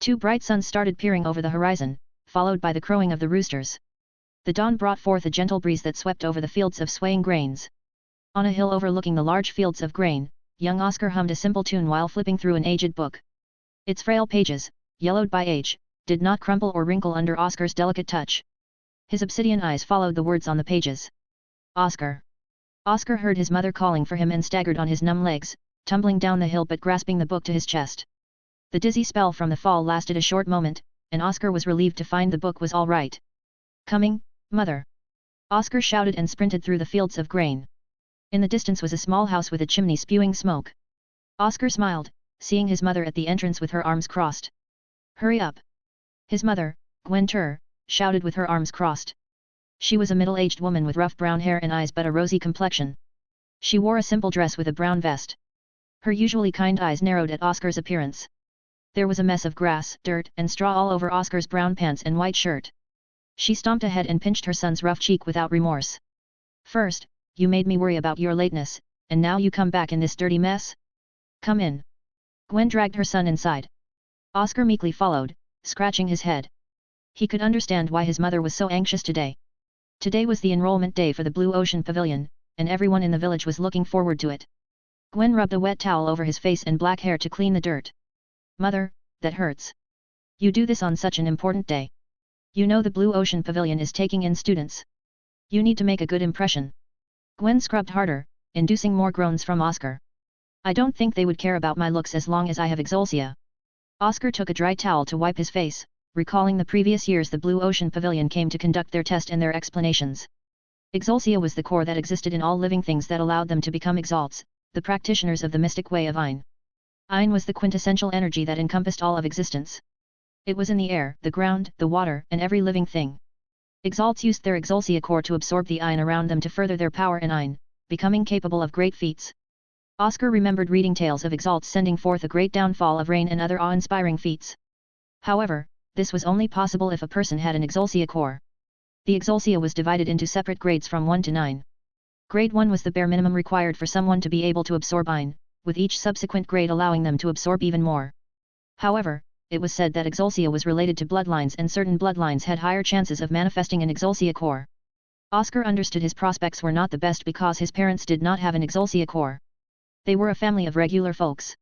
Two bright suns started peering over the horizon, followed by the crowing of the roosters. The dawn brought forth a gentle breeze that swept over the fields of swaying grains. On a hill overlooking the large fields of grain, young Oscar hummed a simple tune while flipping through an aged book. Its frail pages, yellowed by age, did not crumple or wrinkle under Oscar's delicate touch. His obsidian eyes followed the words on the pages. Oscar. Oscar heard his mother calling for him and staggered on his numb legs, tumbling down the hill but grasping the book to his chest. The dizzy spell from the fall lasted a short moment, and Oscar was relieved to find the book was all right. Coming, mother! Oscar shouted and sprinted through the fields of grain. In the distance was a small house with a chimney spewing smoke. Oscar smiled, seeing his mother at the entrance with her arms crossed. Hurry up! His mother, Gwen Tur, shouted with her arms crossed. She was a middle-aged woman with rough brown hair and eyes but a rosy complexion. She wore a simple dress with a brown vest. Her usually kind eyes narrowed at Oscar's appearance. There was a mess of grass, dirt, and straw all over Oscar's brown pants and white shirt. She stomped ahead and pinched her son's rough cheek without remorse. First, you made me worry about your lateness, and now you come back in this dirty mess? Come in. Gwen dragged her son inside. Oscar meekly followed, scratching his head. He could understand why his mother was so anxious today. Today was the enrollment day for the Blue Ocean Pavilion, and everyone in the village was looking forward to it. Gwen rubbed a wet towel over his face and black hair to clean the dirt. Mother, that hurts. You do this on such an important day. You know the Blue Ocean Pavilion is taking in students. You need to make a good impression. Gwen scrubbed harder, inducing more groans from Oscar. I don't think they would care about my looks as long as I have xianxia. Oscar took a dry towel to wipe his face, recalling the previous years the Blue Ocean Pavilion came to conduct their test and their explanations. Xianxia was the core that existed in all living things that allowed them to become exalts, the practitioners of the mystic way of Ein. Ein was the quintessential energy that encompassed all of existence. It was in the air, the ground, the water, and every living thing. Exalts used their xianxia core to absorb the Ein around them to further their power in Ein, becoming capable of great feats. Oscar remembered reading tales of exalts sending forth a great downfall of rain and other awe-inspiring feats. However, this was only possible if a person had an xianxia core. The xianxia was divided into separate grades from 1 to 9. Grade 1 was the bare minimum required for someone to be able to absorb Ein, with each subsequent grade allowing them to absorb even more. However, it was said that xianxia was related to bloodlines and certain bloodlines had higher chances of manifesting an xianxia core. Oscar understood his prospects were not the best because his parents did not have an xianxia core. They were a family of regular folks.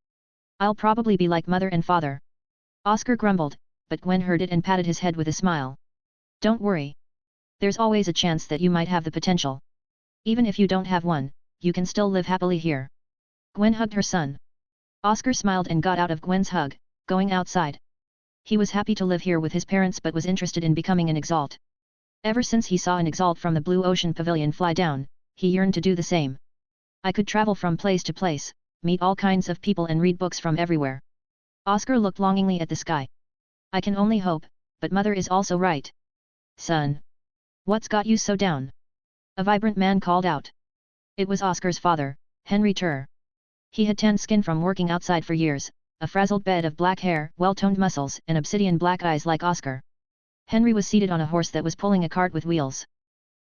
I'll probably be like mother and father. Oscar grumbled, but Gwen heard it and patted his head with a smile. Don't worry. There's always a chance that you might have the potential. Even if you don't have one, you can still live happily here. Gwen hugged her son. Oscar smiled and got out of Gwen's hug, going outside. He was happy to live here with his parents but was interested in becoming an exalt. Ever since he saw an exalt from the Blue Ocean Pavilion fly down, he yearned to do the same. I could travel from place to place, meet all kinds of people and read books from everywhere. Oscar looked longingly at the sky. I can only hope, but mother is also right. Son. What's got you so down? A vibrant man called out. It was Oscar's father, Henry Tur. He had tanned skin from working outside for years, a frazzled bed of black hair, well-toned muscles and obsidian black eyes like Oscar. Henry was seated on a horse that was pulling a cart with wheels.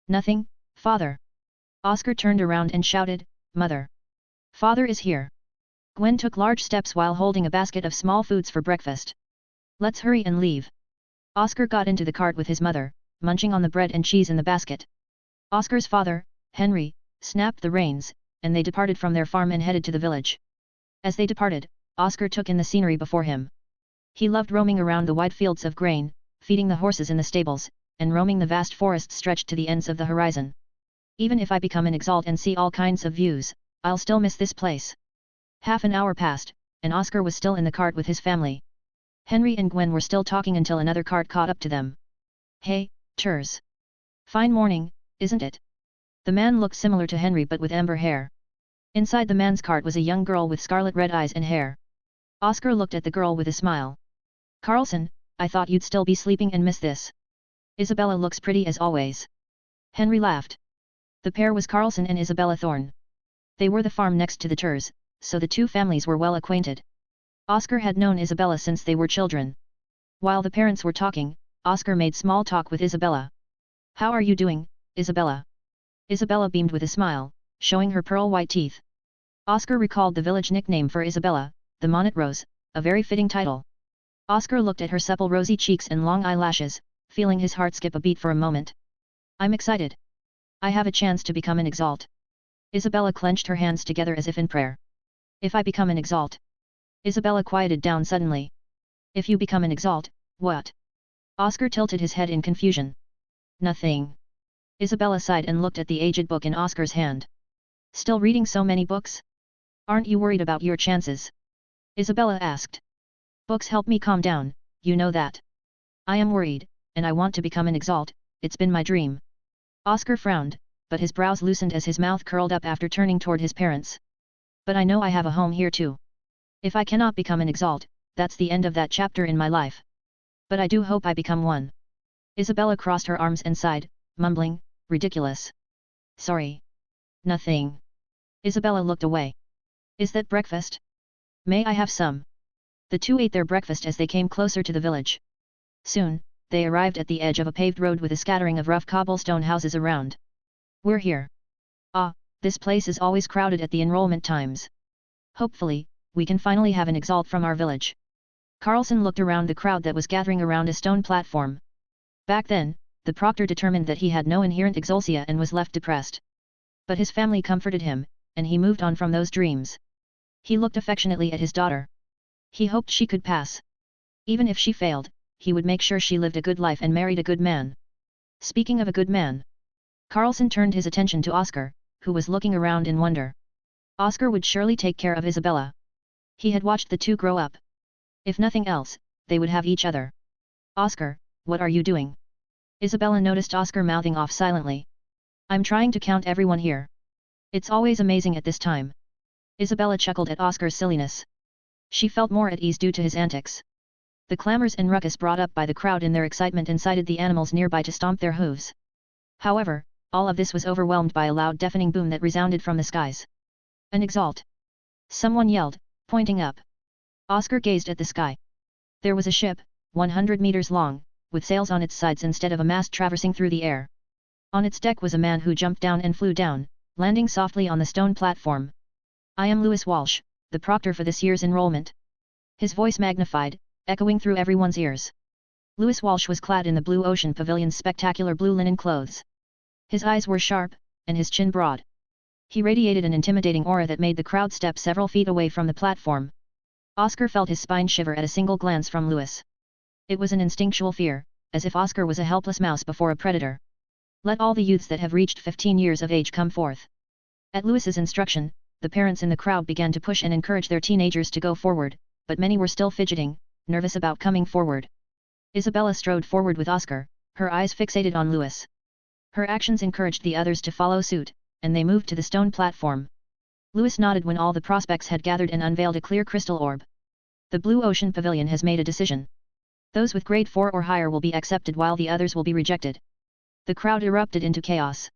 Nothing, father. Oscar turned around and shouted, Mother. Father is here. Gwen took large steps while holding a basket of small foods for breakfast. Let's hurry and leave. Oscar got into the cart with his mother, munching on the bread and cheese in the basket. Oscar's father, Henry, snapped the reins, and they departed from their farm and headed to the village. As they departed, Oscar took in the scenery before him. He loved roaming around the wide fields of grain, feeding the horses in the stables, and roaming the vast forests stretched to the ends of the horizon. Even if I become an exalt and see all kinds of views, I'll still miss this place. Half an hour passed, and Oscar was still in the cart with his family. Henry and Gwen were still talking until another cart caught up to them. Hey, Turs. Fine morning, isn't it? The man looked similar to Henry but with amber hair. Inside the man's cart was a young girl with scarlet red eyes and hair. Oscar looked at the girl with a smile. Carlson, I thought you'd still be sleeping and miss this. Isabella looks pretty as always. Henry laughed. The pair was Carlson and Isabella Thorne. They were the farm next to the Turs, so the two families were well acquainted. Oscar had known Isabella since they were children. While the parents were talking, Oscar made small talk with Isabella. How are you doing, Isabella? Isabella beamed with a smile, showing her pearl-white teeth. Oscar recalled the village nickname for Isabella, the Monnet Rose, a very fitting title. Oscar looked at her supple rosy cheeks and long eyelashes, feeling his heart skip a beat for a moment. I'm excited. I have a chance to become an Exalt. Isabella clenched her hands together as if in prayer. If I become an Exalt. Isabella quieted down suddenly. If you become an Exalt, what? Oscar tilted his head in confusion. Nothing. Isabella sighed and looked at the aged book in Oscar's hand. Still reading so many books? Aren't you worried about your chances? Isabella asked. Books help me calm down, you know that. I am worried, and I want to become an Exalt, it's been my dream. Oscar frowned, but his brows loosened as his mouth curled up after turning toward his parents. But I know I have a home here too. If I cannot become an Exalt, that's the end of that chapter in my life. But I do hope I become one. Isabella crossed her arms and sighed, mumbling, ridiculous. Sorry. Nothing. Isabella looked away. Is that breakfast? May I have some? The two ate their breakfast as they came closer to the village. Soon, they arrived at the edge of a paved road with a scattering of rough cobblestone houses around. We're here. Ah, this place is always crowded at the enrollment times. Hopefully, we can finally have an Exalt from our village. Carlson looked around the crowd that was gathering around a stone platform. Back then, the proctor determined that he had no inherent exulsia and was left depressed. But his family comforted him, and he moved on from those dreams. He looked affectionately at his daughter. He hoped she could pass. Even if she failed, he would make sure she lived a good life and married a good man. Speaking of a good man, Carlson turned his attention to Oscar, who was looking around in wonder. Oscar would surely take care of Isabella. He had watched the two grow up. If nothing else, they would have each other. Oscar, what are you doing? Isabella noticed Oscar mouthing off silently. I'm trying to count everyone here. It's always amazing at this time. Isabella chuckled at Oscar's silliness. She felt more at ease due to his antics. The clamors and ruckus brought up by the crowd in their excitement incited the animals nearby to stomp their hooves. However, all of this was overwhelmed by a loud deafening boom that resounded from the skies. An Exalt! Someone yelled, pointing up. Oscar gazed at the sky. There was a ship, 100 meters long, with sails on its sides instead of a mast traversing through the air. On its deck was a man who jumped down and flew down, landing softly on the stone platform. I am Lewis Walsh, the proctor for this year's enrollment. His voice magnified, echoing through everyone's ears. Lewis Walsh was clad in the Blue Ocean Pavilion's spectacular blue linen clothes. His eyes were sharp, and his chin broad. He radiated an intimidating aura that made the crowd step several feet away from the platform. Oscar felt his spine shiver at a single glance from Lewis. It was an instinctual fear, as if Oscar was a helpless mouse before a predator. Let all the youths that have reached 15 years of age come forth. At Lewis's instruction, the parents in the crowd began to push and encourage their teenagers to go forward, but many were still fidgeting, nervous about coming forward. Isabella strode forward with Oscar, her eyes fixated on Lewis. Her actions encouraged the others to follow suit, and they moved to the stone platform. Lewis nodded when all the prospects had gathered and unveiled a clear crystal orb. The Blue Ocean Pavilion has made a decision. Those with grade 4 or higher will be accepted while the others will be rejected. The crowd erupted into chaos.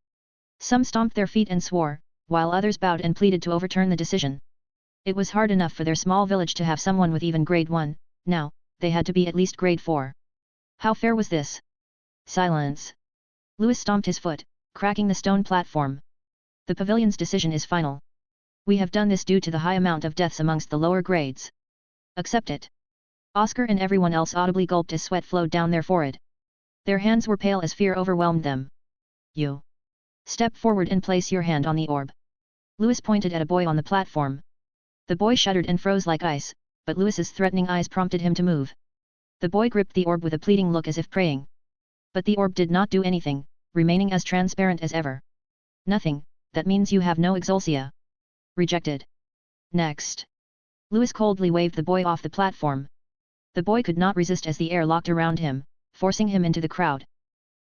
Some stomped their feet and swore, while others bowed and pleaded to overturn the decision. It was hard enough for their small village to have someone with even grade 1, now, they had to be at least grade 4. How fair was this? Silence. Lewis stomped his foot, cracking the stone platform. The pavilion's decision is final. We have done this due to the high amount of deaths amongst the lower grades. Accept it. Oscar and everyone else audibly gulped as sweat flowed down their forehead. Their hands were pale as fear overwhelmed them. You. Step forward and place your hand on the orb. Lewis pointed at a boy on the platform. The boy shuddered and froze like ice, but Lewis's threatening eyes prompted him to move. The boy gripped the orb with a pleading look as if praying. But the orb did not do anything, remaining as transparent as ever. Nothing, that means you have no exulsia. Rejected. Next. Lewis coldly waved the boy off the platform. The boy could not resist as the air locked around him, forcing him into the crowd.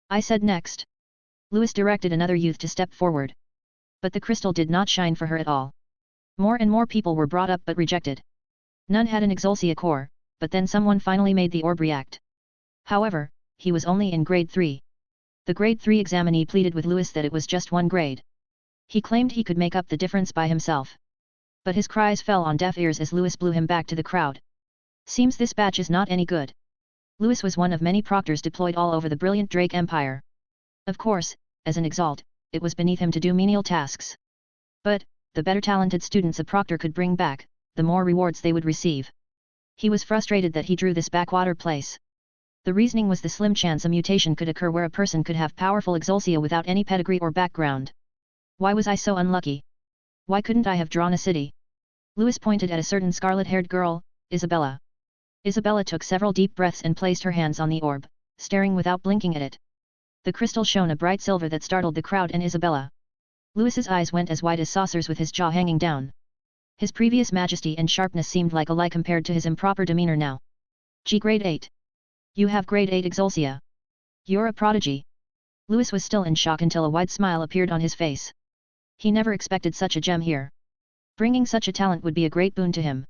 I said next. Lewis directed another youth to step forward. But the crystal did not shine for her at all. More and more people were brought up but rejected. None had an exulsia core, but then someone finally made the orb react. However, he was only in grade 3. The grade 3 examinee pleaded with Lewis that it was just one grade. He claimed he could make up the difference by himself. But his cries fell on deaf ears as Lewis blew him back to the crowd. Seems this batch is not any good. Lewis was one of many proctors deployed all over the brilliant Drake Empire. Of course, as an Exalt, it was beneath him to do menial tasks. But, the better talented students a proctor could bring back, the more rewards they would receive. He was frustrated that he drew this backwater place. The reasoning was the slim chance a mutation could occur where a person could have powerful exaltia without any pedigree or background. Why was I so unlucky? Why couldn't I have drawn a city? Louis pointed at a certain scarlet-haired girl, Isabella. Isabella took several deep breaths and placed her hands on the orb, staring without blinking at it. The crystal shone a bright silver that startled the crowd and Isabella. Louis's eyes went as wide as saucers with his jaw hanging down. His previous majesty and sharpness seemed like a lie compared to his improper demeanor now. Grade 8. You have grade 8 exaltia. You're a prodigy. Louis was still in shock until a wide smile appeared on his face. He never expected such a gem here. Bringing such a talent would be a great boon to him.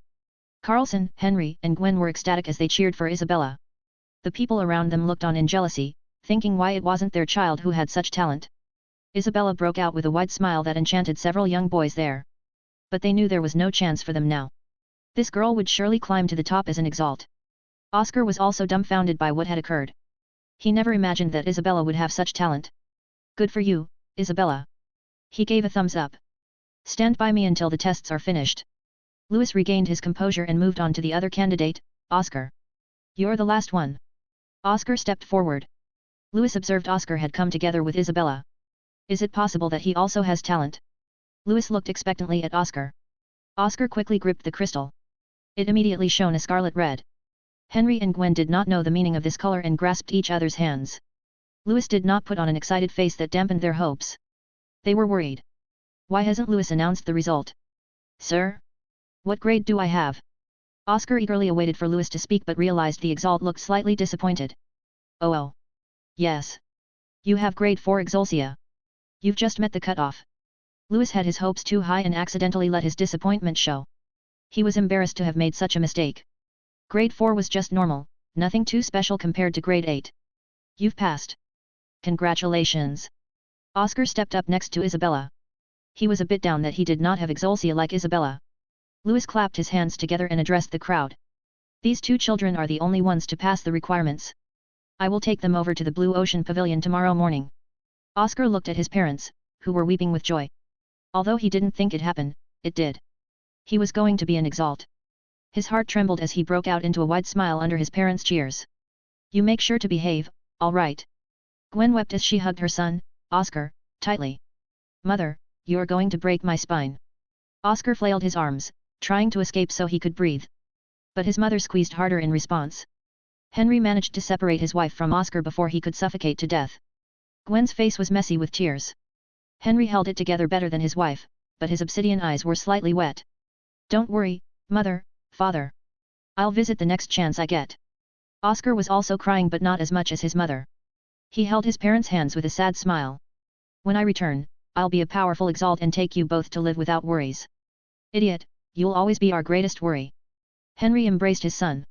Carlson, Henry, and Gwen were ecstatic as they cheered for Isabella. The people around them looked on in jealousy, thinking why it wasn't their child who had such talent. Isabella broke out with a wide smile that enchanted several young boys there. But they knew there was no chance for them now. This girl would surely climb to the top as an Exalt. Oscar was also dumbfounded by what had occurred. He never imagined that Isabella would have such talent. Good for you, Isabella. He gave a thumbs up. Stand by me until the tests are finished. Louis regained his composure and moved on to the other candidate, Oscar. You're the last one. Oscar stepped forward. Louis observed Oscar had come together with Isabella. Is it possible that he also has talent? Louis looked expectantly at Oscar. Oscar quickly gripped the crystal. It immediately shone a scarlet red. Henry and Gwen did not know the meaning of this color and grasped each other's hands. Louis did not put on an excited face that dampened their hopes. They were worried. Why hasn't Louis announced the result? Sir? What grade do I have? Oscar eagerly awaited for Louis to speak but realized the Exalt looked slightly disappointed. Oh. Yes. You have grade 4 exaltia. You've just met the cutoff. Louis had his hopes too high and accidentally let his disappointment show. He was embarrassed to have made such a mistake. Grade 4 was just normal, nothing too special compared to grade 8. You've passed. Congratulations. Oscar stepped up next to Isabella. He was a bit down that he did not have exaltia like Isabella. Louis clapped his hands together and addressed the crowd. These two children are the only ones to pass the requirements. I will take them over to the Blue Ocean Pavilion tomorrow morning. Oscar looked at his parents, who were weeping with joy. Although he didn't think it happened, it did. He was going to be an Exalt. His heart trembled as he broke out into a wide smile under his parents' cheers. You make sure to behave, all right. Gwen wept as she hugged her son, Oscar, tightly. Mother, you're going to break my spine. Oscar flailed his arms, trying to escape so he could breathe. But his mother squeezed harder in response. Henry managed to separate his wife from Oscar before he could suffocate to death. Gwen's face was messy with tears. Henry held it together better than his wife, but his obsidian eyes were slightly wet. Don't worry, Mother, Father. I'll visit the next chance I get. Oscar was also crying but not as much as his mother. He held his parents' hands with a sad smile. When I return, I'll be a powerful Exalt and take you both to live without worries. Idiot, you'll always be our greatest worry. Henry embraced his son.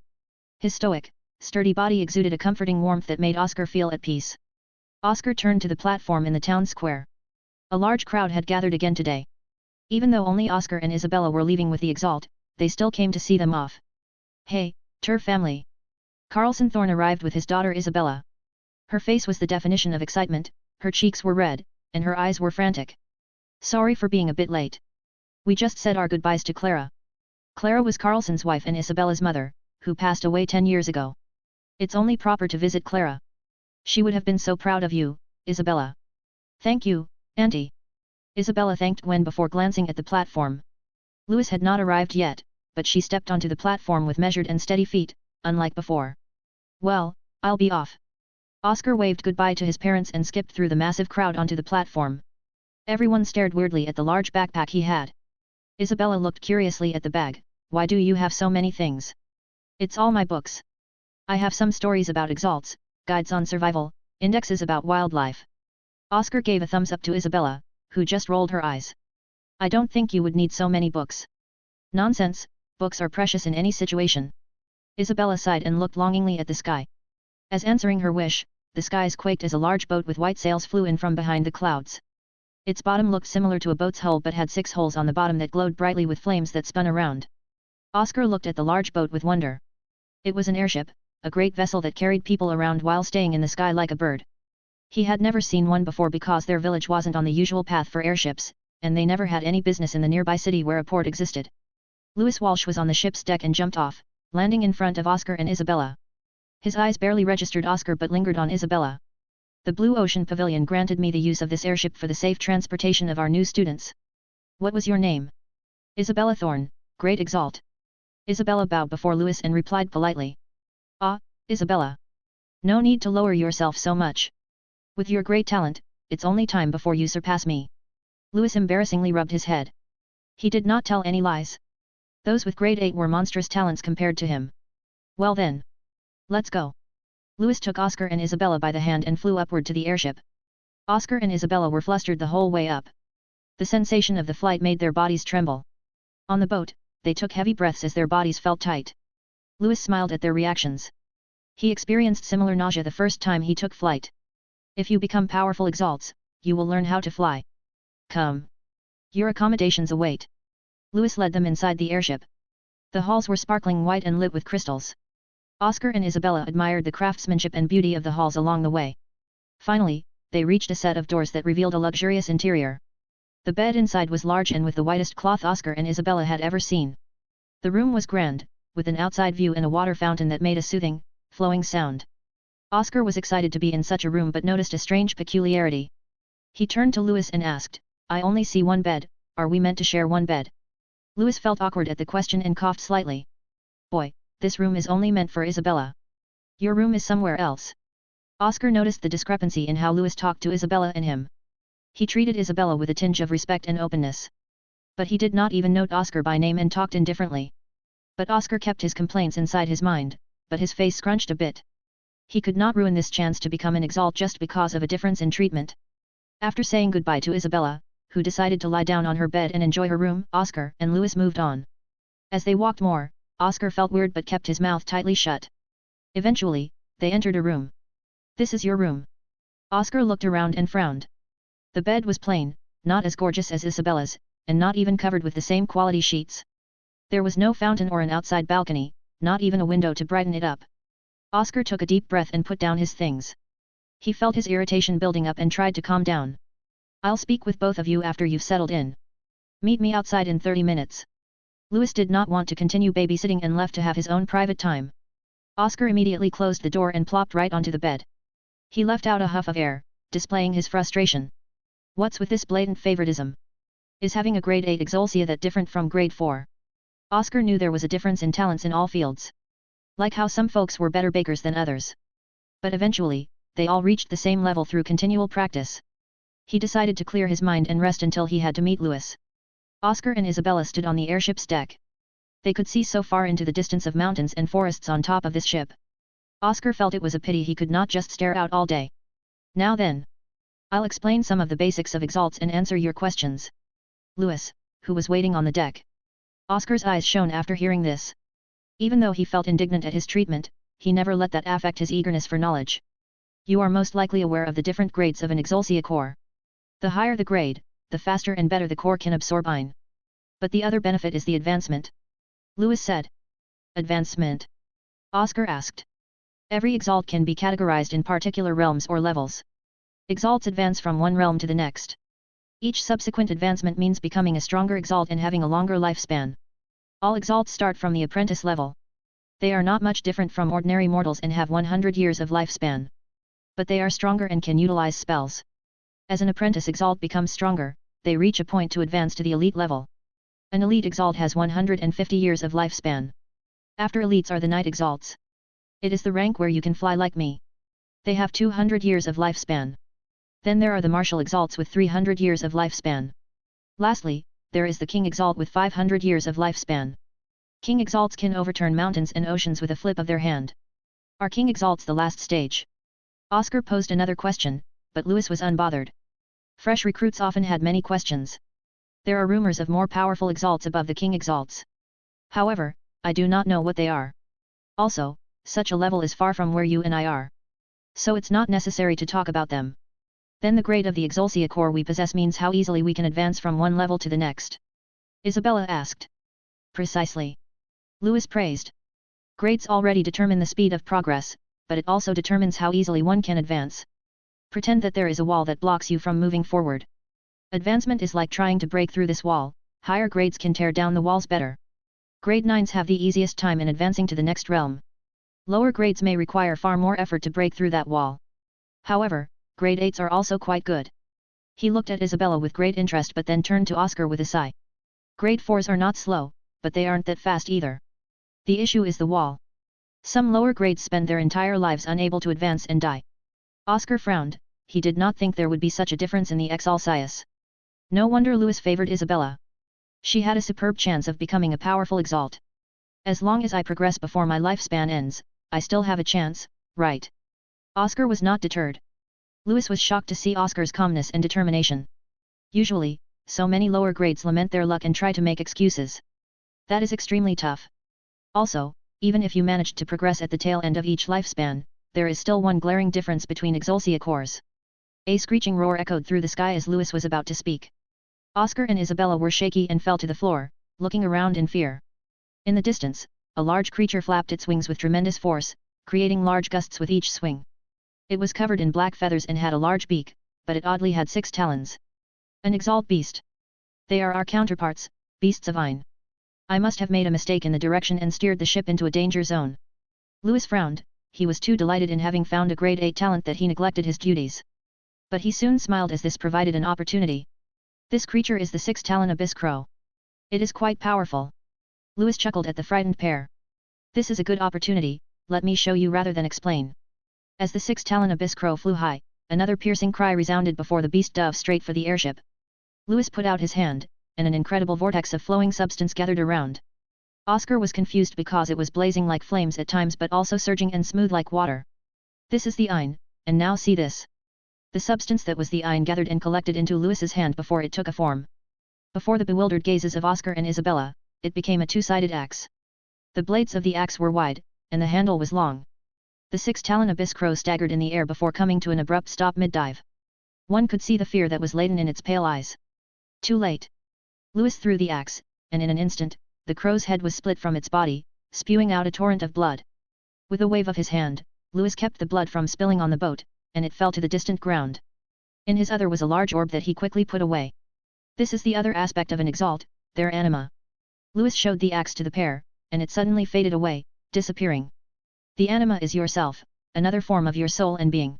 His stoic, sturdy body exuded a comforting warmth that made Oscar feel at peace. Oscar turned to the platform in the town square. A large crowd had gathered again today. Even though only Oscar and Isabella were leaving with the Exalt, they still came to see them off. Hey, Tur family! Carlson Thorne arrived with his daughter Isabella. Her face was the definition of excitement, her cheeks were red, and her eyes were frantic. Sorry for being a bit late. We just said our goodbyes to Clara. Clara was Carlson's wife and Isabella's mother, who passed away 10 years ago. It's only proper to visit Clara. She would have been so proud of you, Isabella. Thank you, Auntie. Isabella thanked Gwen before glancing at the platform. Louis had not arrived yet, but she stepped onto the platform with measured and steady feet, unlike before. Well, I'll be off. Oscar waved goodbye to his parents and skipped through the massive crowd onto the platform. Everyone stared weirdly at the large backpack he had. Isabella looked curiously at the bag. Why do you have so many things? It's all my books. I have some stories about Exalts, guides on survival, indexes about wildlife. Oscar gave a thumbs up to Isabella, who just rolled her eyes. I don't think you would need so many books. Nonsense, books are precious in any situation. Isabella sighed and looked longingly at the sky. As answering her wish, the skies quaked as a large boat with white sails flew in from behind the clouds. Its bottom looked similar to a boat's hull but had 6 holes on the bottom that glowed brightly with flames that spun around. Oscar looked at the large boat with wonder. It was an airship, a great vessel that carried people around while staying in the sky like a bird. He had never seen one before because their village wasn't on the usual path for airships, and they never had any business in the nearby city where a port existed. Louis Walsh was on the ship's deck and jumped off, landing in front of Oscar and Isabella. His eyes barely registered Oscar but lingered on Isabella. The Blue Ocean Pavilion granted me the use of this airship for the safe transportation of our new students. What was your name? Isabella Thorne, Great Exalt. Isabella bowed before Louis and replied politely. Ah, Isabella. No need to lower yourself so much. With your great talent, it's only time before you surpass me. Louis embarrassingly rubbed his head. He did not tell any lies. Those with grade 8 were monstrous talents compared to him. Well then. Let's go. Louis took Oscar and Isabella by the hand and flew upward to the airship. Oscar and Isabella were flustered the whole way up. The sensation of the flight made their bodies tremble. On the boat, they took heavy breaths as their bodies felt tight. Louis smiled at their reactions. He experienced similar nausea the first time he took flight. If you become powerful exalts, you will learn how to fly. Come. Your accommodations await. Louis led them inside the airship. The halls were sparkling white and lit with crystals. Oscar and Isabella admired the craftsmanship and beauty of the halls along the way. Finally, they reached a set of doors that revealed a luxurious interior. The bed inside was large and with the whitest cloth Oscar and Isabella had ever seen. The room was grand, with an outside view and a water fountain that made a soothing, flowing sound. Oscar was excited to be in such a room but noticed a strange peculiarity. He turned to Louis and asked, I only see one bed, are we meant to share one bed? Louis felt awkward at the question and coughed slightly. Boy, this room is only meant for Isabella. Your room is somewhere else. Oscar noticed the discrepancy in how Louis talked to Isabella and him. He treated Isabella with a tinge of respect and openness. But he did not even note Oscar by name and talked indifferently. But Oscar kept his complaints inside his mind, but his face scrunched a bit. He could not ruin this chance to become an Exalt just because of a difference in treatment. After saying goodbye to Isabella, who decided to lie down on her bed and enjoy her room, Oscar and Louis moved on. As they walked more, Oscar felt weird but kept his mouth tightly shut. Eventually, they entered a room. This is your room. Oscar looked around and frowned. The bed was plain, not as gorgeous as Isabella's, and not even covered with the same quality sheets. There was no fountain or an outside balcony, not even a window to brighten it up. Oscar took a deep breath and put down his things. He felt his irritation building up and tried to calm down. I'll speak with both of you after you've settled in. Meet me outside in 30 minutes. Louis did not want to continue babysitting and left to have his own private time. Oscar immediately closed the door and plopped right onto the bed. He left out a huff of air, displaying his frustration. What's with this blatant favoritism? Is having a grade 8 Exalsia that different from grade 4? Oscar knew there was a difference in talents in all fields. Like how some folks were better bakers than others. But eventually, they all reached the same level through continual practice. He decided to clear his mind and rest until he had to meet Louis. Oscar and Isabella stood on the airship's deck. They could see so far into the distance of mountains and forests on top of this ship. Oscar felt it was a pity he could not just stare out all day. Now then. I'll explain some of the basics of Exalts and answer your questions. Louis, who was waiting on the deck. Oscar's eyes shone after hearing this. Even though he felt indignant at his treatment, he never let that affect his eagerness for knowledge. You are most likely aware of the different grades of an Exalsia core. The higher the grade, the faster and better the core can absorb Ein. But the other benefit is the advancement. Louis said. Advancement? Oscar asked. Every Exalt can be categorized in particular realms or levels. Exalts advance from one realm to the next. Each subsequent advancement means becoming a stronger Exalt and having a longer lifespan. All Exalts start from the apprentice level. They are not much different from ordinary mortals and have 100 years of lifespan. But they are stronger and can utilize spells. As an apprentice Exalt becomes stronger, they reach a point to advance to the elite level. An elite Exalt has 150 years of lifespan. After elites are the Knight Exalts. It is the rank where you can fly like me. They have 200 years of lifespan. Then there are the Martial Exalts with 300 years of lifespan. Lastly, there is the King Exalt with 500 years of lifespan. King Exalts can overturn mountains and oceans with a flip of their hand. Are King Exalts the last stage? Oscar posed another question, but Louis was unbothered. Fresh recruits often had many questions. There are rumors of more powerful Exalts above the King Exalts. However, I do not know what they are. Also, such a level is far from where you and I are. So it's not necessary to talk about them. Then the grade of the Exalsia core we possess means how easily we can advance from one level to the next. Isabella asked. Precisely. Louis praised. Grades already determine the speed of progress, but it also determines how easily one can advance. Pretend that there is a wall that blocks you from moving forward. Advancement is like trying to break through this wall, higher grades can tear down the walls better. Grade 9s have the easiest time in advancing to the next realm. Lower grades may require far more effort to break through that wall. However, grade 8s are also quite good. He looked at Isabella with great interest but then turned to Oscar with a sigh. Grade 4s are not slow, but they aren't that fast either. The issue is the wall. Some lower grades spend their entire lives unable to advance and die. Oscar frowned, he did not think there would be such a difference in the Exalt. No wonder Louis favored Isabella. She had a superb chance of becoming a powerful Exalt. As long as I progress before my lifespan ends, I still have a chance, right? Oscar was not deterred. Louis was shocked to see Oscar's calmness and determination. Usually, so many lower grades lament their luck and try to make excuses. That is extremely tough. Also, even if you managed to progress at the tail end of each lifespan, there is still one glaring difference between Exaltia cores. A screeching roar echoed through the sky as Louis was about to speak. Oscar and Isabella were shaky and fell to the floor, looking around in fear. In the distance, a large creature flapped its wings with tremendous force, creating large gusts with each swing. It was covered in black feathers and had a large beak, but it oddly had 6 talons. An Exalt beast. They are our counterparts, beasts of Ein. I must have made a mistake in the direction and steered the ship into a danger zone. Louis frowned, he was too delighted in having found a grade 8 talent that he neglected his duties. But he soon smiled as this provided an opportunity. This creature is the 6-talon abyss crow. It is quite powerful. Louis chuckled at the frightened pair. This is a good opportunity, let me show you rather than explain. As the 6-talon abyss crow flew high, another piercing cry resounded before the beast dove straight for the airship. Louis put out his hand, and an incredible vortex of flowing substance gathered around. Oscar was confused because it was blazing like flames at times but also surging and smooth like water. This is the Ein, and now see this. The substance that was the Ein gathered and collected into Louis's hand before it took a form. Before the bewildered gazes of Oscar and Isabella, it became a 2-sided axe. The blades of the axe were wide, and the handle was long. The 6-talon abyss crow staggered in the air before coming to an abrupt stop mid-dive. One could see the fear that was laden in its pale eyes. Too late. Louis threw the axe, and in an instant, the crow's head was split from its body, spewing out a torrent of blood. With a wave of his hand, Louis kept the blood from spilling on the boat, and it fell to the distant ground. In his other was a large orb that he quickly put away. This is the other aspect of an Exalt, their anima. Louis showed the axe to the pair, and it suddenly faded away, disappearing. The anima is yourself, another form of your soul and being.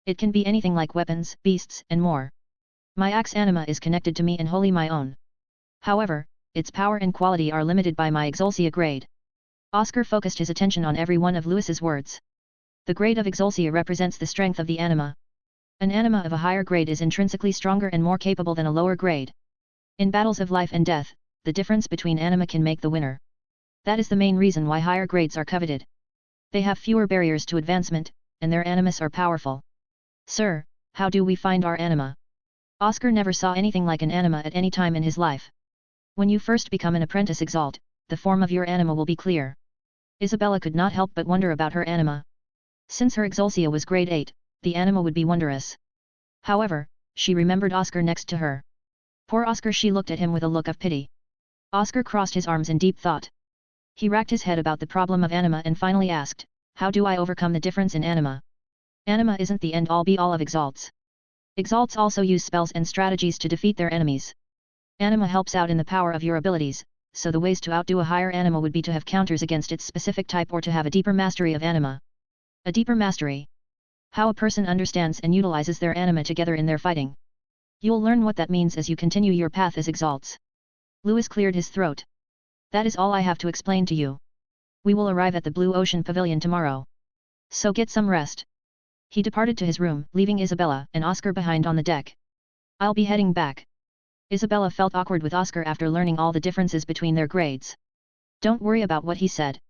It can be anything like weapons, beasts, and more. My axe anima is connected to me and wholly my own. However, its power and quality are limited by my Exaltia grade. Oscar focused his attention on every one of Louis's words. The grade of Exaltia represents the strength of the anima. An anima of a higher grade is intrinsically stronger and more capable than a lower grade. In battles of life and death, the difference between anima can make the winner. That is the main reason why higher grades are coveted. They have fewer barriers to advancement, and their animus are powerful. Sir, how do we find our anima? Oscar never saw anything like an anima at any time in his life. When you first become an apprentice Exalt, the form of your anima will be clear. Isabella could not help but wonder about her anima. Since her Exaltia was grade 8, the anima would be wondrous. However, she remembered Oscar next to her. Poor Oscar, she looked at him with a look of pity. Oscar crossed his arms in deep thought. He racked his head about the problem of anima and finally asked, how do I overcome the difference in anima? Anima isn't the end-all be-all of Exalts. Exalts also use spells and strategies to defeat their enemies. Anima helps out in the power of your abilities, so the ways to outdo a higher anima would be to have counters against its specific type or to have a deeper mastery of anima. A deeper mastery. How a person understands and utilizes their anima together in their fighting. You'll learn what that means as you continue your path as Exalts. Louis cleared his throat. That is all I have to explain to you. We will arrive at the Blue Ocean Pavilion tomorrow. So get some rest. He departed to his room, leaving Isabella and Oscar behind on the deck. I'll be heading back. Isabella felt awkward with Oscar after learning all the differences between their grades. Don't worry about what he said.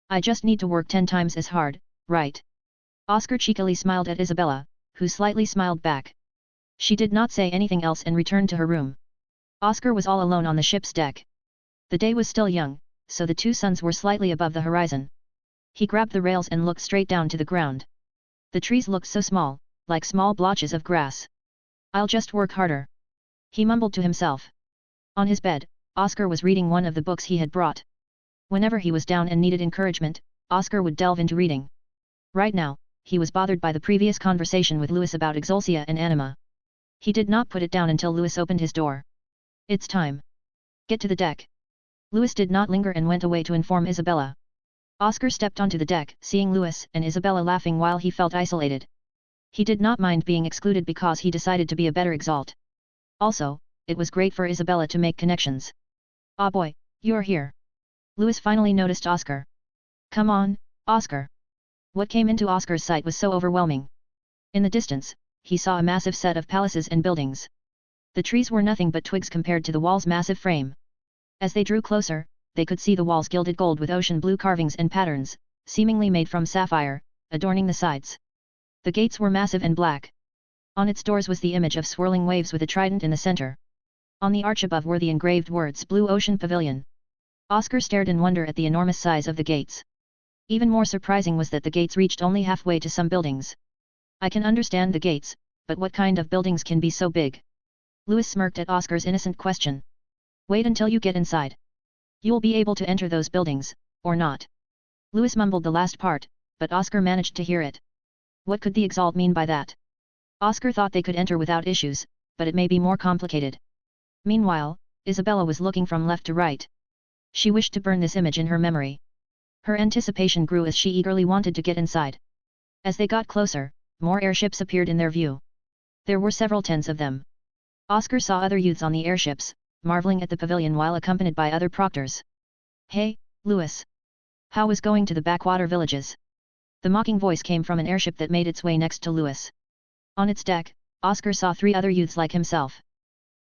I just need to work 10 times as hard, right? Oscar cheekily smiled at Isabella, who slightly smiled back. She did not say anything else and returned to her room. Oscar was all alone on the ship's deck. The day was still young, so the 2 suns were slightly above the horizon. He grabbed the rails and looked straight down to the ground. The trees looked so small, like small blotches of grass. I'll just work harder. He mumbled to himself. On his bed, Oscar was reading one of the books he had brought. Whenever he was down and needed encouragement, Oscar would delve into reading. Right now, he was bothered by the previous conversation with Louis about Exaltia and anima. He did not put it down until Louis opened his door. It's time. Get to the deck. Louis did not linger and went away to inform Isabella. Oscar stepped onto the deck, seeing Louis and Isabella laughing while he felt isolated. He did not mind being excluded because he decided to be a better Exalt. Also, it was great for Isabella to make connections. "Ah boy, you're here." Louis finally noticed Oscar. "Come on, Oscar." What came into Oscar's sight was so overwhelming. In the distance, he saw a massive set of palaces and buildings. The trees were nothing but twigs compared to the wall's massive frame. As they drew closer, they could see the walls gilded gold with ocean blue carvings and patterns, seemingly made from sapphire, adorning the sides. The gates were massive and black. On its doors was the image of swirling waves with a trident in the center. On the arch above were the engraved words Blue Ocean Pavilion. Oscar stared in wonder at the enormous size of the gates. Even more surprising was that the gates reached only halfway to some buildings. "I can understand the gates, but what kind of buildings can be so big?" Louis smirked at Oscar's innocent question. "Wait until you get inside. You'll be able to enter those buildings, or not." Louis mumbled the last part, but Oscar managed to hear it. What could the Exalt mean by that? Oscar thought they could enter without issues, but it may be more complicated. Meanwhile, Isabella was looking from left to right. She wished to burn this image in her memory. Her anticipation grew as she eagerly wanted to get inside. As they got closer, more airships appeared in their view. There were several tens of them. Oscar saw other youths on the airships, marveling at the pavilion while accompanied by other proctors. "Hey, Louis! How was going to the backwater villages?" The mocking voice came from an airship that made its way next to Louis. On its deck, Oscar saw 3 other youths like himself.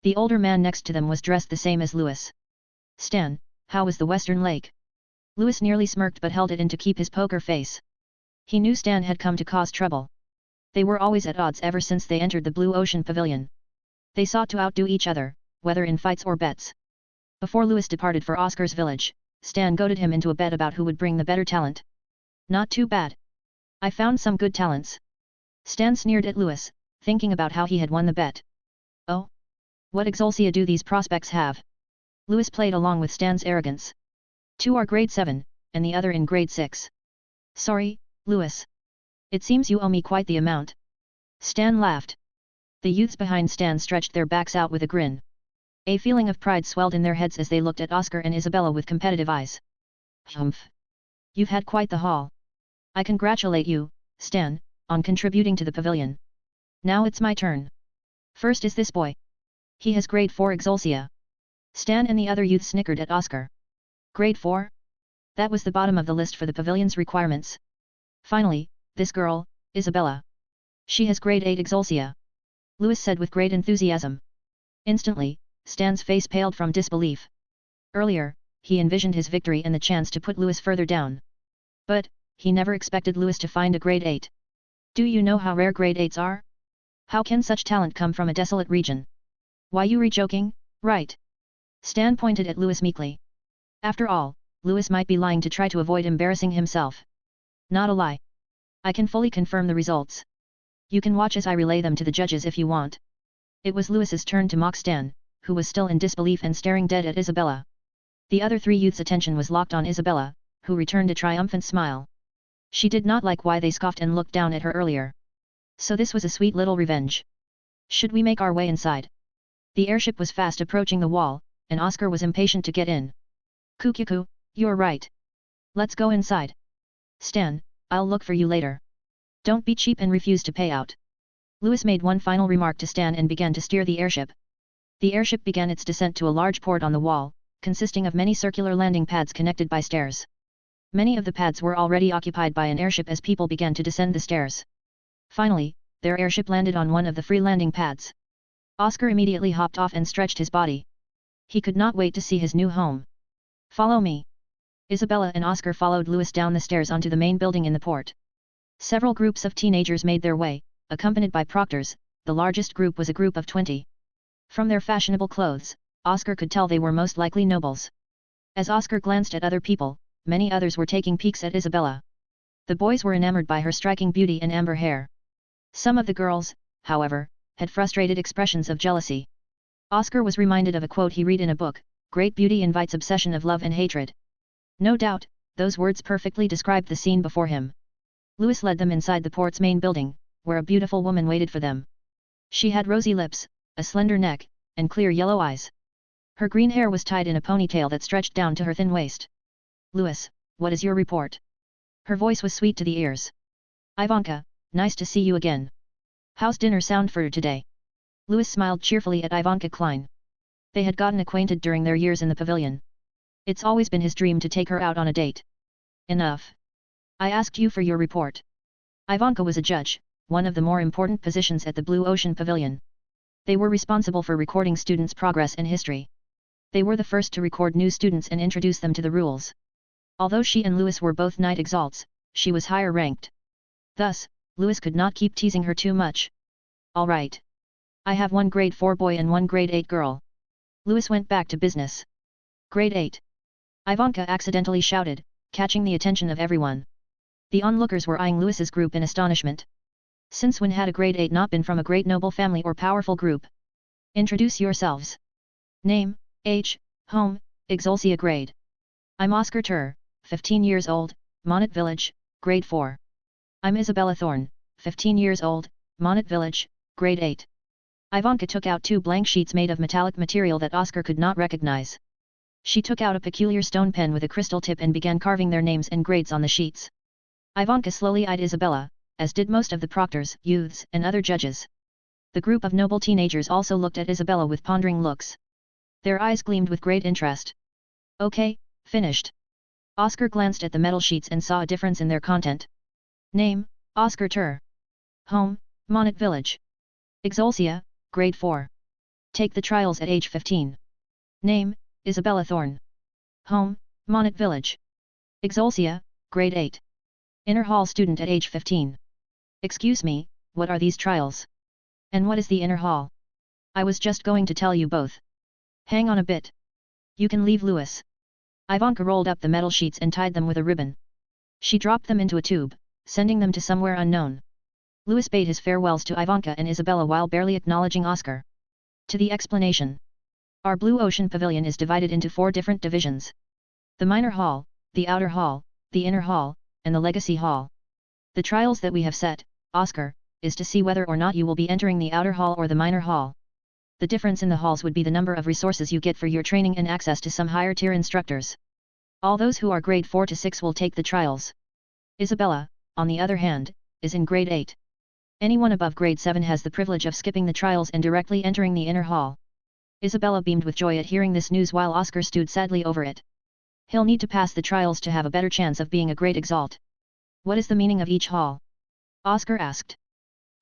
The older man next to them was dressed the same as Louis. "Stan, how was the Western Lake?" Louis nearly smirked but held it in to keep his poker face. He knew Stan had come to cause trouble. They were always at odds ever since they entered the Blue Ocean Pavilion. They sought to outdo each other, whether in fights or bets. Before Louis departed for Oscar's village, Stan goaded him into a bet about who would bring the better talent. "Not too bad. I found some good talents." Stan sneered at Louis, thinking about how he had won the bet. "Oh? What exalsia do these prospects have?" Louis played along with Stan's arrogance. "2 are grade 7, and the other in grade 6. "Sorry, Louis. It seems you owe me quite the amount." Stan laughed. The youths behind Stan stretched their backs out with a grin. A feeling of pride swelled in their heads as they looked at Oscar and Isabella with competitive eyes. "Humph! You've had quite the haul. I congratulate you, Stan, on contributing to the pavilion. Now it's my turn. First is this boy. He has grade 4 exalsia." Stan and the other youths snickered at Oscar. "Grade 4? That was the bottom of the list for the pavilion's requirements. Finally, this girl, Isabella. She has grade 8 exalsia," Louis said with great enthusiasm. Instantly, Stan's face paled from disbelief. Earlier, he envisioned his victory and the chance to put Louis further down. But, he never expected Louis to find a grade 8. "Do you know how rare grade 8s are? How can such talent come from a desolate region? Why you joking, right?" Stan pointed at Louis meekly. After all, Louis might be lying to try to avoid embarrassing himself. "Not a lie. I can fully confirm the results. You can watch as I relay them to the judges if you want." It was Louis's turn to mock Stan, who was still in disbelief and staring dead at Isabella. The other 3 youths' attention was locked on Isabella, who returned a triumphant smile. She did not like why they scoffed and looked down at her earlier. So this was a sweet little revenge. "Should we make our way inside?" The airship was fast approaching the wall, and Oscar was impatient to get in. "Kukuku, you're right. Let's go inside. Stan, I'll look for you later. Don't be cheap and refuse to pay out." Louis made one final remark to Stan and began to steer the airship. The airship began its descent to a large port on the wall, consisting of many circular landing pads connected by stairs. Many of the pads were already occupied by an airship as people began to descend the stairs. Finally, their airship landed on one of the free landing pads. Oscar immediately hopped off and stretched his body. He could not wait to see his new home. "Follow me." Isabella and Oscar followed Louis down the stairs onto the main building in the port. Several groups of teenagers made their way, accompanied by proctors. The largest group was a group of 20. From their fashionable clothes, Oscar could tell they were most likely nobles. As Oscar glanced at other people, many others were taking peeks at Isabella. The boys were enamored by her striking beauty and amber hair. Some of the girls, however, had frustrated expressions of jealousy. Oscar was reminded of a quote he read in a book: "Great beauty invites obsession of love and hatred." No doubt, those words perfectly described the scene before him. Louis led them inside the port's main building, where a beautiful woman waited for them. She had rosy lips, a slender neck, and clear yellow eyes. Her green hair was tied in a ponytail that stretched down to her thin waist. Louis, what is your report? Her voice was sweet to the ears. Ivanka, nice to see you again. How's dinner sound for today? Louis smiled cheerfully at Ivanka Klein. They had gotten acquainted during their years in the pavilion. It's always been his dream to take her out on a date. Enough. I asked you for your report. Ivanka was a judge, one of the more important positions at the Blue Ocean Pavilion. They were responsible for recording students' progress and history. They were the first to record new students and introduce them to the rules. Although she and Louis were both Knight Exalts, she was higher ranked. Thus, Louis could not keep teasing her too much. All right. I have one grade 4 boy and one grade 8 girl. Louis went back to business. Grade 8. Ivanka accidentally shouted, catching the attention of everyone. The onlookers were eyeing Louis's group in astonishment. Since when had a grade 8 not been from a great noble family or powerful group? Introduce yourselves. Name, age, home, Exaltia grade. I'm Oscar Tur, 15 years old, Monnet Village, grade 4. I'm Isabella Thorne, 15 years old, Monnet Village, grade 8. Ivanka took out 2 blank sheets made of metallic material that Oscar could not recognize. She took out a peculiar stone pen with a crystal tip and began carving their names and grades on the sheets. Ivanka slowly eyed Isabella, as did most of the proctors, youths, and other judges. The group of noble teenagers also looked at Isabella with pondering looks. Their eyes gleamed with great interest. Okay, finished. Oscar glanced at the metal sheets and saw a difference in their content. Name, Oscar Tur. Home, Monnet Village. Exaltia, grade 4. Take the trials at age 15. Name, Isabella Thorne. Home, Monnet Village. Exaltia, grade 8. Inner hall student at age 15. Excuse me, what are these trials? And what is the inner hall? I was just going to tell you both. Hang on a bit. You can leave Louis. Ivanka rolled up the metal sheets and tied them with a ribbon. She dropped them into a tube, sending them to somewhere unknown. Louis bade his farewells to Ivanka and Isabella while barely acknowledging Oscar. To the explanation. Our Blue Ocean Pavilion is divided into 4 different divisions. The Minor Hall, the Outer Hall, the Inner Hall, and the Legacy Hall. The trials that we have set, Oscar, is to see whether or not you will be entering the Outer Hall or the Minor Hall. The difference in the halls would be the number of resources you get for your training and access to some higher tier instructors. All those who are grade 4 to 6 will take the trials. Isabella, on the other hand, is in grade 8. Anyone above grade 7 has the privilege of skipping the trials and directly entering the Inner Hall. Isabella beamed with joy at hearing this news while Oscar stewed sadly over it. He'll need to pass the trials to have a better chance of being a great Exalt. What is the meaning of each hall? Oscar asked.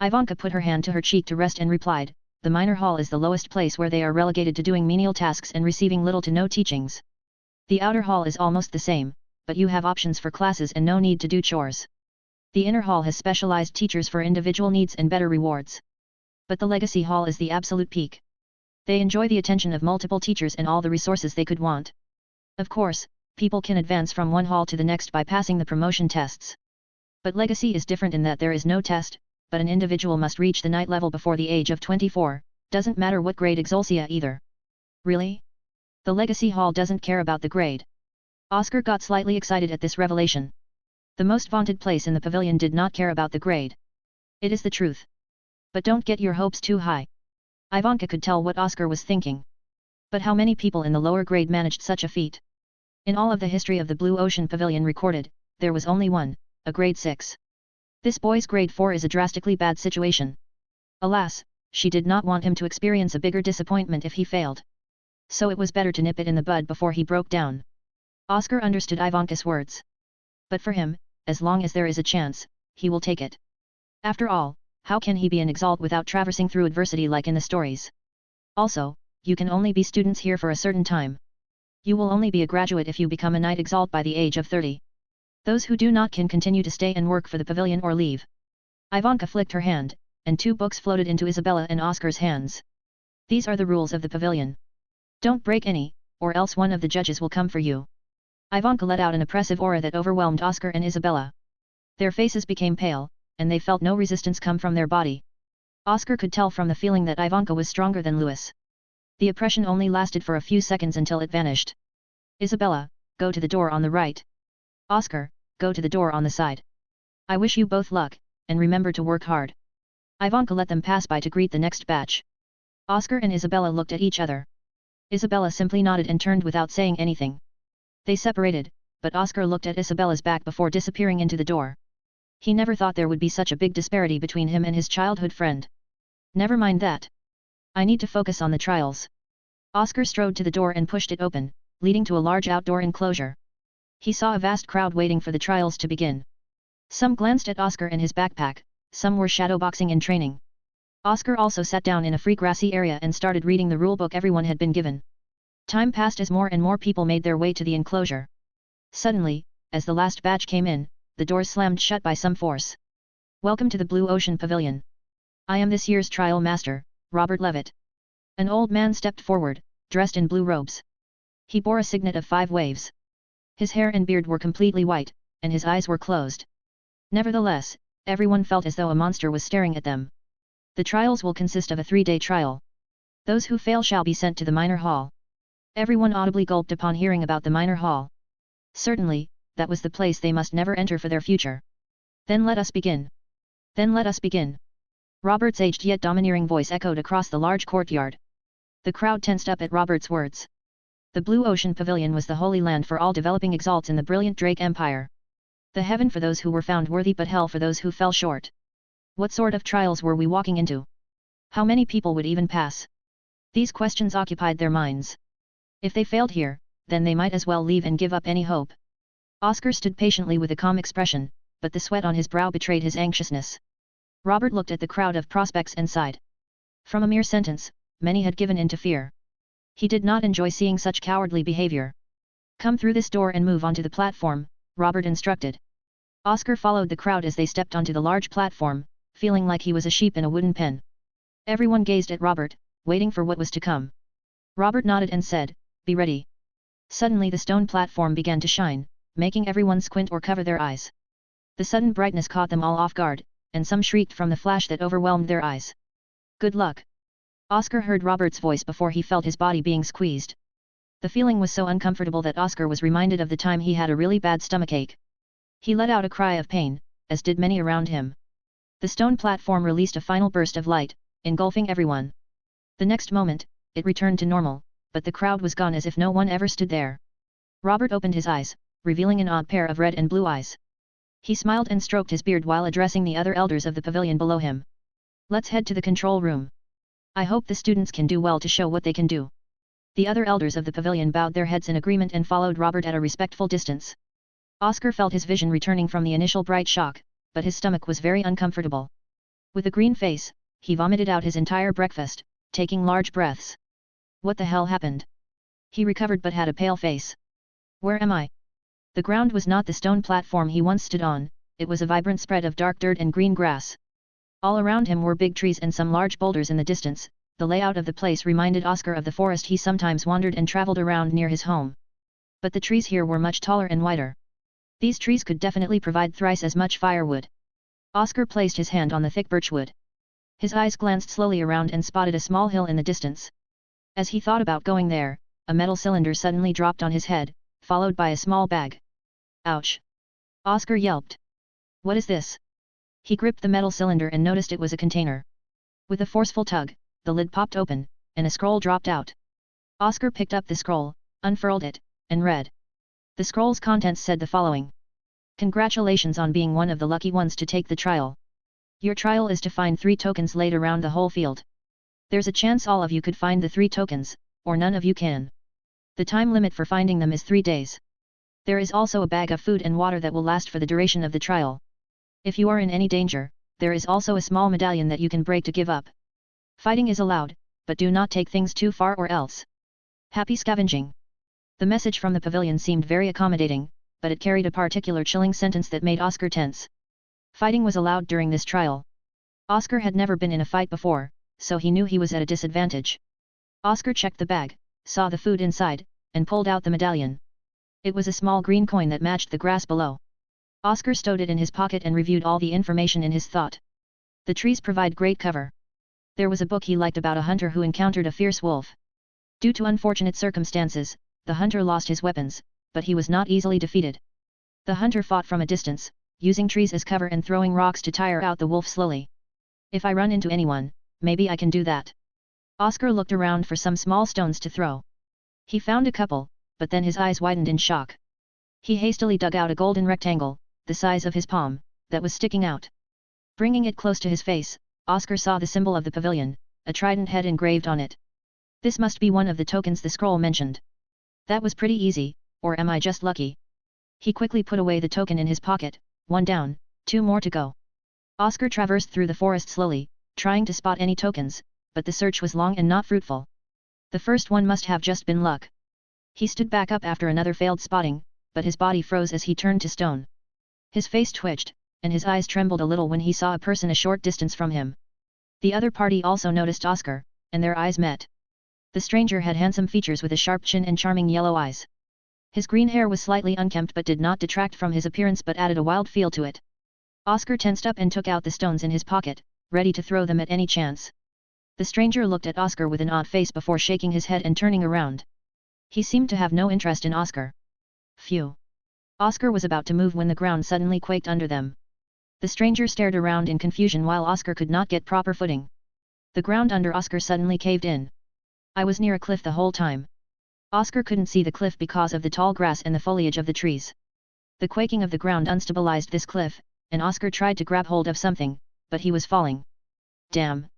Ivanka put her hand to her cheek to rest and replied, the Minor Hall is the lowest place where they are relegated to doing menial tasks and receiving little to no teachings. The Outer Hall is almost the same, but you have options for classes and no need to do chores. The Inner Hall has specialized teachers for individual needs and better rewards. But the Legacy Hall is the absolute peak. They enjoy the attention of multiple teachers and all the resources they could want. Of course, people can advance from one hall to the next by passing the promotion tests. But Legacy is different in that there is no test, but an individual must reach the Knight level before the age of 24, doesn't matter what grade Exaltia either. Really? The Legacy Hall doesn't care about the grade. Oscar got slightly excited at this revelation. The most vaunted place in the pavilion did not care about the grade. It is the truth. But don't get your hopes too high. Ivanka could tell what Oscar was thinking. But how many people in the lower grade managed such a feat? In all of the history of the Blue Ocean Pavilion recorded, there was only one, a grade 6. This boy's grade 4 is a drastically bad situation. Alas, she did not want him to experience a bigger disappointment if he failed. So it was better to nip it in the bud before he broke down. Oscar understood Ivanka's words. But for him, as long as there is a chance, he will take it. After all, how can he be an Exalt without traversing through adversity like in the stories? Also, you can only be students here for a certain time. You will only be a graduate if you become a Knight Exalt by the age of 30. Those who do not can continue to stay and work for the pavilion or leave. Ivanka flicked her hand, and 2 books floated into Isabella and Oscar's hands. These are the rules of the pavilion. Don't break any, or else one of the judges will come for you. Ivanka let out an oppressive aura that overwhelmed Oscar and Isabella. Their faces became pale, and they felt no resistance come from their body. Oscar could tell from the feeling that Ivanka was stronger than Louis. The oppression only lasted for a few seconds until it vanished. Isabella, go to the door on the right. Oscar, go to the door on the side. I wish you both luck, and remember to work hard. Ivanka let them pass by to greet the next batch. Oscar and Isabella looked at each other. Isabella simply nodded and turned without saying anything. They separated, but Oscar looked at Isabella's back before disappearing into the door. He never thought there would be such a big disparity between him and his childhood friend. Never mind that. I need to focus on the trials. Oscar strode to the door and pushed it open, leading to a large outdoor enclosure. He saw a vast crowd waiting for the trials to begin. Some glanced at Oscar and his backpack, some were shadowboxing in training. Oscar also sat down in a free grassy area and started reading the rulebook everyone had been given. Time passed as more and more people made their way to the enclosure. Suddenly, as the last batch came in, the doors slammed shut by some force. Welcome to the Blue Ocean Pavilion. I am this year's trial master, Robert Levitt. An old man stepped forward, dressed in blue robes. He bore a signet of 5 waves. His hair and beard were completely white, and his eyes were closed. Nevertheless, everyone felt as though a monster was staring at them. The trials will consist of a 3-day trial. Those who fail shall be sent to the minor hall. Everyone audibly gulped upon hearing about the minor hall. Certainly, that was the place they must never enter for their future. Then let us begin. Then let us begin. Robert's aged yet domineering voice echoed across the large courtyard. The crowd tensed up at Robert's words. The Blue Ocean Pavilion was the holy land for all developing exalts in the brilliant Drake Empire. The heaven for those who were found worthy but hell for those who fell short. What sort of trials were we walking into? How many people would even pass? These questions occupied their minds. If they failed here, then they might as well leave and give up any hope. Oscar stood patiently with a calm expression, but the sweat on his brow betrayed his anxiousness. Robert looked at the crowd of prospects and sighed. From a mere sentence, many had given in to fear. He did not enjoy seeing such cowardly behavior. Come through this door and move onto the platform, Robert instructed. Oscar followed the crowd as they stepped onto the large platform, feeling like he was a sheep in a wooden pen. Everyone gazed at Robert, waiting for what was to come. Robert nodded and said, "Be ready." Suddenly the stone platform began to shine, making everyone squint or cover their eyes. The sudden brightness caught them all off guard, and some shrieked from the flash that overwhelmed their eyes. "Good luck." Oscar heard Robert's voice before he felt his body being squeezed. The feeling was so uncomfortable that Oscar was reminded of the time he had a really bad stomachache. He let out a cry of pain, as did many around him. The stone platform released a final burst of light, engulfing everyone. The next moment, it returned to normal, but the crowd was gone as if no one ever stood there. Robert opened his eyes, revealing an odd pair of red and blue eyes. He smiled and stroked his beard while addressing the other elders of the pavilion below him. "Let's head to the control room. I hope the students can do well to show what they can do." The other elders of the pavilion bowed their heads in agreement and followed Robert at a respectful distance. Oscar felt his vision returning from the initial bright shock, but his stomach was very uncomfortable. With a green face, he vomited out his entire breakfast, taking large breaths. What the hell happened? He recovered but had a pale face. Where am I? The ground was not the stone platform he once stood on, it was a vibrant spread of dark dirt and green grass. All around him were big trees and some large boulders in the distance. The layout of the place reminded Oscar of the forest he sometimes wandered and traveled around near his home. But the trees here were much taller and wider. These trees could definitely provide thrice as much firewood. Oscar placed his hand on the thick birchwood. His eyes glanced slowly around and spotted a small hill in the distance. As he thought about going there, a metal cylinder suddenly dropped on his head, followed by a small bag. Ouch! Oscar yelped. What is this? He gripped the metal cylinder and noticed it was a container. With a forceful tug, the lid popped open, and a scroll dropped out. Oscar picked up the scroll, unfurled it, and read. The scroll's contents said the following. Congratulations on being one of the lucky ones to take the trial. Your trial is to find 3 tokens laid around the whole field. There's a chance all of you could find the 3 tokens, or none of you can. The time limit for finding them is 3 days. There is also a bag of food and water that will last for the duration of the trial. If you are in any danger, there is also a small medallion that you can break to give up. Fighting is allowed, but do not take things too far or else. Happy scavenging. The message from the pavilion seemed very accommodating, but it carried a particular chilling sentence that made Oscar tense. Fighting was allowed during this trial. Oscar had never been in a fight before, so he knew he was at a disadvantage. Oscar checked the bag, saw the food inside, and pulled out the medallion. It was a small green coin that matched the grass below. Oscar stowed it in his pocket and reviewed all the information in his thought. The trees provide great cover. There was a book he liked about a hunter who encountered a fierce wolf. Due to unfortunate circumstances, the hunter lost his weapons, but he was not easily defeated. The hunter fought from a distance, using trees as cover and throwing rocks to tire out the wolf slowly. If I run into anyone, maybe I can do that. Oscar looked around for some small stones to throw. He found a couple, but then his eyes widened in shock. He hastily dug out a golden rectangle, the size of his palm, that was sticking out. Bringing it close to his face, Oscar saw the symbol of the pavilion, a trident head engraved on it. This must be one of the tokens the scroll mentioned. That was pretty easy, or am I just lucky? He quickly put away the token in his pocket, one down, two more to go. Oscar traversed through the forest slowly, trying to spot any tokens, but the search was long and not fruitful. The first one must have just been luck. He stood back up after another failed spotting, but his body froze as he turned to stone. His face twitched, and his eyes trembled a little when he saw a person a short distance from him. The other party also noticed Oscar, and their eyes met. The stranger had handsome features with a sharp chin and charming yellow eyes. His green hair was slightly unkempt but did not detract from his appearance but added a wild feel to it. Oscar tensed up and took out the stones in his pocket, ready to throw them at any chance. The stranger looked at Oscar with an odd face before shaking his head and turning around. He seemed to have no interest in Oscar. Phew! Oscar was about to move when the ground suddenly quaked under them. The stranger stared around in confusion while Oscar could not get proper footing. The ground under Oscar suddenly caved in. I was near a cliff the whole time. Oscar couldn't see the cliff because of the tall grass and the foliage of the trees. The quaking of the ground unstabilized this cliff, and Oscar tried to grab hold of something, but he was falling. Damn!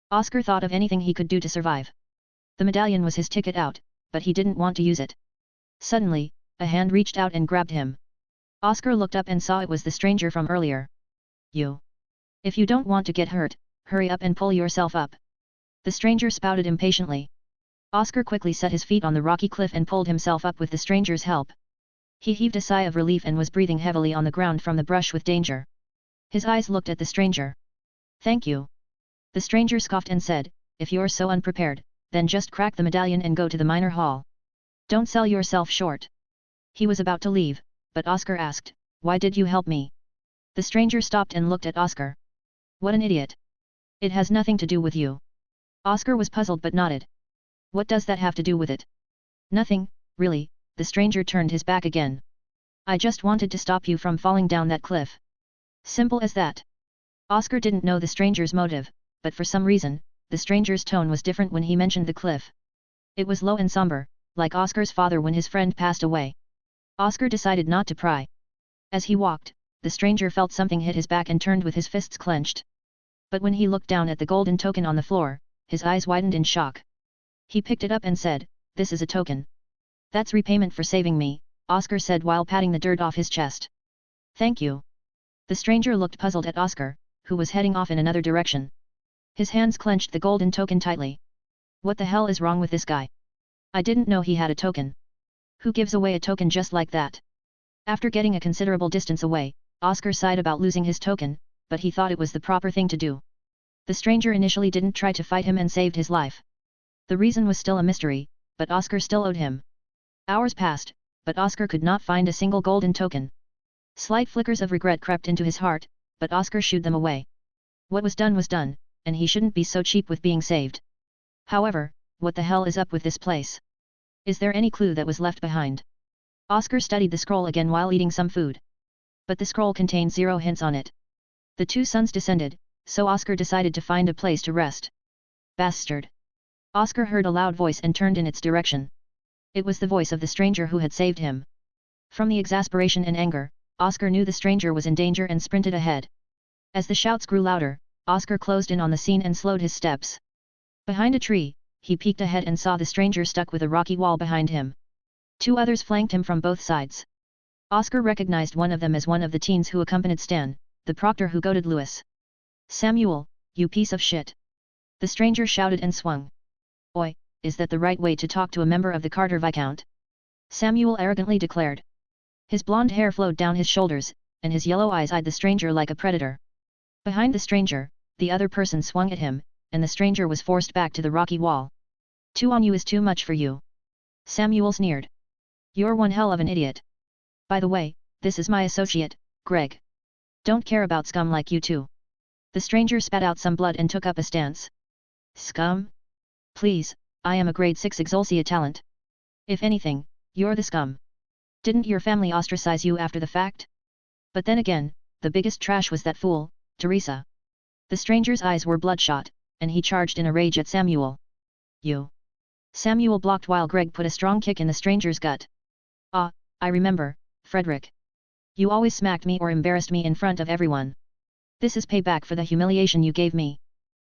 Oscar thought of anything he could do to survive. The medallion was his ticket out, but he didn't want to use it. Suddenly, a hand reached out and grabbed him. Oscar looked up and saw it was the stranger from earlier. You! If you don't want to get hurt, hurry up and pull yourself up. The stranger spouted impatiently. Oscar quickly set his feet on the rocky cliff and pulled himself up with the stranger's help. He heaved a sigh of relief and was breathing heavily on the ground from the brush with danger. His eyes looked at the stranger. Thank you. The stranger scoffed and said, if you're so unprepared, then just crack the medallion and go to the minor hall. Don't sell yourself short. He was about to leave, but Oscar asked, why did you help me? The stranger stopped and looked at Oscar. What an idiot. It has nothing to do with you. Oscar was puzzled but nodded. What does that have to do with it? Nothing, really. The stranger turned his back again. I just wanted to stop you from falling down that cliff. Simple as that. Oscar didn't know the stranger's motive, but for some reason, the stranger's tone was different when he mentioned the cliff. It was low and somber, like Oscar's father when his friend passed away. Oscar decided not to pry. As he walked, the stranger felt something hit his back and turned with his fists clenched. But when he looked down at the golden token on the floor, his eyes widened in shock. He picked it up and said, this is a token. That's repayment for saving me, Oscar said while patting the dirt off his chest. Thank you. The stranger looked puzzled at Oscar, who was heading off in another direction. His hands clenched the golden token tightly. What the hell is wrong with this guy? I didn't know he had a token. Who gives away a token just like that? After getting a considerable distance away, Oscar sighed about losing his token, but he thought it was the proper thing to do. The stranger initially didn't try to fight him and saved his life. The reason was still a mystery, but Oscar still owed him. Hours passed, but Oscar could not find a single golden token. Slight flickers of regret crept into his heart, but Oscar shooed them away. What was done, and he shouldn't be so cheap with being saved. However, what the hell is up with this place? Is there any clue that was left behind? Oscar studied the scroll again while eating some food. But the scroll contained 0 hints on it. The two suns descended, so Oscar decided to find a place to rest. Bastard! Oscar heard a loud voice and turned in its direction. It was the voice of the stranger who had saved him. From the exasperation and anger, Oscar knew the stranger was in danger and sprinted ahead. As the shouts grew louder, Oscar closed in on the scene and slowed his steps. Behind a tree, he peeked ahead and saw the stranger stuck with a rocky wall behind him. 2 others flanked him from both sides. Oscar recognized one of them as one of the teens who accompanied Stan, the proctor who goaded Lewis. Samuel, you piece of shit! The stranger shouted and swung. Oi, is that the right way to talk to a member of the Carter Viscount? Samuel arrogantly declared. His blonde hair flowed down his shoulders, and his yellow eyes eyed the stranger like a predator. Behind the stranger, the other person swung at him, and the stranger was forced back to the rocky wall. 2 on you is too much for you. Samuel sneered. You're one hell of an idiot. By the way, this is my associate, Greg. Don't care about scum like you two. The stranger spat out some blood and took up a stance. Scum? Please, I am a grade 6 Exaltia talent. If anything, you're the scum. Didn't your family ostracize you after the fact? But then again, the biggest trash was that fool, Teresa. The stranger's eyes were bloodshot, and he charged in a rage at Samuel. You! Samuel blocked while Greg put a strong kick in the stranger's gut. Ah, I remember, Frederick. You always smacked me or embarrassed me in front of everyone. This is payback for the humiliation you gave me.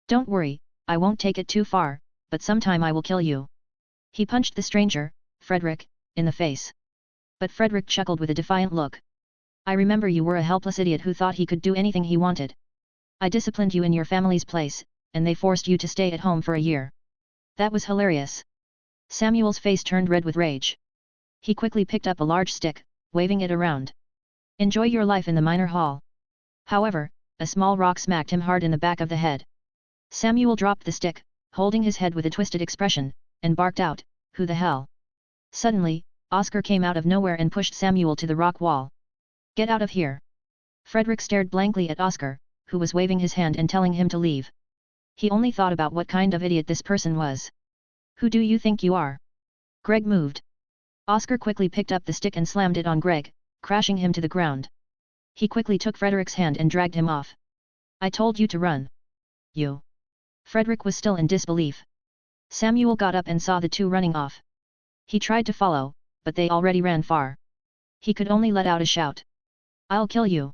Don't worry, I won't take it too far, but sometime I will kill you. He punched the stranger, Frederick, in the face. But Frederick chuckled with a defiant look. I remember you were a helpless idiot who thought he could do anything he wanted. I disciplined you in your family's place, and they forced you to stay at home for a year. That was hilarious. Samuel's face turned red with rage. He quickly picked up a large stick, waving it around. Enjoy your life in the minor hall. However, a small rock smacked him hard in the back of the head. Samuel dropped the stick, holding his head with a twisted expression, and barked out, "Who the hell?" Suddenly, Oscar came out of nowhere and pushed Samuel to the rock wall. Get out of here. Frederick stared blankly at Oscar, who was waving his hand and telling him to leave. He only thought about what kind of idiot this person was. Who do you think you are? Greg moved. Oscar quickly picked up the stick and slammed it on Greg, crashing him to the ground. He quickly took Frederick's hand and dragged him off. I told you to run. You. Frederick was still in disbelief. Samuel got up and saw the two running off. He tried to follow, but they already ran far. He could only let out a shout. I'll kill you.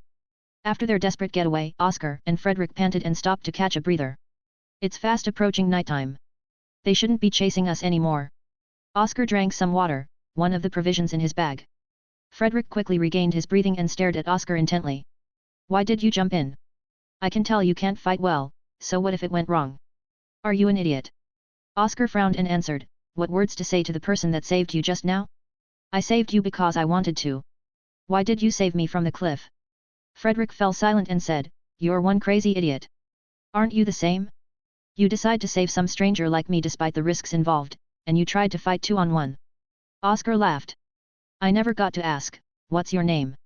After their desperate getaway, Oscar and Frederick panted and stopped to catch a breather. It's fast approaching nighttime. They shouldn't be chasing us anymore. Oscar drank some water, one of the provisions in his bag. Frederick quickly regained his breathing and stared at Oscar intently. Why did you jump in? I can tell you can't fight well, so what if it went wrong? Are you an idiot? Oscar frowned and answered, what words to say to the person that saved you just now? I saved you because I wanted to. Why did you save me from the cliff? Frederick fell silent and said, you're one crazy idiot. Aren't you the same? You decide to save some stranger like me despite the risks involved, and you tried to fight 2-on-1. Oscar laughed. I never got to ask, what's your name?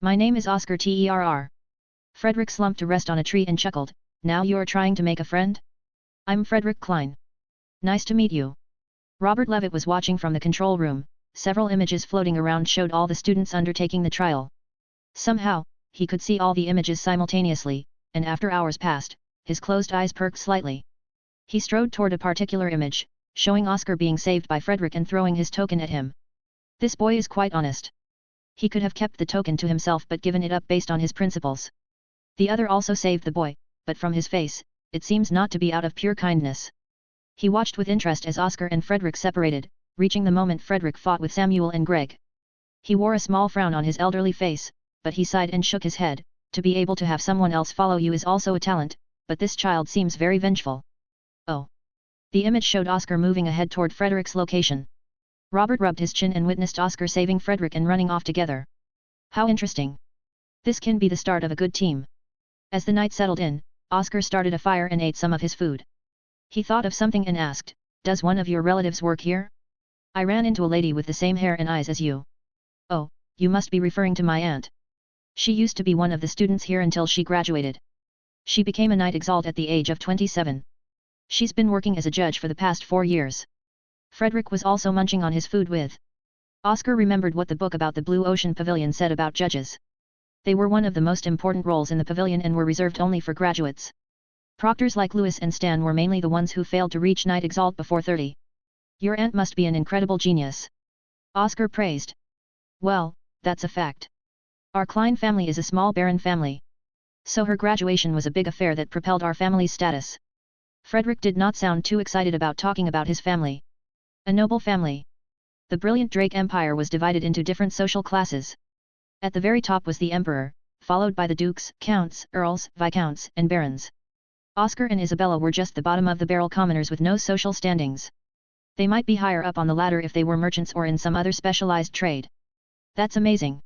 My name is Oscar Terr. Frederick slumped to rest on a tree and chuckled, now you're trying to make a friend? I'm Frederick Klein. Nice to meet you. Robert Levitt was watching from the control room. Several images floating around showed all the students undertaking the trial. Somehow, he could see all the images simultaneously, and after hours passed, his closed eyes perked slightly. He strode toward a particular image, showing Oscar being saved by Frederick and throwing his token at him. This boy is quite honest. He could have kept the token to himself but given it up based on his principles. The other also saved the boy, but from his face, it seems not to be out of pure kindness. He watched with interest as Oscar and Frederick separated, reaching the moment Frederick fought with Samuel and Greg. He wore a small frown on his elderly face, but he sighed and shook his head. To be able to have someone else follow you is also a talent, but this child seems very vengeful. Oh. The image showed Oscar moving ahead toward Frederick's location. Robert rubbed his chin and witnessed Oscar saving Frederick and running off together. How interesting. This can be the start of a good team. As the night settled in, Oscar started a fire and ate some of his food. He thought of something and asked, does one of your relatives work here? I ran into a lady with the same hair and eyes as you. Oh, you must be referring to my aunt. She used to be one of the students here until she graduated. She became a Knight Exalt at the age of 27. She's been working as a judge for the past 4 years. Frederick was also munching on his food with. Oscar remembered what the book about the Blue Ocean Pavilion said about judges. They were one of the most important roles in the pavilion and were reserved only for graduates. Proctors like Lewis and Stan were mainly the ones who failed to reach Knight Exalt before 30. Your aunt must be an incredible genius. Oscar praised. Well, that's a fact. Our Klein family is a small baron family. So her graduation was a big affair that propelled our family's status. Frederick did not sound too excited about talking about his family. A noble family. The brilliant Drake Empire was divided into different social classes. At the very top was the emperor, followed by the dukes, counts, earls, viscounts, and barons. Oscar and Isabella were just the bottom of the barrel commoners with no social standings. They might be higher up on the ladder if they were merchants or in some other specialized trade. That's amazing.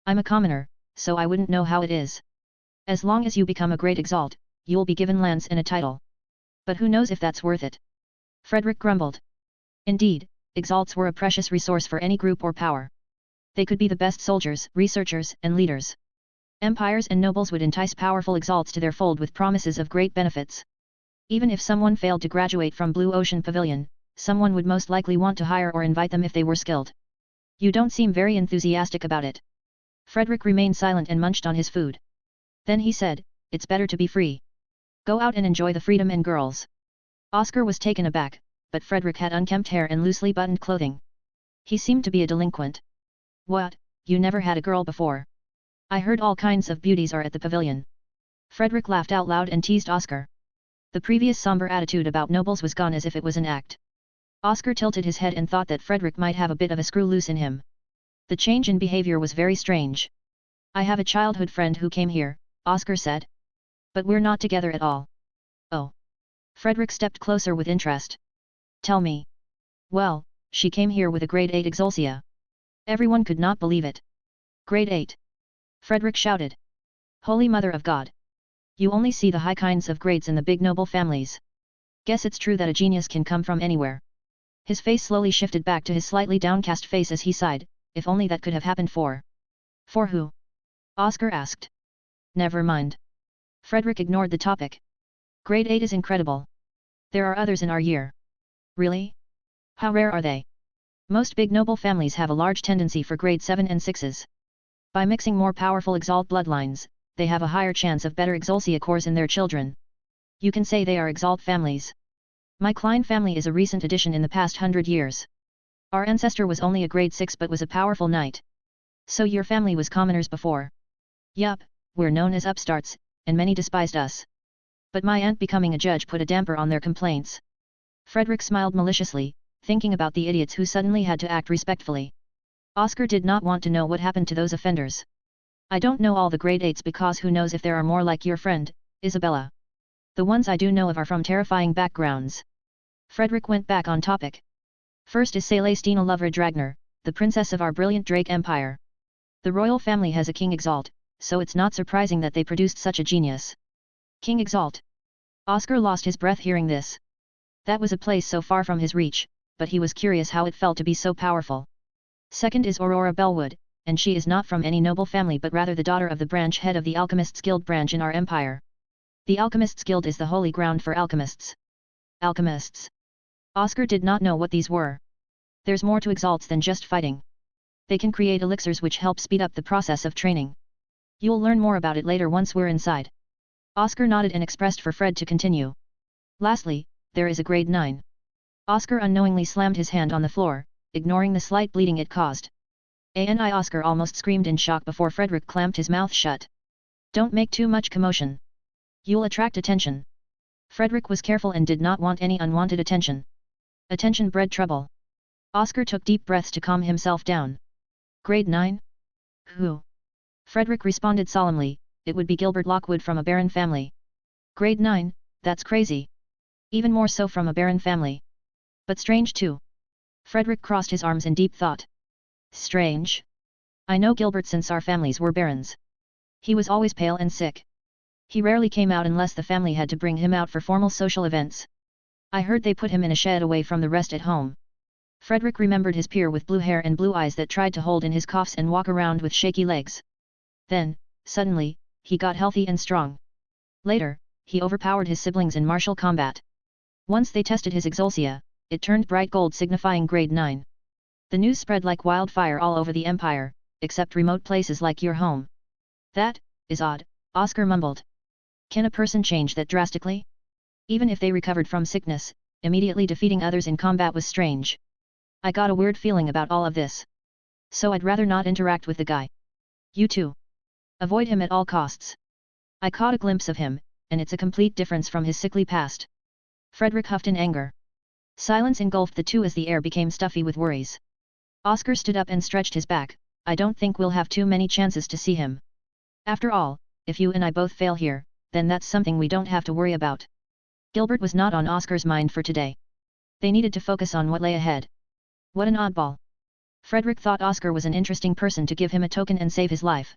I'm a commoner, so I wouldn't know how it is. As long as you become a great exalt, you'll be given lands and a title. But who knows if that's worth it? Frederick grumbled. Indeed, exalts were a precious resource for any group or power. They could be the best soldiers, researchers, and leaders. Empires and nobles would entice powerful exalts to their fold with promises of great benefits. Even if someone failed to graduate from Blue Ocean Pavilion, someone would most likely want to hire or invite them if they were skilled. You don't seem very enthusiastic about it. Frederick remained silent and munched on his food. Then he said, it's better to be free. Go out and enjoy the freedom and girls. Oscar was taken aback, but Frederick had unkempt hair and loosely buttoned clothing. He seemed to be a delinquent. What, you never had a girl before? I heard all kinds of beauties are at the pavilion. Frederick laughed out loud and teased Oscar. The previous somber attitude about nobles was gone as if it was an act. Oscar tilted his head and thought that Frederick might have a bit of a screw loose in him. The change in behavior was very strange. I have a childhood friend who came here, Oscar said. But we're not together at all. Oh. Frederick stepped closer with interest. Tell me. Well, she came here with a grade 8 xianxia. Everyone could not believe it. Grade 8. Frederick shouted. Holy Mother of God. You only see the high kinds of grades in the big noble families. Guess it's true that a genius can come from anywhere. His face slowly shifted back to his slightly downcast face as he sighed, if only that could have happened for. For who? Oscar asked. Never mind. Frederick ignored the topic. Grade 8 is incredible. There are others in our year. Really? How rare are they? Most big noble families have a large tendency for grade 7 and 6s. By mixing more powerful Exalt bloodlines, they have a higher chance of better xianxia cores in their children. You can say they are Exalt families. My Klein family is a recent addition in the past 100 years. Our ancestor was only a grade 6 but was a powerful knight. So your family was commoners before. Yup, we're known as upstarts, and many despised us. But my aunt becoming a judge put a damper on their complaints. Frederick smiled maliciously, thinking about the idiots who suddenly had to act respectfully. Oscar did not want to know what happened to those offenders. I don't know all the grade 8s because who knows if there are more like your friend, Isabella. The ones I do know of are from terrifying backgrounds. Frederick went back on topic. First is Celestina Loveridge-Ragnar, the princess of our brilliant Drake Empire. The royal family has a King Exalt, so it's not surprising that they produced such a genius. King Exalt. Oscar lost his breath hearing this. That was a place so far from his reach, but he was curious how it felt to be so powerful. Second is Aurora Bellwood, and she is not from any noble family but rather the daughter of the branch head of the Alchemists Guild branch in our empire. The Alchemists Guild is the holy ground for alchemists. Alchemists. Oscar did not know what these were. There's more to Exalts than just fighting. They can create elixirs which help speed up the process of training. You'll learn more about it later once we're inside. Oscar nodded and expressed for Fred to continue. Lastly, there is a grade 9. Oscar unknowingly slammed his hand on the floor, ignoring the slight bleeding it caused. ANI Oscar almost screamed in shock before Frederick clamped his mouth shut. Don't make too much commotion. You'll attract attention. Frederick was careful and did not want any unwanted attention. Attention bred trouble. Oscar took deep breaths to calm himself down. Grade 9? Who? Frederick responded solemnly, it would be Gilbert Lockwood from a Baron family. Grade 9, that's crazy. Even more so from a Baron family. But strange too. Frederick crossed his arms in deep thought. Strange? I know Gilbert since our families were barons. He was always pale and sick. He rarely came out unless the family had to bring him out for formal social events. I heard they put him in a shed away from the rest at home. Frederick remembered his peer with blue hair and blue eyes that tried to hold in his coughs and walk around with shaky legs. Then, suddenly, he got healthy and strong. Later, he overpowered his siblings in martial combat. Once they tested his xianxia, it turned bright gold signifying grade 9. The news spread like wildfire all over the empire, except remote places like your home. That is odd, Oscar mumbled. Can a person change that drastically? Even if they recovered from sickness, immediately defeating others in combat was strange. I got a weird feeling about all of this. So I'd rather not interact with the guy. You too. Avoid him at all costs. I caught a glimpse of him, and it's a complete difference from his sickly past. Frederick huffed in anger. Silence engulfed the two as the air became stuffy with worries. Oscar stood up and stretched his back. I don't think we'll have too many chances to see him. After all, if you and I both fail here, then that's something we don't have to worry about. Gilbert was not on Oscar's mind for today. They needed to focus on what lay ahead. What an oddball. Frederick thought Oscar was an interesting person to give him a token and save his life.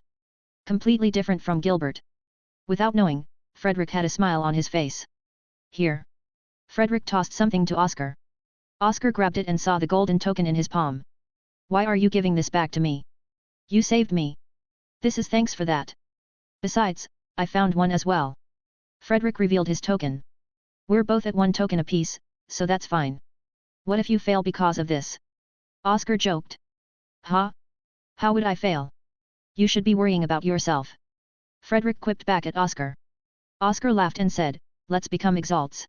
Completely different from Gilbert. Without knowing, Frederick had a smile on his face. Here. Frederick tossed something to Oscar. Oscar grabbed it and saw the golden token in his palm. Why are you giving this back to me? You saved me. This is thanks for that. Besides, I found one as well. Frederick revealed his token. We're both at one token apiece, so that's fine. What if you fail because of this? Oscar joked. Huh? How would I fail? You should be worrying about yourself. Frederick quipped back at Oscar. Oscar laughed and said, let's become Exalts.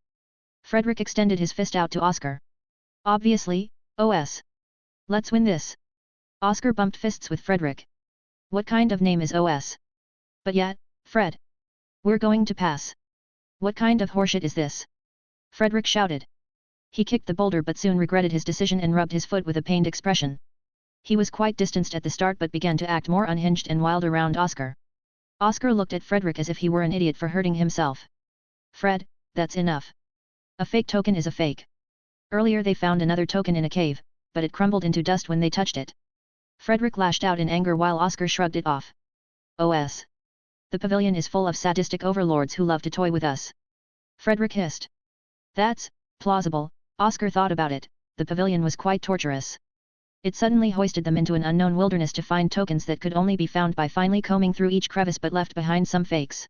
Frederick extended his fist out to Oscar. Obviously, OS. Let's win this. Oscar bumped fists with Frederick. What kind of name is OS? But yet, Fred. We're going to pass. What kind of horseshit is this? Frederick shouted. He kicked the boulder but soon regretted his decision and rubbed his foot with a pained expression. He was quite distanced at the start but began to act more unhinged and wild around Oscar. Oscar looked at Frederick as if he were an idiot for hurting himself. Fred, that's enough. A fake token is a fake. Earlier they found another token in a cave, but it crumbled into dust when they touched it. Frederick lashed out in anger while Oscar shrugged it off. OS. The pavilion is full of sadistic overlords who love to toy with us. Frederick hissed. That's plausible. Oscar thought about it, the pavilion was quite torturous. It suddenly hoisted them into an unknown wilderness to find tokens that could only be found by finely combing through each crevice but left behind some fakes.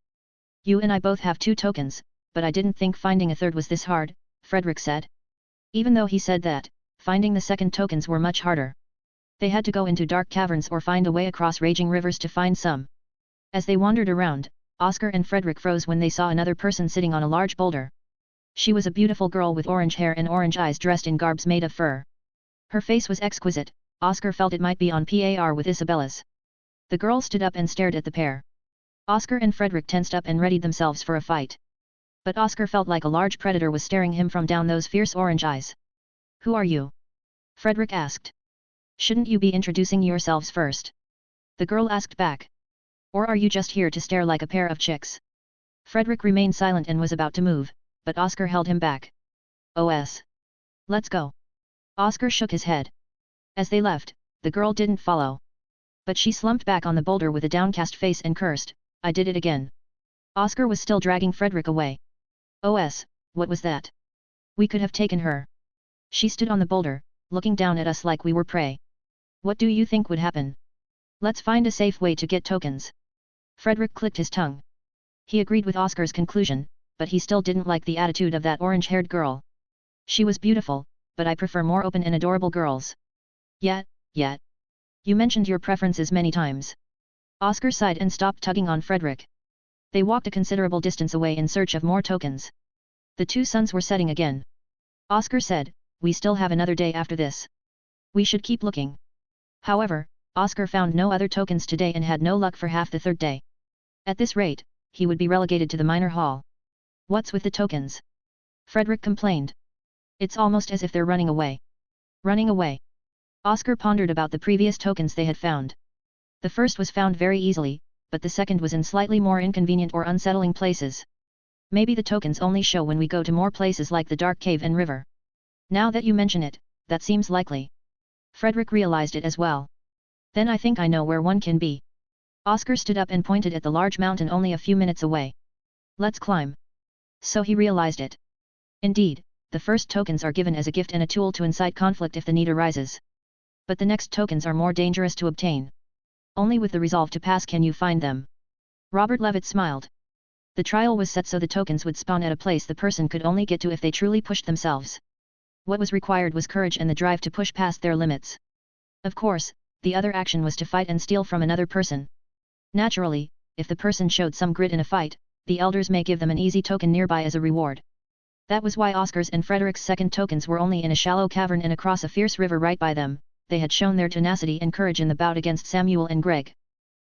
You and I both have 2 tokens, but I didn't think finding a third was this hard, Frederick said. Even though he said that, finding the second tokens were much harder. They had to go into dark caverns or find a way across raging rivers to find some. As they wandered around, Oscar and Frederick froze when they saw another person sitting on a large boulder. She was a beautiful girl with orange hair and orange eyes dressed in garbs made of fur. Her face was exquisite. Oscar felt it might be on par with Isabella's. The girl stood up and stared at the pair. Oscar and Frederick tensed up and readied themselves for a fight. But Oscar felt like a large predator was staring him from down those fierce orange eyes. Who are you? Frederick asked. Shouldn't you be introducing yourselves first? The girl asked back. Or are you just here to stare like a pair of chicks? Frederick remained silent and was about to move, but Oscar held him back. OS. Let's go. Oscar shook his head. As they left, the girl didn't follow. But she slumped back on the boulder with a downcast face and cursed, I did it again. Oscar was still dragging Frederick away. OS, what was that? We could have taken her. She stood on the boulder, looking down at us like we were prey. What do you think would happen? Let's find a safe way to get tokens. Frederick clicked his tongue. He agreed with Oscar's conclusion, but he still didn't like the attitude of that orange-haired girl. She was beautiful, but I prefer more open and adorable girls. Yet. You mentioned your preferences many times. Oscar sighed and stopped tugging on Frederick. They walked a considerable distance away in search of more tokens. The 2 suns were setting again. Oscar said, we still have another day after this. We should keep looking. However, Oscar found no other tokens today and had no luck for half the 3rd day. At this rate, he would be relegated to the minor hall. What's with the tokens? Frederick complained. It's almost as if they're running away. Running away. Oscar pondered about the previous tokens they had found. The first was found very easily, but the second was in slightly more inconvenient or unsettling places. Maybe the tokens only show when we go to more places like the dark cave and river. Now that you mention it, that seems likely. Frederick realized it as well. Then I think I know where one can be. Oscar stood up and pointed at the large mountain only a few minutes away. Let's climb. So he realized it. Indeed, the first tokens are given as a gift and a tool to incite conflict if the need arises. But the next tokens are more dangerous to obtain. Only with the resolve to pass can you find them. Robert Levitt smiled. The trial was set so the tokens would spawn at a place the person could only get to if they truly pushed themselves. What was required was courage and the drive to push past their limits. Of course, the other action was to fight and steal from another person. Naturally, if the person showed some grit in a fight, the elders may give them an easy token nearby as a reward. That was why Oscar's and Frederick's second tokens were only in a shallow cavern and across a fierce river right by them. They had shown their tenacity and courage in the bout against Samuel and Greg.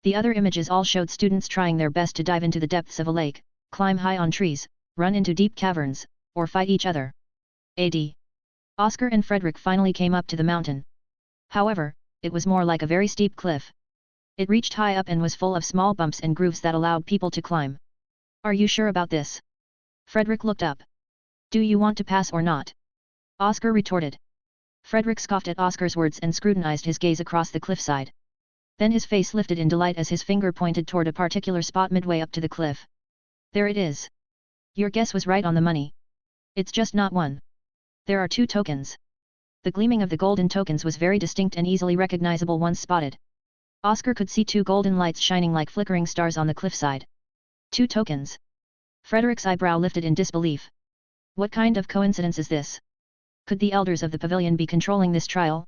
The other images all showed students trying their best to dive into the depths of a lake, climb high on trees, run into deep caverns, or fight each other. AD. Oscar and Frederick finally came up to the mountain. However, it was more like a very steep cliff. It reached high up and was full of small bumps and grooves that allowed people to climb. Are you sure about this? Frederick looked up. Do you want to pass or not? Oscar retorted. Frederick scoffed at Oscar's words and scrutinized his gaze across the cliffside. Then his face lifted in delight as his finger pointed toward a particular spot midway up to the cliff. There it is. Your guess was right on the money. It's just not one. There are 2 tokens. The gleaming of the golden tokens was very distinct and easily recognizable once spotted. Oscar could see 2 golden lights shining like flickering stars on the cliffside. 2 tokens. Frederick's eyebrow lifted in disbelief. What kind of coincidence is this? Could the elders of the pavilion be controlling this trial?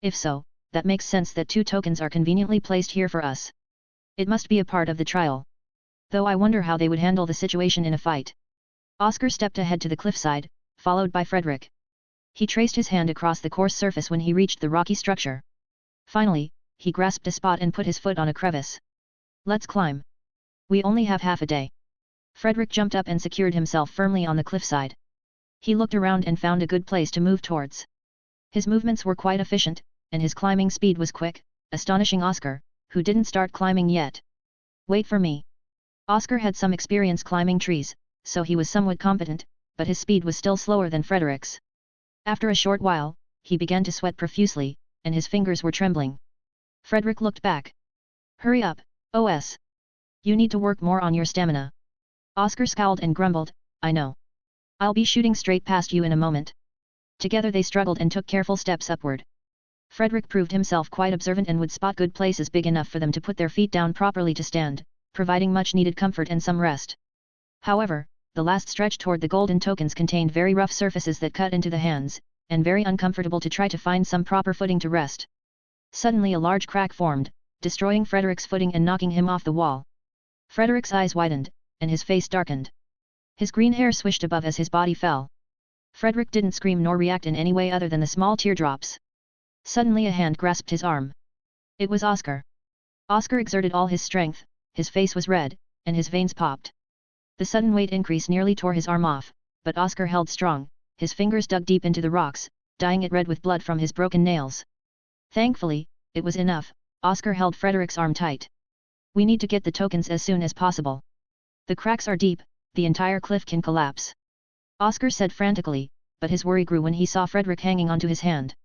If so, that makes sense that 2 tokens are conveniently placed here for us. It must be a part of the trial. Though I wonder how they would handle the situation in a fight. Oscar stepped ahead to the cliffside, followed by Frederick. He traced his hand across the coarse surface when he reached the rocky structure. Finally, he grasped a spot and put his foot on a crevice. Let's climb. We only have half a day. Frederick jumped up and secured himself firmly on the cliffside. He looked around and found a good place to move towards. His movements were quite efficient, and his climbing speed was quick, astonishing Oscar, who didn't start climbing yet. Wait for me. Oscar had some experience climbing trees, so he was somewhat competent, but his speed was still slower than Frederick's. After a short while, he began to sweat profusely, and his fingers were trembling. Frederick looked back. Hurry up, OS. You need to work more on your stamina. Oscar scowled and grumbled, I know. I'll be shooting straight past you in a moment. Together they struggled and took careful steps upward. Frederick proved himself quite observant and would spot good places big enough for them to put their feet down properly to stand, providing much needed comfort and some rest. However, the last stretch toward the golden tokens contained very rough surfaces that cut into the hands, and very uncomfortable to try to find some proper footing to rest. Suddenly a large crack formed, destroying Frederick's footing and knocking him off the wall. Frederick's eyes widened, and his face darkened. His green hair swished above as his body fell. Frederick didn't scream nor react in any way other than the small teardrops. Suddenly a hand grasped his arm. It was Oscar. Oscar exerted all his strength, his face was red, and his veins popped. The sudden weight increase nearly tore his arm off, but Oscar held strong, his fingers dug deep into the rocks, dyeing it red with blood from his broken nails. Thankfully, it was enough. Oscar held Frederick's arm tight. We need to get the tokens as soon as possible. The cracks are deep, the entire cliff can collapse. Oscar said frantically, but his worry grew when he saw Frederick hanging onto his hand.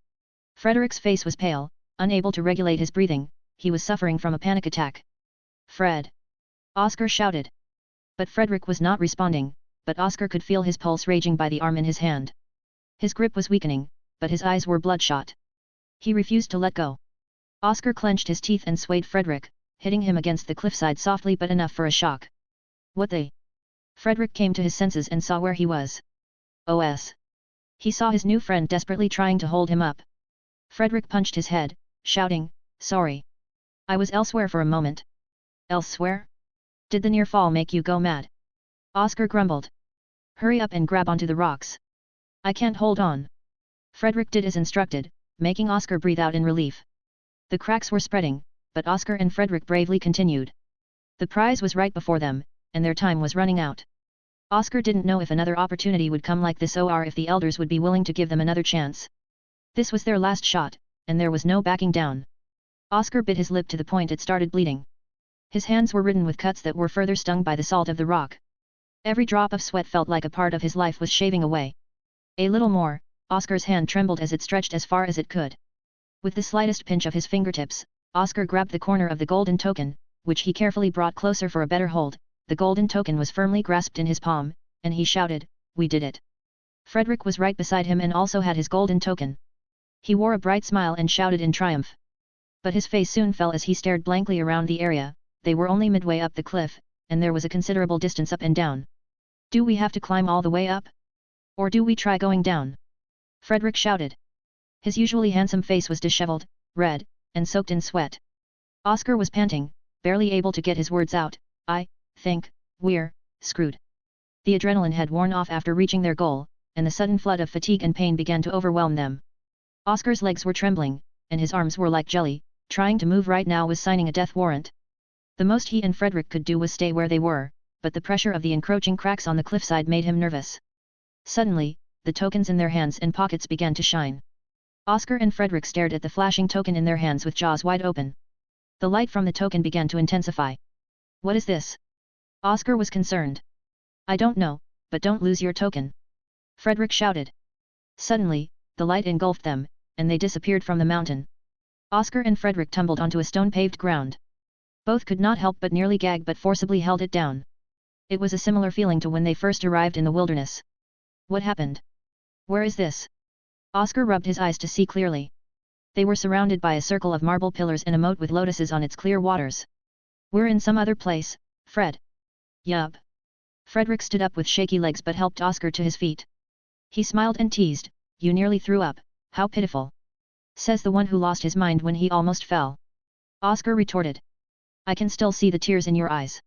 Frederick's face was pale, unable to regulate his breathing, he was suffering from a panic attack. Fred! Oscar shouted. But Frederick was not responding, but Oscar could feel his pulse raging by the arm in his hand. His grip was weakening, but his eyes were bloodshot. He refused to let go. Oscar clenched his teeth and swayed Frederick, hitting him against the cliffside softly but enough for a shock. What the? Frederick came to his senses and saw where he was. OS. He saw his new friend desperately trying to hold him up. Frederick punched his head, shouting, Sorry. I was elsewhere for a moment. Elsewhere? Did the near fall make you go mad? Oscar grumbled. Hurry up and grab onto the rocks. I can't hold on. Frederick did as instructed, making Oscar breathe out in relief. The cracks were spreading, but Oscar and Frederick bravely continued. The prize was right before them, and their time was running out. Oscar didn't know if another opportunity would come like this or if the elders would be willing to give them another chance. This was their last shot, and there was no backing down. Oscar bit his lip to the point it started bleeding. His hands were ridden with cuts that were further stung by the salt of the rock. Every drop of sweat felt like a part of his life was shaving away. A little more, Oscar's hand trembled as it stretched as far as it could. With the slightest pinch of his fingertips, Oscar grabbed the corner of the golden token, which he carefully brought closer for a better hold. The golden token was firmly grasped in his palm, and he shouted, We did it. Frederick was right beside him and also had his golden token. He wore a bright smile and shouted in triumph. But his face soon fell as he stared blankly around the area. They were only midway up the cliff, and there was a considerable distance up and down. Do we have to climb all the way up? Or do we try going down? Frederick shouted. His usually handsome face was disheveled, red, and soaked in sweat. Oscar was panting, barely able to get his words out. I think we're screwed. The adrenaline had worn off after reaching their goal, and the sudden flood of fatigue and pain began to overwhelm them. Oscar's legs were trembling, and his arms were like jelly. Trying to move right now was signing a death warrant. The most he and Frederick could do was stay where they were, but the pressure of the encroaching cracks on the cliffside made him nervous. Suddenly, the tokens in their hands and pockets began to shine. Oscar and Frederick stared at the flashing token in their hands with jaws wide open. The light from the token began to intensify. What is this? Oscar was concerned. I don't know, but don't lose your token. Frederick shouted. Suddenly, the light engulfed them, and they disappeared from the mountain. Oscar and Frederick tumbled onto a stone-paved ground. Both could not help but nearly gag but forcibly held it down. It was a similar feeling to when they first arrived in the wilderness. What happened? Where is this? Oscar rubbed his eyes to see clearly. They were surrounded by a circle of marble pillars and a moat with lotuses on its clear waters. We're in some other place, Fred. Yup. Frederick stood up with shaky legs but helped Oscar to his feet. He smiled and teased, You nearly threw up, how pitiful. Says the one who lost his mind when he almost fell. Oscar retorted. I can still see the tears in your eyes.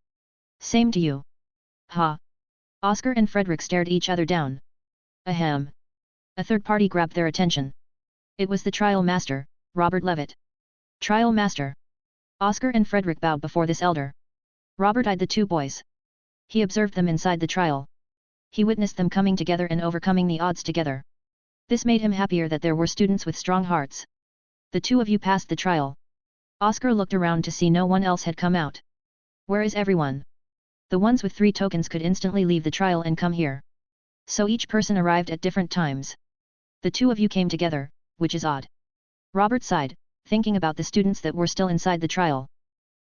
Same to you. Ha. Oscar and Frederick stared each other down. Ahem. A third party grabbed their attention. It was the trial master, Robert Levitt. Trial master. Oscar and Frederick bowed before this elder. Robert eyed the two boys. He observed them inside the trial. He witnessed them coming together and overcoming the odds together. This made him happier that there were students with strong hearts. The two of you passed the trial. Oscar looked around to see no one else had come out. Where is everyone? The ones with 3 tokens could instantly leave the trial and come here. So each person arrived at different times. The two of you came together, which is odd. Robert sighed, thinking about the students that were still inside the trial.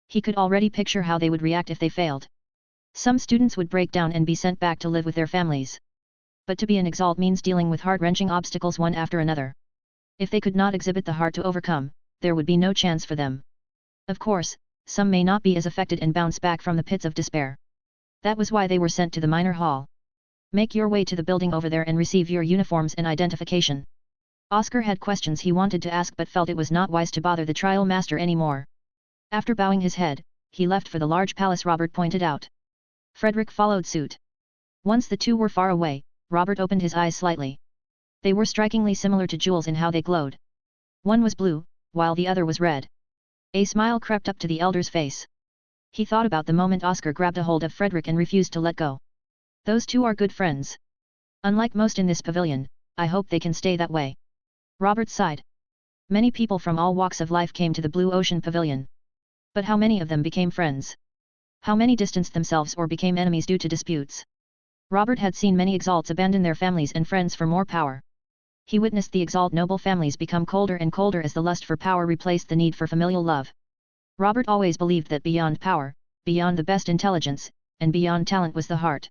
He could already picture how they would react if they failed. Some students would break down and be sent back to live with their families. But to be an Exalt means dealing with heart-wrenching obstacles one after another. If they could not exhibit the heart to overcome, there would be no chance for them. Of course, some may not be as affected and bounce back from the pits of despair. That was why they were sent to the minor hall. Make your way to the building over there and receive your uniforms and identification. Oscar had questions he wanted to ask but felt it was not wise to bother the trial master anymore. After bowing his head, he left for the large palace Robert pointed out. Frederick followed suit. Once the two were far away, Robert opened his eyes slightly. They were strikingly similar to jewels in how they glowed. One was blue, while the other was red. A smile crept up to the elder's face. He thought about the moment Oscar grabbed a hold of Frederick and refused to let go. Those two are good friends. Unlike most in this pavilion, I hope they can stay that way. Robert sighed. Many people from all walks of life came to the Blue Ocean Pavilion. But how many of them became friends? How many distanced themselves or became enemies due to disputes? Robert had seen many Exalts abandon their families and friends for more power. He witnessed the Exalt noble families become colder and colder as the lust for power replaced the need for familial love. Robert always believed that beyond power, beyond the best intelligence, and beyond talent was the heart.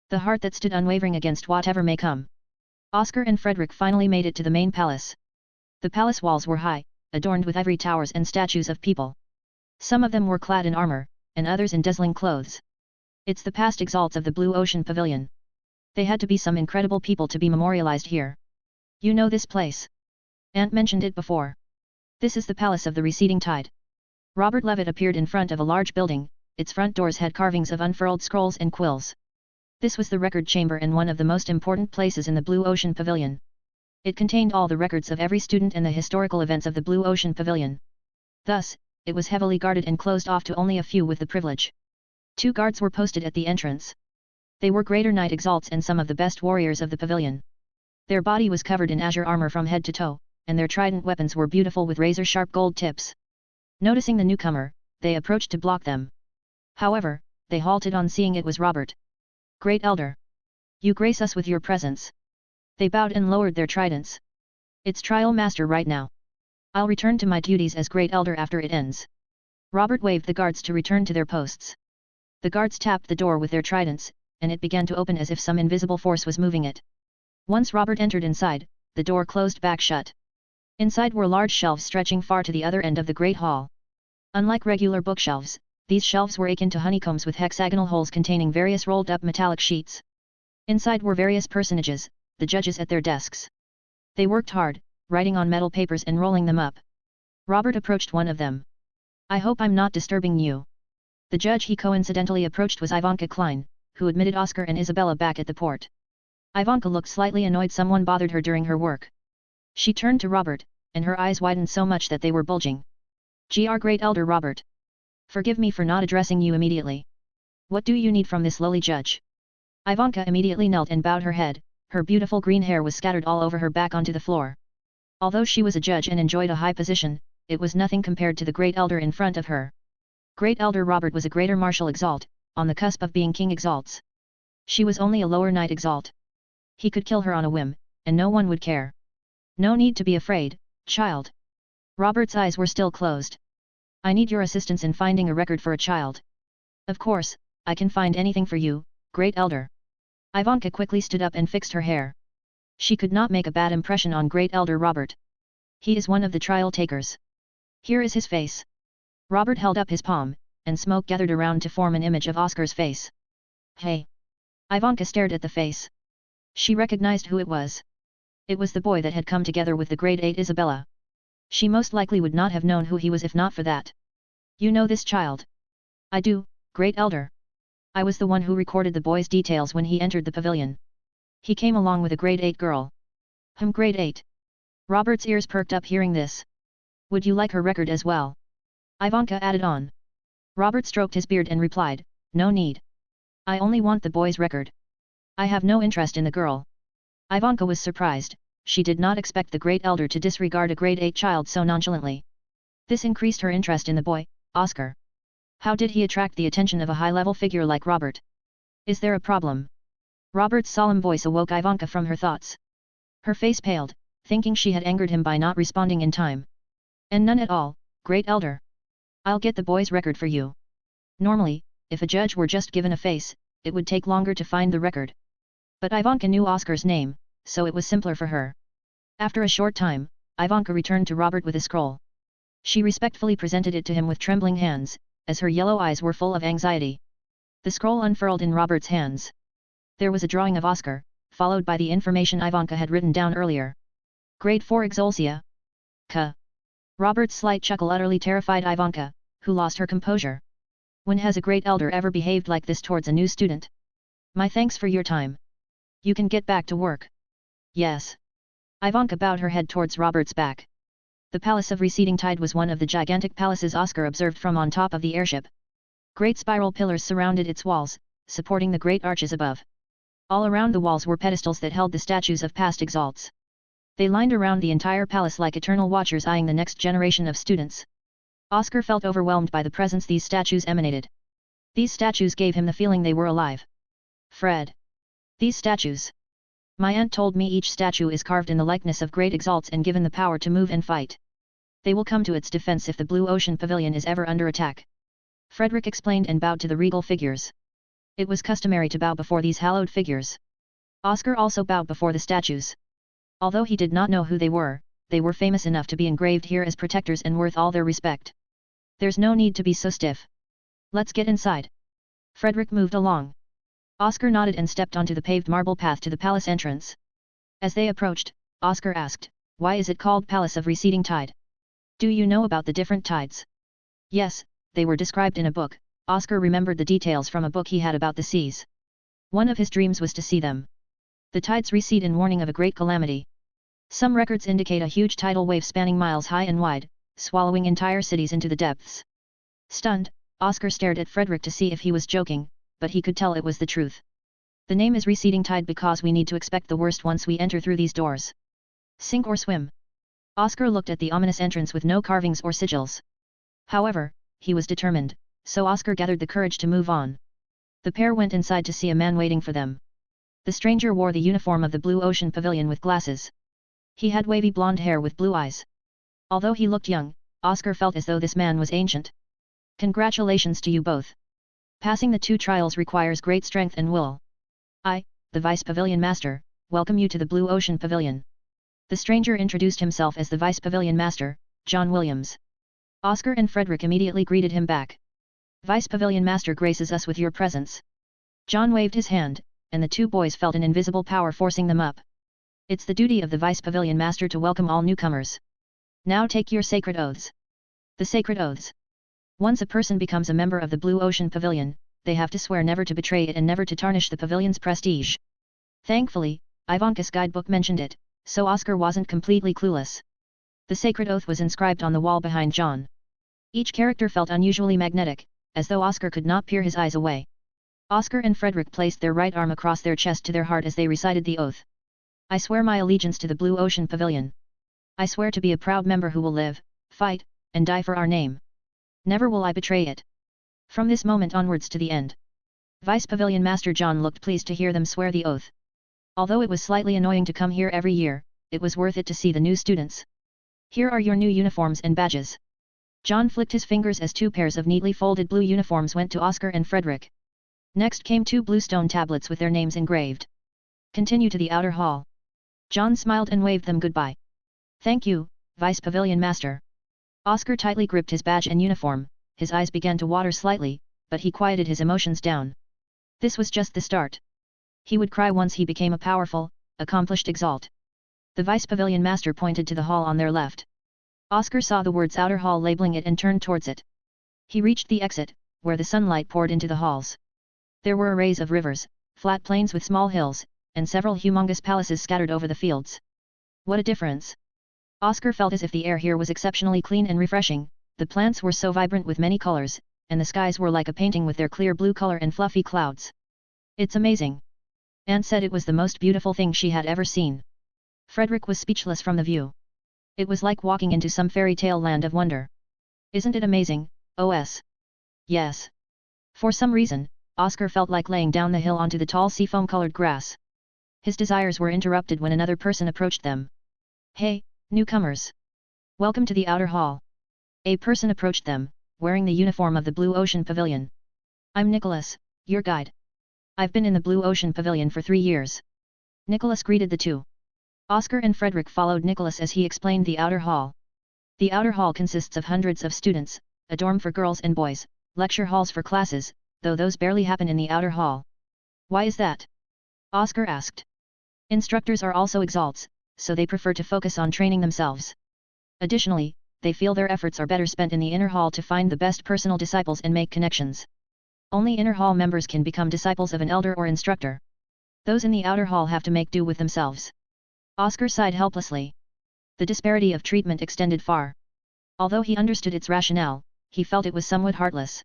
The heart that stood unwavering against whatever may come. Oscar and Frederick finally made it to the main palace. The palace walls were high, adorned with ivory towers and statues of people. Some of them were clad in armor, and others in dazzling clothes. It's the past Exalts of the Blue Ocean Pavilion. They had to be some incredible people to be memorialized here. You know this place. Aunt mentioned it before. This is the Palace of the Receding Tide. Robert Levitt appeared in front of a large building, its front doors had carvings of unfurled scrolls and quills. This was the record chamber and one of the most important places in the Blue Ocean Pavilion. It contained all the records of every student and the historical events of the Blue Ocean Pavilion. Thus, it was heavily guarded and closed off to only a few with the privilege. 2 guards were posted at the entrance. They were Greater Knight Exalts and some of the best warriors of the pavilion. Their body was covered in azure armor from head to toe, and their trident weapons were beautiful with razor-sharp gold tips. Noticing the newcomer, they approached to block them. However, they halted on seeing it was Robert. Great Elder. You grace us with your presence. They bowed and lowered their tridents. It's trial master right now. I'll return to my duties as Great Elder after it ends. Robert waved the guards to return to their posts. The guards tapped the door with their tridents, and it began to open as if some invisible force was moving it. Once Robert entered inside, the door closed back shut. Inside were large shelves stretching far to the other end of the Great Hall. Unlike regular bookshelves, these shelves were akin to honeycombs with hexagonal holes containing various rolled-up metallic sheets. Inside were various personages, the judges at their desks. They worked hard, writing on metal papers and rolling them up. Robert approached one of them. I hope I'm not disturbing you. The judge he coincidentally approached was Ivanka Klein, who admitted Oscar and Isabella back at the port. Ivanka looked slightly annoyed someone bothered her during her work. She turned to Robert, and her eyes widened so much that they were bulging. Gr. Great Elder Robert. Forgive me for not addressing you immediately. What do you need from this lowly judge? Ivanka immediately knelt and bowed her head, her beautiful green hair was scattered all over her back onto the floor. Although she was a judge and enjoyed a high position, it was nothing compared to the Great Elder in front of her. Great Elder Robert was a greater martial Exalt, on the cusp of being King Exalts. She was only a lower Knight Exalt. He could kill her on a whim, and no one would care. No need to be afraid, child. Robert's eyes were still closed. I need your assistance in finding a record for a child. Of course, I can find anything for you, Great Elder. Ivanka quickly stood up and fixed her hair. She could not make a bad impression on Great Elder Robert. He is one of the trial takers. Here is his face. Robert held up his palm, and smoke gathered around to form an image of Oscar's face. Hey! Ivanka stared at the face. She recognized who it was. It was the boy that had come together with the grade 8 Isabella. She most likely would not have known who he was if not for that. You know this child? I do, Great Elder. I was the one who recorded the boy's details when he entered the pavilion. He came along with a grade 8 girl. Grade 8. Robert's ears perked up hearing this. Would you like her record as well? Ivanka added on. Robert stroked his beard and replied, no need. I only want the boy's record. I have no interest in the girl. Ivanka was surprised, she did not expect the great elder to disregard a grade 8 child so nonchalantly. This increased her interest in the boy, Oscar. How did he attract the attention of a high-level figure like Robert? Is there a problem? Robert's solemn voice awoke Ivanka from her thoughts. Her face paled, thinking she had angered him by not responding in time. And none at all, great elder. I'll get the boy's record for you. Normally, if a judge were just given a face, it would take longer to find the record. But Ivanka knew Oscar's name, so it was simpler for her. After a short time, Ivanka returned to Robert with a scroll. She respectfully presented it to him with trembling hands, as her yellow eyes were full of anxiety. The scroll unfurled in Robert's hands. There was a drawing of Oscar, followed by the information Ivanka had written down earlier. Grade 4 xianxia. Robert's slight chuckle utterly terrified Ivanka, who lost her composure. When has a great elder ever behaved like this towards a new student? My thanks for your time. You can get back to work. Yes. Ivanka bowed her head towards Robert's back. The Palace of Receding Tide was one of the gigantic palaces Oscar observed from on top of the airship. Great spiral pillars surrounded its walls, supporting the great arches above. All around the walls were pedestals that held the statues of past exalts. They lined around the entire palace like eternal watchers eyeing the next generation of students. Oscar felt overwhelmed by the presence these statues emanated. These statues gave him the feeling they were alive. Fred. These statues. My aunt told me each statue is carved in the likeness of great exalts and given the power to move and fight. They will come to its defense if the Blue Ocean Pavilion is ever under attack. Frederick explained and bowed to the regal figures. It was customary to bow before these hallowed figures. Oscar also bowed before the statues. Although he did not know who they were famous enough to be engraved here as protectors and worth all their respect. There's no need to be so stiff. Let's get inside. Frederick moved along. Oscar nodded and stepped onto the paved marble path to the palace entrance. As they approached, Oscar asked, why is it called Palace of Receding Tide? Do you know about the different tides? Yes, they were described in a book. Oscar remembered the details from a book he had about the seas. One of his dreams was to see them. The tides recede in warning of a great calamity. Some records indicate a huge tidal wave spanning miles high and wide, swallowing entire cities into the depths. Stunned, Oscar stared at Frederick to see if he was joking, but he could tell it was the truth. The name is Receding Tide because we need to expect the worst once we enter through these doors. Sink or swim. Oscar looked at the ominous entrance with no carvings or sigils. However, he was determined, so Oscar gathered the courage to move on. The pair went inside to see a man waiting for them. The stranger wore the uniform of the Blue Ocean Pavilion with glasses. He had wavy blonde hair with blue eyes. Although he looked young, Oscar felt as though this man was ancient. Congratulations to you both. Passing the 2 trials requires great strength and will. I, the Vice Pavilion Master, welcome you to the Blue Ocean Pavilion. The stranger introduced himself as the Vice Pavilion Master, John Williams. Oscar and Frederick immediately greeted him back. Vice Pavilion Master graces us with your presence. John waved his hand, and the 2 boys felt an invisible power forcing them up. It's the duty of the Vice Pavilion Master to welcome all newcomers. Now take your sacred oaths. The sacred oaths. Once a person becomes a member of the Blue Ocean Pavilion, they have to swear never to betray it and never to tarnish the pavilion's prestige. Thankfully, Ivanka's guidebook mentioned it, so Oscar wasn't completely clueless. The sacred oath was inscribed on the wall behind John. Each character felt unusually magnetic, as though Oscar could not peer his eyes away. Oscar and Frederick placed their right arm across their chest to their heart as they recited the oath. I swear my allegiance to the Blue Ocean Pavilion. I swear to be a proud member who will live, fight, and die for our name. Never will I betray it. From this moment onwards to the end. Vice Pavilion Master John looked pleased to hear them swear the oath. Although it was slightly annoying to come here every year, it was worth it to see the new students. Here are your new uniforms and badges. John flicked his fingers as 2 pairs of neatly folded blue uniforms went to Oscar and Frederick. Next came 2 blue stone tablets with their names engraved. Continue to the outer hall. John smiled and waved them goodbye. Thank you, Vice Pavilion Master. Oscar tightly gripped his badge and uniform, his eyes began to water slightly, but he quieted his emotions down. This was just the start. He would cry once he became a powerful, accomplished Exalt. The Vice Pavilion Master pointed to the hall on their left. Oscar saw the words outer hall labeling it and turned towards it. He reached the exit, where the sunlight poured into the halls. There were arrays of rivers, flat plains with small hills, and several humongous palaces scattered over the fields. What a difference! Oscar felt as if the air here was exceptionally clean and refreshing, the plants were so vibrant with many colors, and the skies were like a painting with their clear blue color and fluffy clouds. It's amazing. Anne said it was the most beautiful thing she had ever seen. Frederick was speechless from the view. It was like walking into some fairy tale land of wonder. Isn't it amazing, OS? Yes. For some reason, Oscar felt like laying down the hill onto the tall seafoam-colored grass. His desires were interrupted when another person approached them. Hey, newcomers! Welcome to the outer hall. A person approached them, wearing the uniform of the Blue Ocean Pavilion. I'm Nicholas, your guide. I've been in the Blue Ocean Pavilion for 3 years. Nicholas greeted the two. Oscar and Frederick followed Nicholas as he explained the outer hall. The outer hall consists of hundreds of students, a dorm for girls and boys, lecture halls for classes, though those barely happen in the outer hall. Why is that? Oscar asked. Instructors are also exalts, so they prefer to focus on training themselves. Additionally, they feel their efforts are better spent in the inner hall to find the best personal disciples and make connections. Only inner hall members can become disciples of an elder or instructor. Those in the outer hall have to make do with themselves. Oscar sighed helplessly. The disparity of treatment extended far. Although he understood its rationale, he felt it was somewhat heartless.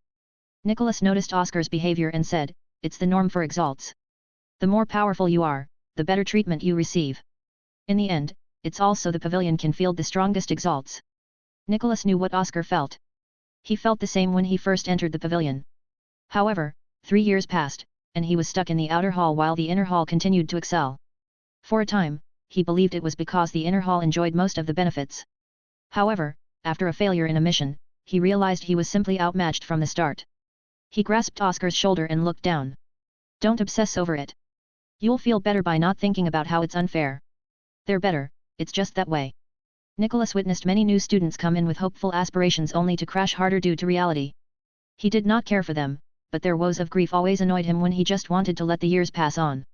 Nicholas noticed Oscar's behavior and said, "It's the norm for exalts. The more powerful you are, the better treatment you receive. In the end, it's also the pavilion can field the strongest exalts." Nicholas knew what Oscar felt. He felt the same when he first entered the pavilion. However, 3 years passed, and he was stuck in the outer hall while the inner hall continued to excel. For a time, he believed it was because the inner hall enjoyed most of the benefits. However, after a failure in a mission, he realized he was simply outmatched from the start. He grasped Oscar's shoulder and looked down. Don't obsess over it. You'll feel better by not thinking about how it's unfair. They're better, it's just that way. Nicholas witnessed many new students come in with hopeful aspirations only to crash harder due to reality. He did not care for them, but their woes of grief always annoyed him when he just wanted to let the years pass on.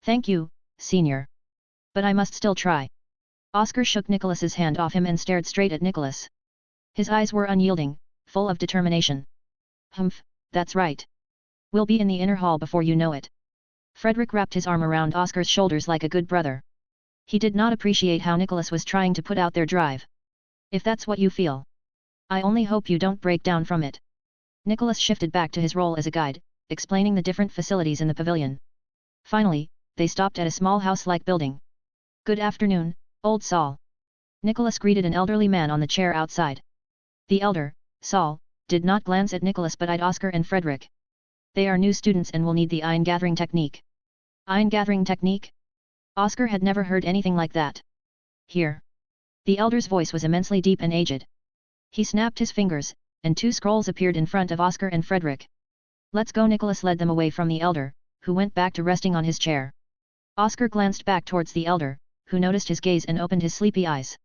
Thank you, senior. But I must still try. Oscar shook Nicholas's hand off him and stared straight at Nicholas. His eyes were unyielding, full of determination. Humph, that's right. We'll be in the inner hall before you know it. Frederick wrapped his arm around Oscar's shoulders like a good brother. He did not appreciate how Nicholas was trying to put out their drive. If that's what you feel. I only hope you don't break down from it. Nicholas shifted back to his role as a guide, explaining the different facilities in the pavilion. Finally, they stopped at a small house-like building. Good afternoon, old Saul. Nicholas greeted an elderly man on the chair outside. The elder, Saul, did not glance at Nicholas but eyed Oscar and Frederick. They are new students and will need the iron-gathering technique. Iron-gathering technique? Oscar had never heard anything like that. Here. The elder's voice was immensely deep and aged. He snapped his fingers, and 2 scrolls appeared in front of Oscar and Frederick. Let's go. Nicholas led them away from the elder, who went back to resting on his chair. Oscar glanced back towards the elder, who noticed his gaze and opened his sleepy eyes.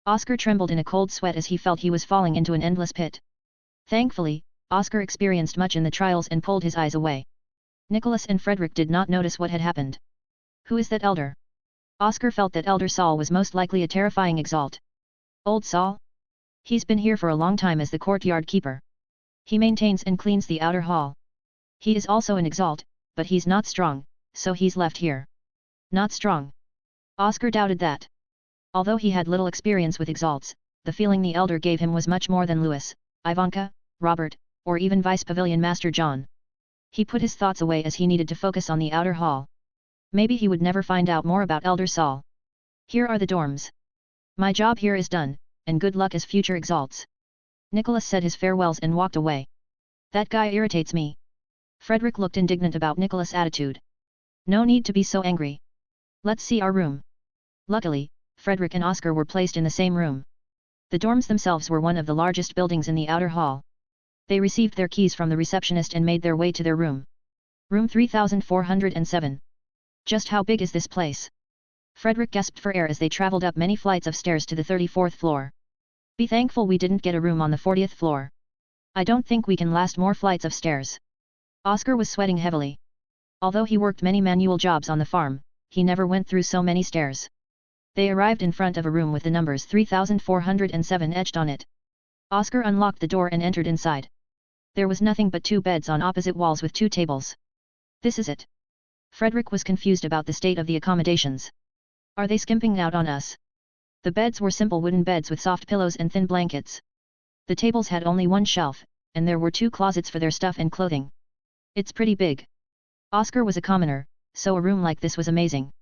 Oscar trembled in a cold sweat as he felt he was falling into an endless pit. Thankfully, Oscar experienced much in the trials and pulled his eyes away. Nicholas and Frederick did not notice what had happened. Who is that elder? Oscar felt that Elder Saul was most likely a terrifying exalt. Old Saul? He's been here for a long time as the courtyard keeper. He maintains and cleans the outer hall. He is also an exalt, but he's not strong, so he's left here. Not strong. Oscar doubted that. Although he had little experience with exalts, the feeling the elder gave him was much more than Louis, Ivanka, Robert, or even Vice Pavilion Master John. He put his thoughts away as he needed to focus on the outer hall. Maybe he would never find out more about Elder Saul. Here are the dorms. My job here is done, and good luck as future exalts. Nicholas said his farewells and walked away. That guy irritates me. Frederick looked indignant about Nicholas' attitude. No need to be so angry. Let's see our room. Luckily, Frederick and Oscar were placed in the same room. The dorms themselves were one of the largest buildings in the outer hall. They received their keys from the receptionist and made their way to their room. Room 3407. Just how big is this place? Frederick gasped for air as they traveled up many flights of stairs to the 34th floor. Be thankful we didn't get a room on the 40th floor. I don't think we can last more flights of stairs. Oscar was sweating heavily. Although he worked many manual jobs on the farm, he never went through so many stairs. They arrived in front of a room with the numbers 3407 etched on it. Oscar unlocked the door and entered inside. There was nothing but 2 beds on opposite walls with 2 tables. This is it. Frederick was confused about the state of the accommodations. Are they skimping out on us? The beds were simple wooden beds with soft pillows and thin blankets. The tables had only one shelf, and there were 2 closets for their stuff and clothing. It's pretty big. Oscar was a commoner, so a room like this was amazing.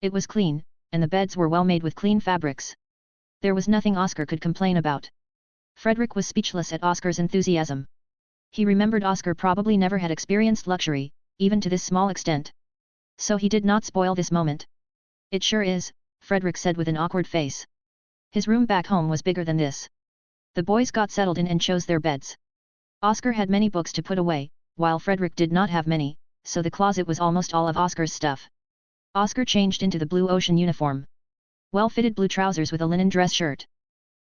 It was clean, and the beds were well made with clean fabrics. There was nothing Oscar could complain about. Frederick was speechless at Oscar's enthusiasm. He remembered Oscar probably never had experienced luxury, even to this small extent. So he did not spoil this moment. It sure is, Frederick said with an awkward face. His room back home was bigger than this. The boys got settled in and chose their beds. Oscar had many books to put away, while Frederick did not have many, so the closet was almost all of Oscar's stuff. Oscar changed into the blue ocean uniform. Well-fitted blue trousers with a linen dress shirt.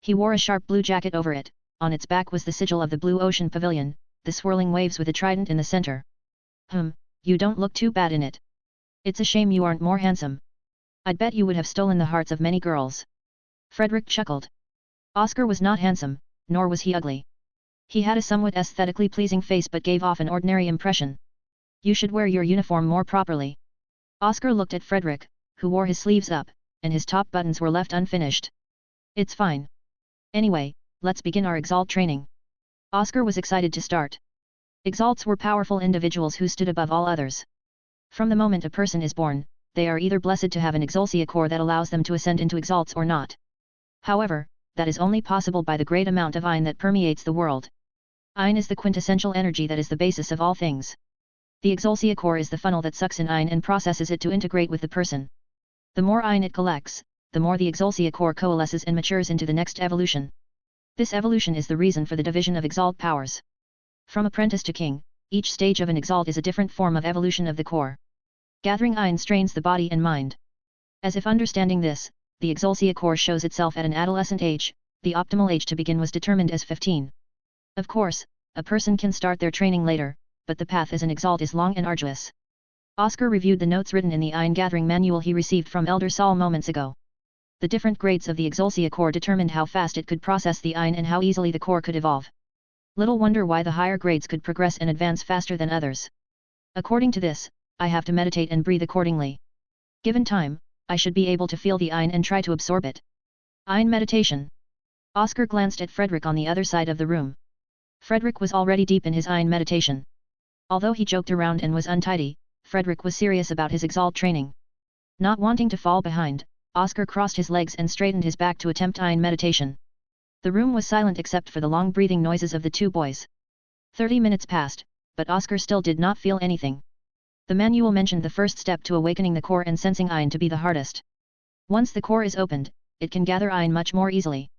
He wore a sharp blue jacket over it, on its back was the sigil of the Blue Ocean Pavilion, the swirling waves with a trident in the center. You don't look too bad in it. It's a shame you aren't more handsome. I'd bet you would have stolen the hearts of many girls. Frederick chuckled. Oscar was not handsome, nor was he ugly. He had a somewhat aesthetically pleasing face but gave off an ordinary impression. You should wear your uniform more properly. Oscar looked at Frederick, who wore his sleeves up, and his top buttons were left unfinished. It's fine. Anyway, let's begin our Exalt training. Oscar was excited to start. Exalts were powerful individuals who stood above all others. From the moment a person is born, they are either blessed to have an Exaltia core that allows them to ascend into Exalts or not. However, that is only possible by the great amount of Ein that permeates the world. Ein is the quintessential energy that is the basis of all things. The Exaltia core is the funnel that sucks in Ein and processes it to integrate with the person. The more Ein it collects, the more the Exaltia core coalesces and matures into the next evolution. This evolution is the reason for the division of Exalt powers. From apprentice to king, each stage of an Exalt is a different form of evolution of the core. Gathering Ein strains the body and mind. As if understanding this, the Exaltia core shows itself at an adolescent age. The optimal age to begin was determined as 15. Of course, a person can start their training later, but the path as an Exalt is long and arduous. Oscar reviewed the notes written in the Ein gathering manual he received from Elder Saul moments ago. The different grades of the Exaltia core determined how fast it could process the Ein and how easily the core could evolve. Little wonder why the higher grades could progress and advance faster than others. According to this, I have to meditate and breathe accordingly. Given time, I should be able to feel the Ein and try to absorb it. Ein meditation. Oscar glanced at Frederick on the other side of the room. Frederick was already deep in his Ein meditation. Although he joked around and was untidy, Frederick was serious about his Exalt training. Not wanting to fall behind, Oscar crossed his legs and straightened his back to attempt Ein meditation. The room was silent except for the long breathing noises of the 2 boys. 30 minutes passed, but Oscar still did not feel anything. The manual mentioned the first step to awakening the core and sensing Ein to be the hardest. Once the core is opened, it can gather Ein much more easily.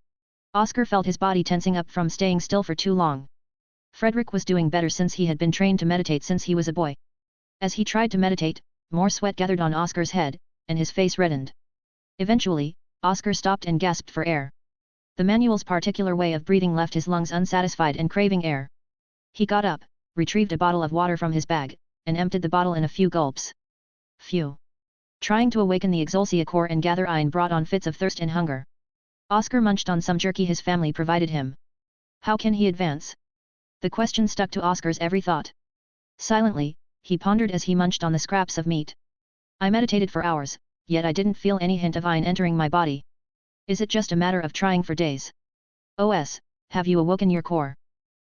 Oscar felt his body tensing up from staying still for too long. Frederick was doing better since he had been trained to meditate since he was a boy. As he tried to meditate, more sweat gathered on Oscar's head, and his face reddened. Eventually, Oscar stopped and gasped for air. The manual's particular way of breathing left his lungs unsatisfied and craving air. He got up, retrieved a bottle of water from his bag, and emptied the bottle in a few gulps. Phew! Trying to awaken the Exaltia core and gather Ein brought on fits of thirst and hunger. Oscar munched on some jerky his family provided him. How can he advance? The question stuck to Oscar's every thought. Silently, he pondered as he munched on the scraps of meat. I meditated for hours, yet I didn't feel any hint of Ein entering my body. Is it just a matter of trying for days? OS, have you awoken your core?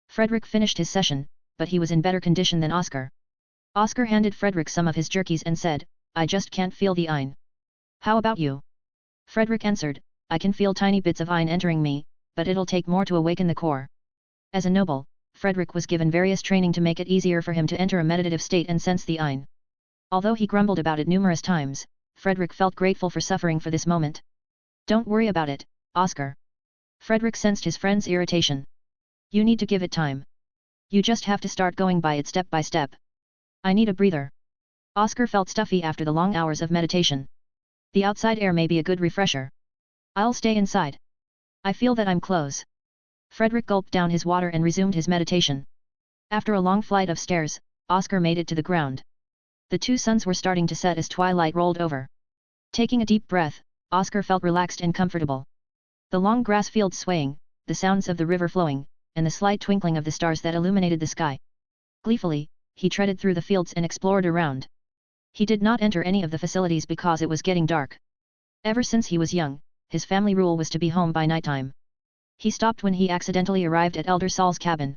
Frederick finished his session, but he was in better condition than Oscar. Oscar handed Frederick some of his jerkies and said, I just can't feel the Ein. How about you? Frederick answered, I can feel tiny bits of Ein entering me, but it'll take more to awaken the core. As a noble, Frederick was given various training to make it easier for him to enter a meditative state and sense the Ein. Although he grumbled about it numerous times, Frederick felt grateful for suffering for this moment. Don't worry about it, Oscar. Frederick sensed his friend's irritation. You need to give it time. You just have to start going by it step by step. I need a breather. Oscar felt stuffy after the long hours of meditation. The outside air may be a good refresher. I'll stay inside. I feel that I'm close. Frederick gulped down his water and resumed his meditation. After a long flight of stairs, Oscar made it to the ground. The 2 suns were starting to set as twilight rolled over. Taking a deep breath, Oscar felt relaxed and comfortable. The long grass fields swaying, the sounds of the river flowing, and the slight twinkling of the stars that illuminated the sky. Gleefully, he treaded through the fields and explored around. He did not enter any of the facilities because it was getting dark. Ever since he was young, his family rule was to be home by nighttime. He stopped when he accidentally arrived at Elder Saul's cabin.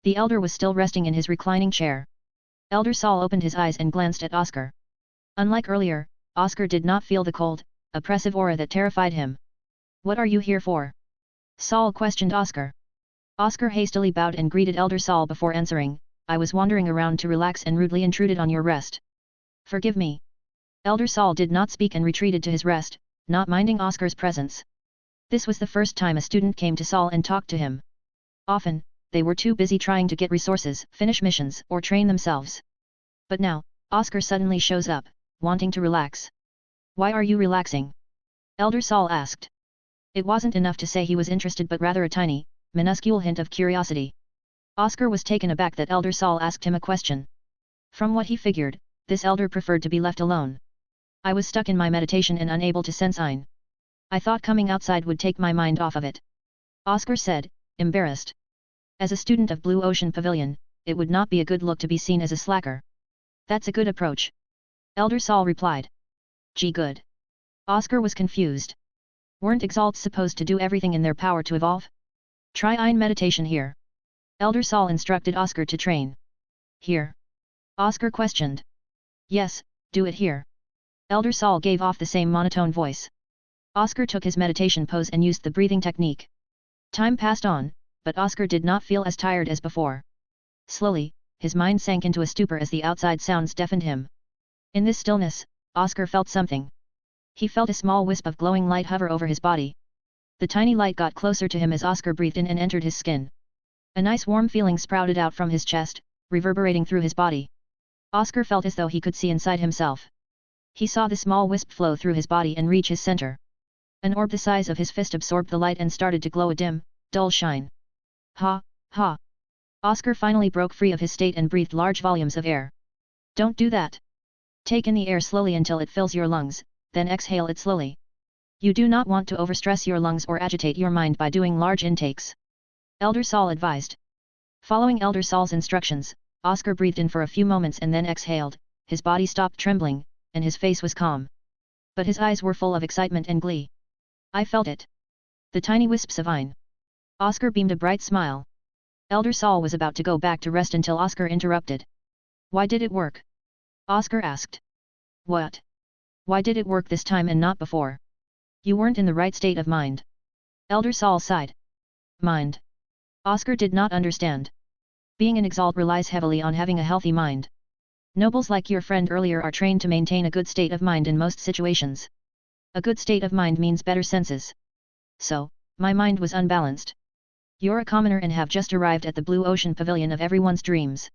The elder was still resting in his reclining chair. Elder Saul opened his eyes and glanced at Oscar. Unlike earlier, Oscar did not feel the cold, oppressive aura that terrified him. "What are you here for?" Saul questioned Oscar. Oscar hastily bowed and greeted Elder Saul before answering, "I was wandering around to relax and rudely intruded on your rest. Forgive me." Elder Saul did not speak and retreated to his rest, not minding Oscar's presence. This was the first time a student came to Saul and talked to him. Often, they were too busy trying to get resources, finish missions, or train themselves. But now, Oscar suddenly shows up, wanting to relax. "Why are you relaxing?" Elder Saul asked. It wasn't enough to say he was interested but rather a tiny, minuscule hint of curiosity. Oscar was taken aback that Elder Saul asked him a question. From what he figured, this elder preferred to be left alone. "I was stuck in my meditation and unable to sense Ein. I thought coming outside would take my mind off of it," Oscar said, embarrassed. As a student of Blue Ocean Pavilion, it would not be a good look to be seen as a slacker. "That's a good approach," Elder Saul replied. "Gee, good." Oscar was confused. Weren't Exalts supposed to do everything in their power to evolve? "Try Ein meditation here." Elder Saul instructed Oscar to train. "Here?" Oscar questioned. "Yes, do it here." Elder Saul gave off the same monotone voice. Oscar took his meditation pose and used the breathing technique. Time passed on, but Oscar did not feel as tired as before. Slowly, his mind sank into a stupor as the outside sounds deafened him. In this stillness, Oscar felt something. He felt a small wisp of glowing light hover over his body. The tiny light got closer to him as Oscar breathed in and entered his skin. A nice warm feeling sprouted out from his chest, reverberating through his body. Oscar felt as though he could see inside himself. He saw the small wisp flow through his body and reach his center. An orb the size of his fist absorbed the light and started to glow a dim, dull shine. "Ha, ha!" Oscar finally broke free of his state and breathed large volumes of air. "Don't do that. Take in the air slowly until it fills your lungs, then exhale it slowly. You do not want to overstress your lungs or agitate your mind by doing large intakes," Elder Saul advised. Following Elder Saul's instructions, Oscar breathed in for a few moments and then exhaled. His body stopped trembling, and his face was calm. But his eyes were full of excitement and glee. "I felt it. The tiny wisps of Ein." Oscar beamed a bright smile. Elder Saul was about to go back to rest until Oscar interrupted. "Why did it work?" Oscar asked. "What? Why did it work this time and not before? You weren't in the right state of mind." Elder Saul sighed. "Mind?" Oscar did not understand. Being an Exalt relies heavily on having a healthy mind. Nobles like your friend earlier are trained to maintain a good state of mind in most situations. A good state of mind means better senses. So, my mind was unbalanced. You're a commoner and have just arrived at the Blue Ocean Pavilion of everyone's dreams.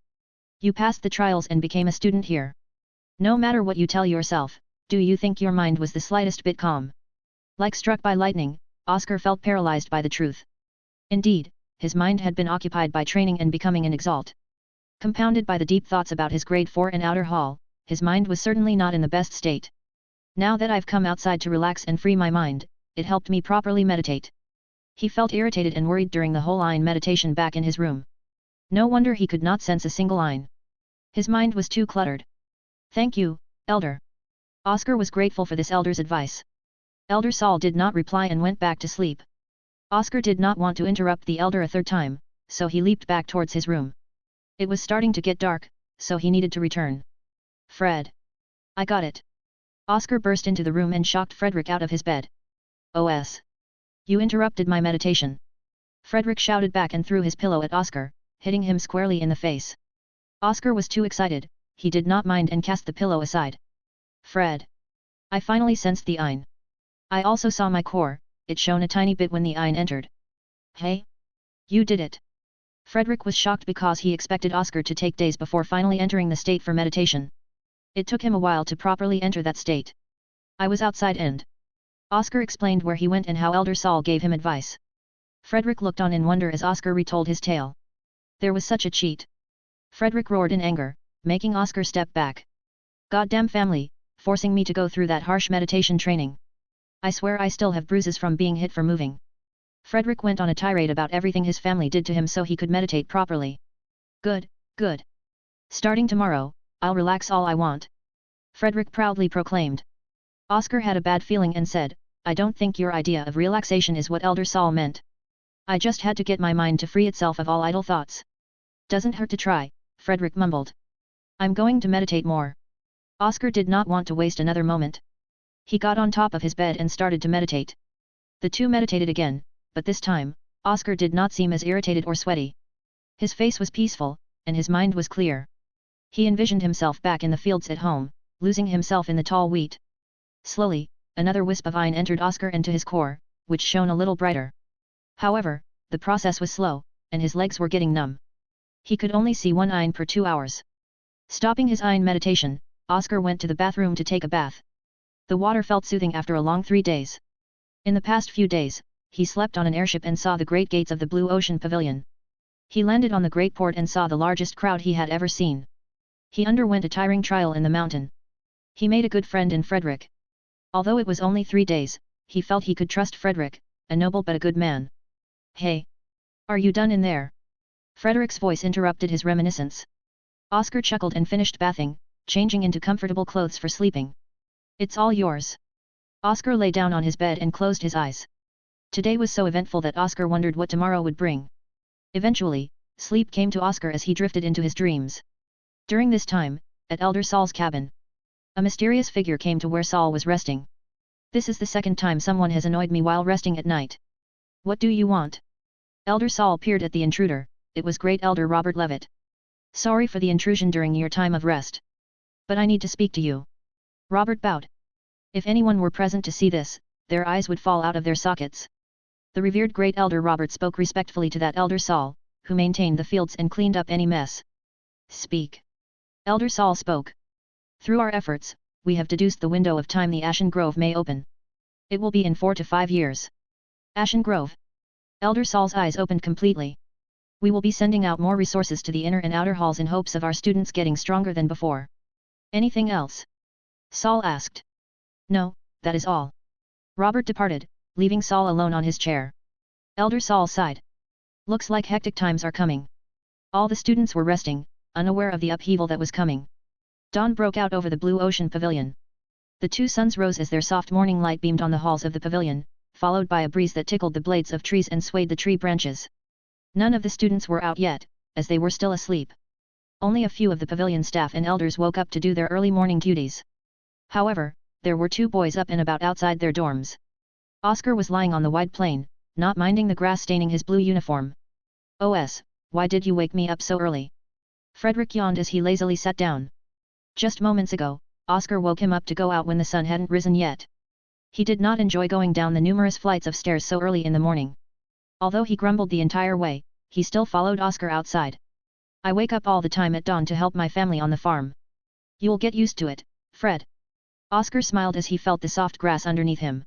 You passed the trials and became a student here. No matter what you tell yourself, do you think your mind was the slightest bit calm? Like struck by lightning, Oscar felt paralyzed by the truth. Indeed, his mind had been occupied by training and becoming an Exalt. Compounded by the deep thoughts about his grade 4 and outer hall, his mind was certainly not in the best state. Now that I've come outside to relax and free my mind, it helped me properly meditate. He felt irritated and worried during the whole Ein meditation back in his room. No wonder he could not sense a single Ein. His mind was too cluttered. "Thank you, Elder." Oscar was grateful for this elder's advice. Elder Saul did not reply and went back to sleep. Oscar did not want to interrupt the elder a third time, so he leaped back towards his room. It was starting to get dark, so he needed to return. "Fred! I got it!" Oscar burst into the room and shocked Frederick out of his bed. "OS! You interrupted my meditation!" Frederick shouted back and threw his pillow at Oscar, hitting him squarely in the face. Oscar was too excited, he did not mind and cast the pillow aside. "Fred! I finally sensed the Ein. I also saw my core, it shone a tiny bit when the Ein entered." "Hey? You did it!" Frederick was shocked because he expected Oscar to take days before finally entering the state for meditation. It took him a while to properly enter that state. "I was outside and..." Oscar explained where he went and how Elder Saul gave him advice. Frederick looked on in wonder as Oscar retold his tale. There was such a cheat. Frederick roared in anger, making Oscar step back. "Goddamn family, forcing me to go through that harsh meditation training. I swear I still have bruises from being hit for moving." Frederick went on a tirade about everything his family did to him so he could meditate properly. "Good, good. Starting tomorrow, I'll relax all I want," Frederick proudly proclaimed. Oscar had a bad feeling and said, I don't think your idea of relaxation is what Elder Saul meant. I just had to get my mind to free itself of all idle thoughts. Doesn't hurt to try, Frederick mumbled. I'm going to meditate more. Oscar did not want to waste another moment. He got on top of his bed and started to meditate. The two meditated again, but this time, Oscar did not seem as irritated or sweaty. His face was peaceful, and his mind was clear. He envisioned himself back in the fields at home, losing himself in the tall wheat. Slowly, another wisp of iron entered Oscar into his core, which shone a little brighter. However, the process was slow, and his legs were getting numb. He could only see one iron per 2 hours. Stopping his iron meditation, Oscar went to the bathroom to take a bath. The water felt soothing after a long 3 days. In the past few days, he slept on an airship and saw the great gates of the Blue Ocean Pavilion. He landed on the great port and saw the largest crowd he had ever seen. He underwent a tiring trial in the mountain. He made a good friend in Frederick. Although it was only 3 days, he felt he could trust Frederick, a noble but a good man. Hey! Are you done in there? Frederick's voice interrupted his reminiscence. Oscar chuckled and finished bathing, changing into comfortable clothes for sleeping. It's all yours. Oscar lay down on his bed and closed his eyes. Today was so eventful that Oscar wondered what tomorrow would bring. Eventually, sleep came to Oscar as he drifted into his dreams. During this time, at Elder Saul's cabin, a mysterious figure came to where Saul was resting. This is the second time someone has annoyed me while resting at night. What do you want? Elder Saul peered at the intruder. It was Great Elder Robert Levitt. Sorry for the intrusion during your time of rest. But I need to speak to you. Robert bowed. If anyone were present to see this, their eyes would fall out of their sockets. The revered Great Elder Robert spoke respectfully to that Elder Saul, who maintained the fields and cleaned up any mess. Speak. Elder Saul spoke. Through our efforts, we have deduced the window of time the Ashen Grove may open. It will be in 4 to 5 years. Ashen Grove. Elder Saul's eyes opened completely. We will be sending out more resources to the inner and outer halls in hopes of our students getting stronger than before. Anything else? Saul asked. No, that is all. Robert departed, leaving Saul alone on his chair. Elder Saul sighed. Looks like hectic times are coming. All the students were resting, unaware of the upheaval that was coming. Dawn broke out over the Blue Ocean Pavilion. The 2 suns rose as their soft morning light beamed on the halls of the pavilion, followed by a breeze that tickled the blades of trees and swayed the tree branches. None of the students were out yet, as they were still asleep. Only a few of the pavilion staff and elders woke up to do their early morning duties. However, there were 2 boys up and about outside their dorms. Oscar was lying on the wide plain, not minding the grass staining his blue uniform. "OS, why did you wake me up so early?" Frederick yawned as he lazily sat down. Just moments ago, Oscar woke him up to go out when the sun hadn't risen yet. He did not enjoy going down the numerous flights of stairs so early in the morning. Although he grumbled the entire way, he still followed Oscar outside. "I wake up all the time at dawn to help my family on the farm. You'll get used to it, Fred." Oscar smiled as he felt the soft grass underneath him.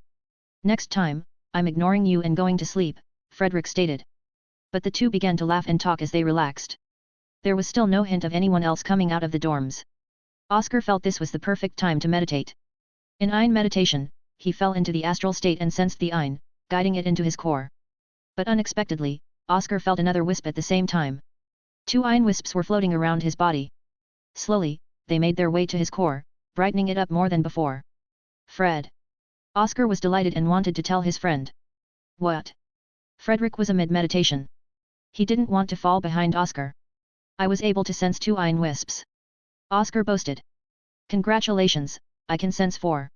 "Next time, I'm ignoring you and going to sleep," Frederick stated. But the two began to laugh and talk as they relaxed. There was still no hint of anyone else coming out of the dorms. Oscar felt this was the perfect time to meditate. In Ein meditation, he fell into the astral state and sensed the Ein, guiding it into his core. But unexpectedly, Oscar felt another wisp at the same time. 2 Ein wisps were floating around his body. Slowly, they made their way to his core, brightening it up more than before. "Fred." Oscar was delighted and wanted to tell his friend. "What?" Frederick was amid meditation. He didn't want to fall behind Oscar. "I was able to sense 2 Ein wisps." Oscar boasted. "Congratulations, I can sense 4.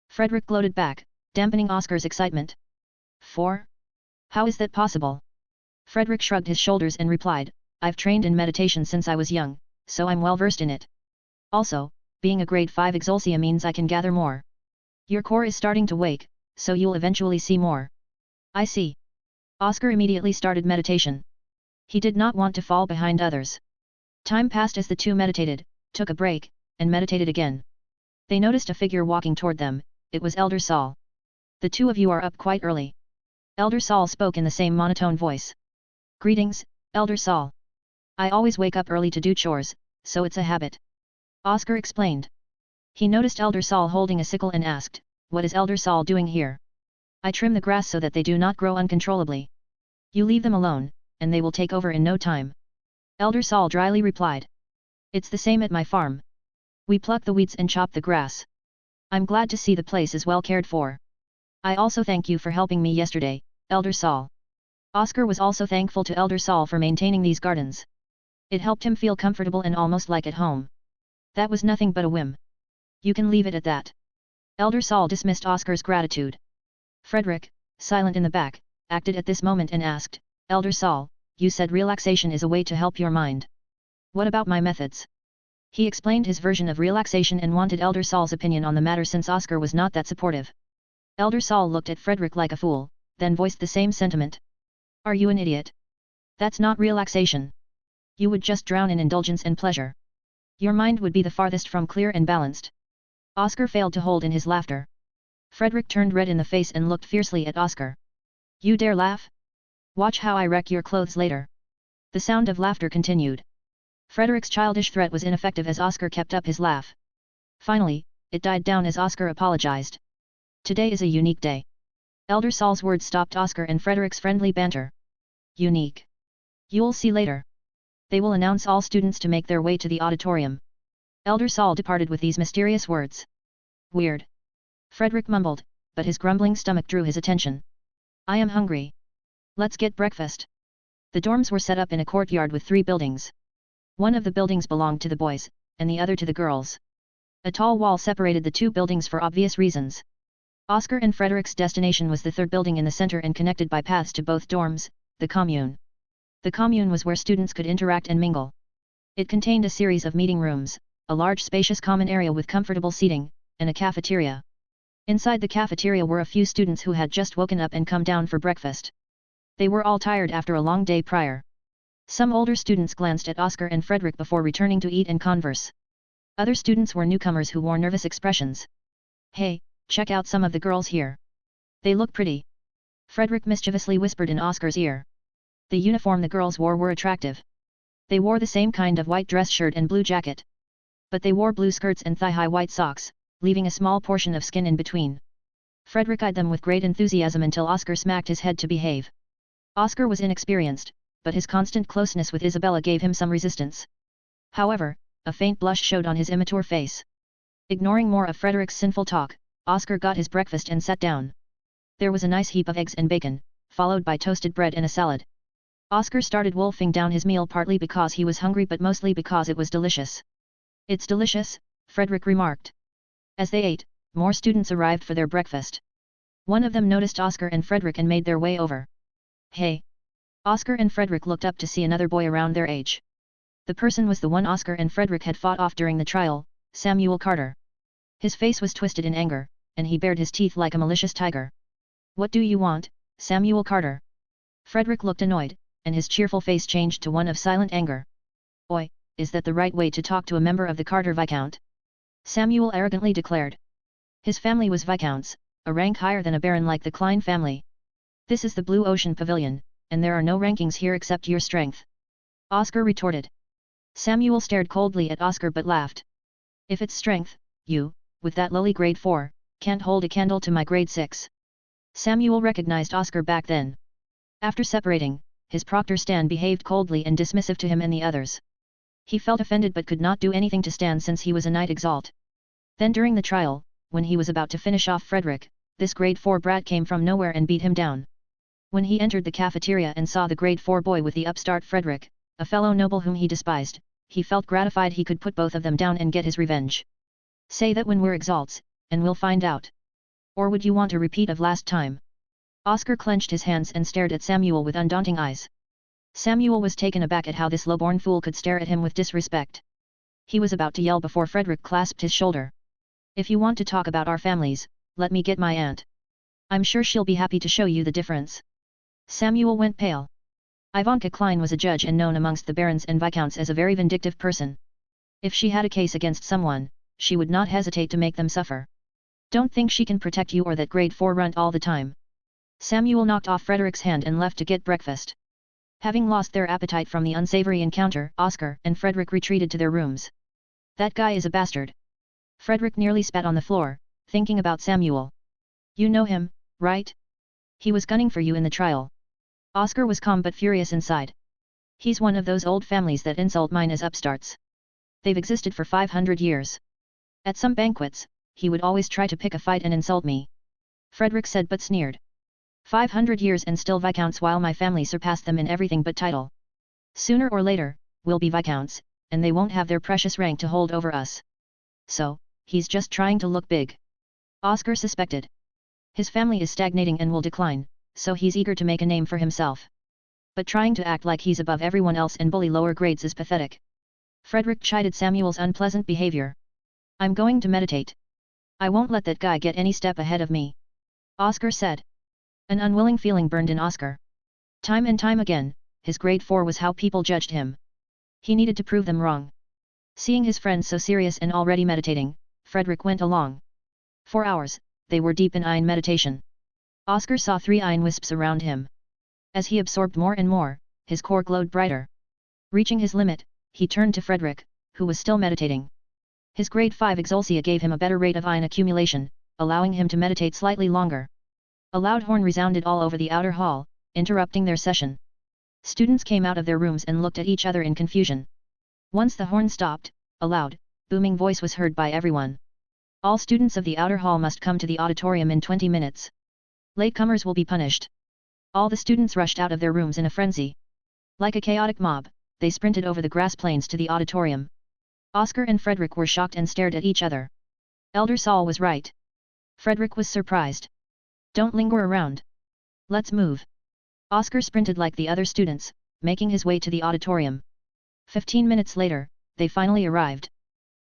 Frederick gloated back, dampening Oscar's excitement. "4? How is that possible?" Frederick shrugged his shoulders and replied, "I've trained in meditation since I was young, so I'm well versed in it. Also, being a grade 5 Exaltia means I can gather more. Your core is starting to wake, so you'll eventually see more." "I see." Oscar immediately started meditation. He did not want to fall behind others. Time passed as the two meditated, took a break, and meditated again. They noticed a figure walking toward them. It was Elder Saul. "The 2 of you are up quite early." Elder Saul spoke in the same monotone voice. "Greetings, Elder Saul. I always wake up early to do chores, so it's a habit." Oscar explained. He noticed Elder Saul holding a sickle and asked, "What is Elder Saul doing here?" "I trim the grass so that they do not grow uncontrollably. You leave them alone, and they will take over in no time." Elder Saul dryly replied. "It's the same at my farm. We pluck the weeds and chop the grass. I'm glad to see the place is well cared for." I also thank you for helping me yesterday, Elder Saul. Oscar was also thankful to Elder Saul for maintaining these gardens. It helped him feel comfortable and almost like at home. That was nothing but a whim. You can leave it at that. Elder Saul dismissed Oscar's gratitude. Frederick, silent in the back, acted at this moment and asked, Elder Saul, you said relaxation is a way to help your mind. What about my methods? He explained his version of relaxation and wanted Elder Saul's opinion on the matter since Oscar was not that supportive. Elder Saul looked at Frederick like a fool, then voiced the same sentiment. Are you an idiot? That's not relaxation. You would just drown in indulgence and pleasure. Your mind would be the farthest from clear and balanced. Oscar failed to hold in his laughter. Frederick turned red in the face and looked fiercely at Oscar. You dare laugh? Watch how I wreck your clothes later. The sound of laughter continued. Frederick's childish threat was ineffective as Oscar kept up his laugh. Finally, it died down as Oscar apologized. Today is a unique day. Elder Saul's words stopped Oscar and Frederick's friendly banter. Unique. You'll see later. They will announce all students to make their way to the auditorium. Elder Saul departed with these mysterious words. Weird. Frederick mumbled, but his grumbling stomach drew his attention. I am hungry. Let's get breakfast. The dorms were set up in a courtyard with 3 buildings. One of the buildings belonged to the boys, and the other to the girls. A tall wall separated the 2 buildings for obvious reasons. Oscar and Frederick's destination was the 3rd building in the center and connected by paths to both dorms, the commune. The commune was where students could interact and mingle. It contained a series of meeting rooms, a large spacious common area with comfortable seating, and a cafeteria. Inside the cafeteria were a few students who had just woken up and come down for breakfast. They were all tired after a long day prior. Some older students glanced at Oscar and Frederick before returning to eat and converse. Other students were newcomers who wore nervous expressions. Hey, check out some of the girls here. They look pretty. Frederick mischievously whispered in Oscar's ear. The uniform the girls wore were attractive. They wore the same kind of white dress shirt and blue jacket. But they wore blue skirts and thigh-high white socks, leaving a small portion of skin in between. Frederick eyed them with great enthusiasm until Oscar smacked his head to behave. Oscar was inexperienced, but his constant closeness with Isabella gave him some resistance. However, a faint blush showed on his immature face. Ignoring more of Frederick's sinful talk, Oscar got his breakfast and sat down. There was a nice heap of eggs and bacon, followed by toasted bread and a salad. Oscar started wolfing down his meal partly because he was hungry but mostly because it was delicious. It's delicious, Frederick remarked. As they ate, more students arrived for their breakfast. One of them noticed Oscar and Frederick and made their way over. Hey! Oscar and Frederick looked up to see another boy around their age. The person was the one Oscar and Frederick had fought off during the trial, Samuel Carter. His face was twisted in anger, and he bared his teeth like a malicious tiger. What do you want, Samuel Carter? Frederick looked annoyed, and his cheerful face changed to one of silent anger. Oi, is that the right way to talk to a member of the Carter Viscount? Samuel arrogantly declared. His family was Viscounts, a rank higher than a baron like the Klein family. This is the Blue Ocean Pavilion, and there are no rankings here except your strength. Oscar retorted. Samuel stared coldly at Oscar but laughed. If it's strength, you, with that lowly grade 4, can't hold a candle to my grade 6. Samuel recognized Oscar back then. After separating, his proctor Stan behaved coldly and dismissive to him and the others. He felt offended but could not do anything to Stan since he was a knight Exalt. Then during the trial, when he was about to finish off Frederick, this grade 4 brat came from nowhere and beat him down. When he entered the cafeteria and saw the grade 4 boy with the upstart Frederick, a fellow noble whom he despised, he felt gratified he could put both of them down and get his revenge. Say that when we're Exalts, and we'll find out. Or would you want a repeat of last time? Oscar clenched his hands and stared at Samuel with undaunting eyes. Samuel was taken aback at how this low-born fool could stare at him with disrespect. He was about to yell before Frederick clasped his shoulder. If you want to talk about our families, let me get my aunt. I'm sure she'll be happy to show you the difference. Samuel went pale. Ivanka Klein was a judge and known amongst the barons and viscounts as a very vindictive person. If she had a case against someone, she would not hesitate to make them suffer. Don't think she can protect you or that grade 4 runt all the time. Samuel knocked off Frederick's hand and left to get breakfast. Having lost their appetite from the unsavory encounter, Oscar and Frederick retreated to their rooms. That guy is a bastard. Frederick nearly spat on the floor, thinking about Samuel. You know him, right? He was gunning for you in the trial. Oscar was calm but furious inside. He's one of those old families that insult mine as upstarts. They've existed for 500 years. At some banquets, he would always try to pick a fight and insult me. Frederick said but sneered. 500 years and still viscounts while my family surpassed them in everything but title. Sooner or later, we'll be viscounts, and they won't have their precious rank to hold over us. So, he's just trying to look big. Oscar suspected. His family is stagnating and will decline, so he's eager to make a name for himself. But trying to act like he's above everyone else and bully lower grades is pathetic. Frederick chided Samuel's unpleasant behavior. I'm going to meditate. I won't let that guy get any step ahead of me. Oscar said. An unwilling feeling burned in Oscar. Time and time again, his grade 4 was how people judged him. He needed to prove them wrong. Seeing his friends so serious and already meditating, Frederick went along. For hours, they were deep in Ein meditation. Oscar saw 3 Ein wisps around him. As he absorbed more and more, his core glowed brighter. Reaching his limit, he turned to Frederick, who was still meditating. His grade 5 Exaltia gave him a better rate of Ein accumulation, allowing him to meditate slightly longer. A loud horn resounded all over the outer hall, interrupting their session. Students came out of their rooms and looked at each other in confusion. Once the horn stopped, a loud, booming voice was heard by everyone. All students of the outer hall must come to the auditorium in 20 minutes. Latecomers will be punished. All the students rushed out of their rooms in a frenzy. Like a chaotic mob, they sprinted over the grass plains to the auditorium. Oscar and Frederick were shocked and stared at each other. Elder Saul was right. Frederick was surprised. Don't linger around. Let's move. Oscar sprinted like the other students, making his way to the auditorium. 15 minutes later, they finally arrived.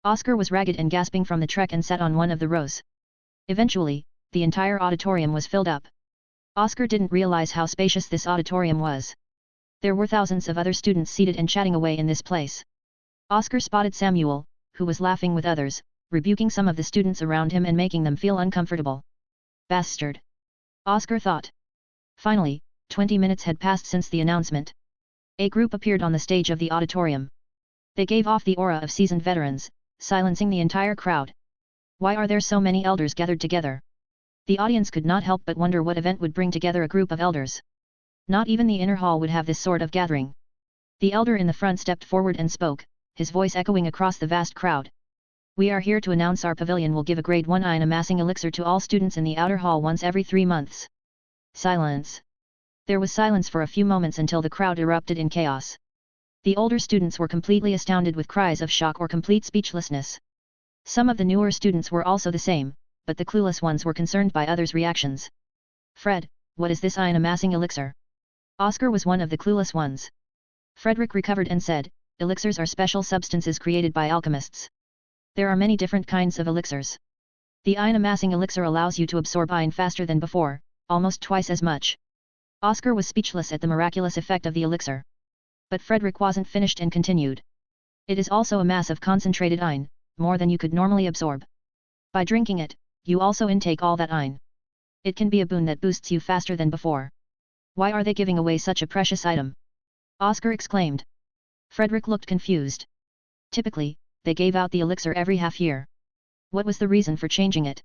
Oscar was ragged and gasping from the trek and sat on one of the rows. Eventually, the entire auditorium was filled up. Oscar didn't realize how spacious this auditorium was. There were thousands of other students seated and chatting away in this place. Oscar spotted Samuel, who was laughing with others, rebuking some of the students around him and making them feel uncomfortable. Bastard! Oscar thought. Finally, 20 minutes had passed since the announcement. A group appeared on the stage of the auditorium. They gave off the aura of seasoned veterans, silencing the entire crowd. Why are there so many elders gathered together? The audience could not help but wonder what event would bring together a group of elders. Not even the inner hall would have this sort of gathering. The elder in the front stepped forward and spoke, his voice echoing across the vast crowd. We are here to announce our pavilion will give a grade 1 Ein amassing elixir to all students in the outer hall once every 3 months. Silence. There was silence for a few moments until the crowd erupted in chaos. The older students were completely astounded with cries of shock or complete speechlessness. Some of the newer students were also the same, but the clueless ones were concerned by others' reactions. Fred, what is this Ein amassing elixir? Oscar was one of the clueless ones. Frederick recovered and said, elixirs are special substances created by alchemists. There are many different kinds of elixirs. The Ein amassing elixir allows you to absorb Ein faster than before, almost twice as much. Oscar was speechless at the miraculous effect of the elixir. But Frederick wasn't finished and continued. It is also a mass of concentrated Ein, more than you could normally absorb. By drinking it, you also intake all that Ein. It can be a boon that boosts you faster than before. Why are they giving away such a precious item? Oscar exclaimed. Frederick looked confused. Typically, they gave out the elixir every half year. What was the reason for changing it?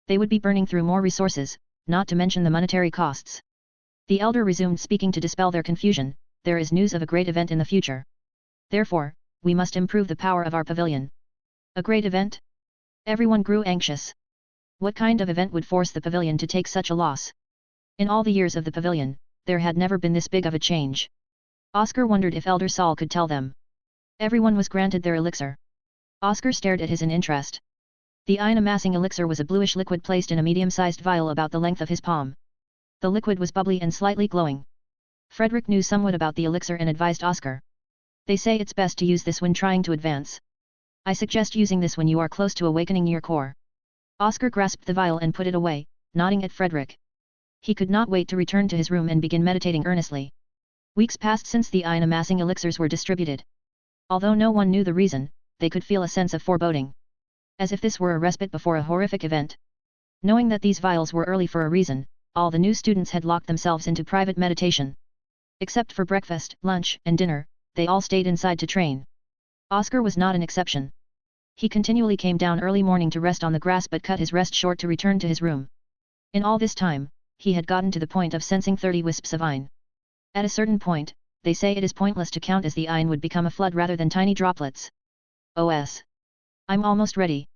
They would be burning through more resources, not to mention the monetary costs. The elder resumed speaking to dispel their confusion. There is news of a great event in the future. Therefore, we must improve the power of our pavilion. A great event? Everyone grew anxious. What kind of event would force the pavilion to take such a loss? In all the years of the pavilion, there had never been this big of a change. Oscar wondered if Elder Saul could tell them. Everyone was granted their elixir. Oscar stared at his in interest. The Ein amassing elixir was a bluish liquid placed in a medium-sized vial about the length of his palm. The liquid was bubbly and slightly glowing. Frederick knew somewhat about the elixir and advised Oscar. They say it's best to use this when trying to advance. I suggest using this when you are close to awakening your core. Oscar grasped the vial and put it away, nodding at Frederick. He could not wait to return to his room and begin meditating earnestly. Weeks passed since the Ein amassing elixirs were distributed. Although no one knew the reason, they could feel a sense of foreboding. As if this were a respite before a horrific event. Knowing that these vials were early for a reason, all the new students had locked themselves into private meditation. Except for breakfast, lunch, and dinner, they all stayed inside to train. Oscar was not an exception. He continually came down early morning to rest on the grass but cut his rest short to return to his room. In all this time, he had gotten to the point of sensing 30 wisps of Ein. At a certain point, they say it is pointless to count as the Ein would become a flood rather than tiny droplets. I'm almost ready.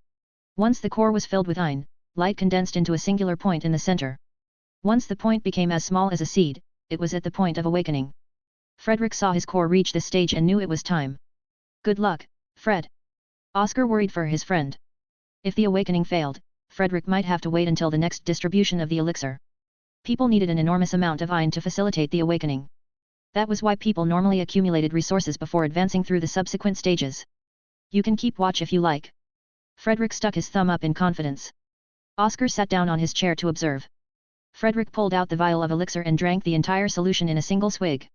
Once the core was filled with Ein, light condensed into a singular point in the center. Once the point became as small as a seed, it was at the point of awakening. Frederick saw his core reach this stage and knew it was time. Good luck, Fred. Oscar worried for his friend. If the awakening failed, Frederick might have to wait until the next distribution of the elixir. People needed an enormous amount of iron to facilitate the awakening. That was why people normally accumulated resources before advancing through the subsequent stages. You can keep watch if you like. Frederick stuck his thumb up in confidence. Oscar sat down on his chair to observe. Frederick pulled out the vial of elixir and drank the entire solution in a single swig.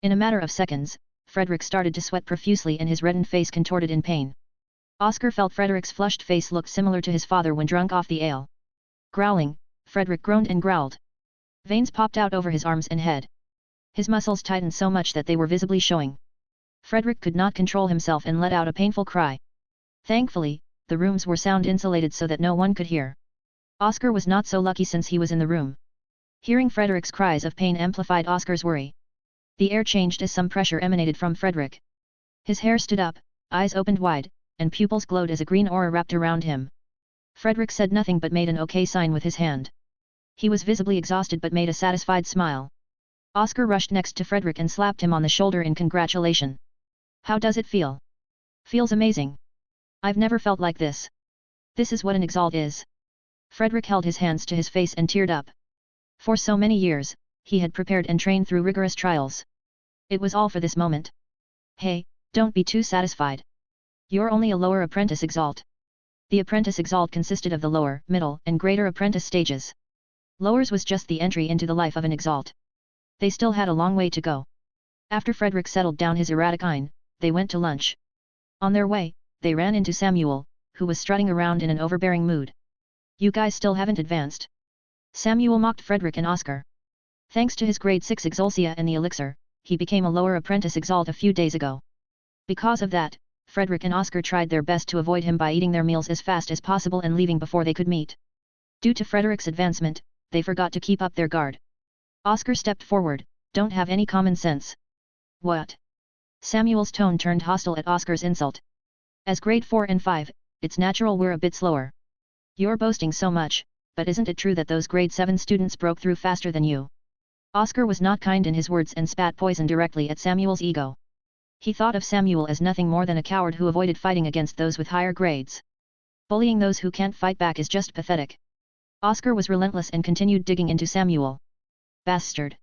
In a matter of seconds, Frederick started to sweat profusely and his reddened face contorted in pain. Oscar felt Frederick's flushed face looked similar to his father when drunk off the ale. Growling, Frederick groaned and growled. Veins popped out over his arms and head. His muscles tightened so much that they were visibly showing. Frederick could not control himself and let out a painful cry. Thankfully, the rooms were sound insulated so that no one could hear. Oscar was not so lucky since he was in the room. Hearing Frederick's cries of pain amplified Oscar's worry. The air changed as some pressure emanated from Frederick. His hair stood up, eyes opened wide, and pupils glowed as a green aura wrapped around him. Frederick said nothing but made an okay sign with his hand. He was visibly exhausted but made a satisfied smile. Oscar rushed next to Frederick and slapped him on the shoulder in congratulation. How does it feel? Feels amazing. I've never felt like this. This is what an Exalt is. Frederick held his hands to his face and teared up. For so many years, he had prepared and trained through rigorous trials. It was all for this moment. Hey, don't be too satisfied. You're only a lower apprentice Exalt. The apprentice Exalt consisted of the lower, middle, and greater apprentice stages. Lowers was just the entry into the life of an Exalt. They still had a long way to go. After Frederick settled down his erratic eye, they went to lunch. On their way, they ran into Samuel, who was strutting around in an overbearing mood. You guys still haven't advanced? Samuel mocked Frederick and Oscar. Thanks to his grade 6 xianxia and the elixir, he became a lower apprentice Exalt a few days ago. Because of that, Frederick and Oscar tried their best to avoid him by eating their meals as fast as possible and leaving before they could meet. Due to Frederick's advancement, they forgot to keep up their guard. Oscar stepped forward, don't have any common sense. What? Samuel's tone turned hostile at Oscar's insult. As grade 4 and 5, it's natural we're a bit slower. You're boasting so much, but isn't it true that those grade 7 students broke through faster than you? Oscar was not kind in his words and spat poison directly at Samuel's ego. He thought of Samuel as nothing more than a coward who avoided fighting against those with higher grades. Bullying those who can't fight back is just pathetic. Oscar was relentless and continued digging into Samuel. Bastard!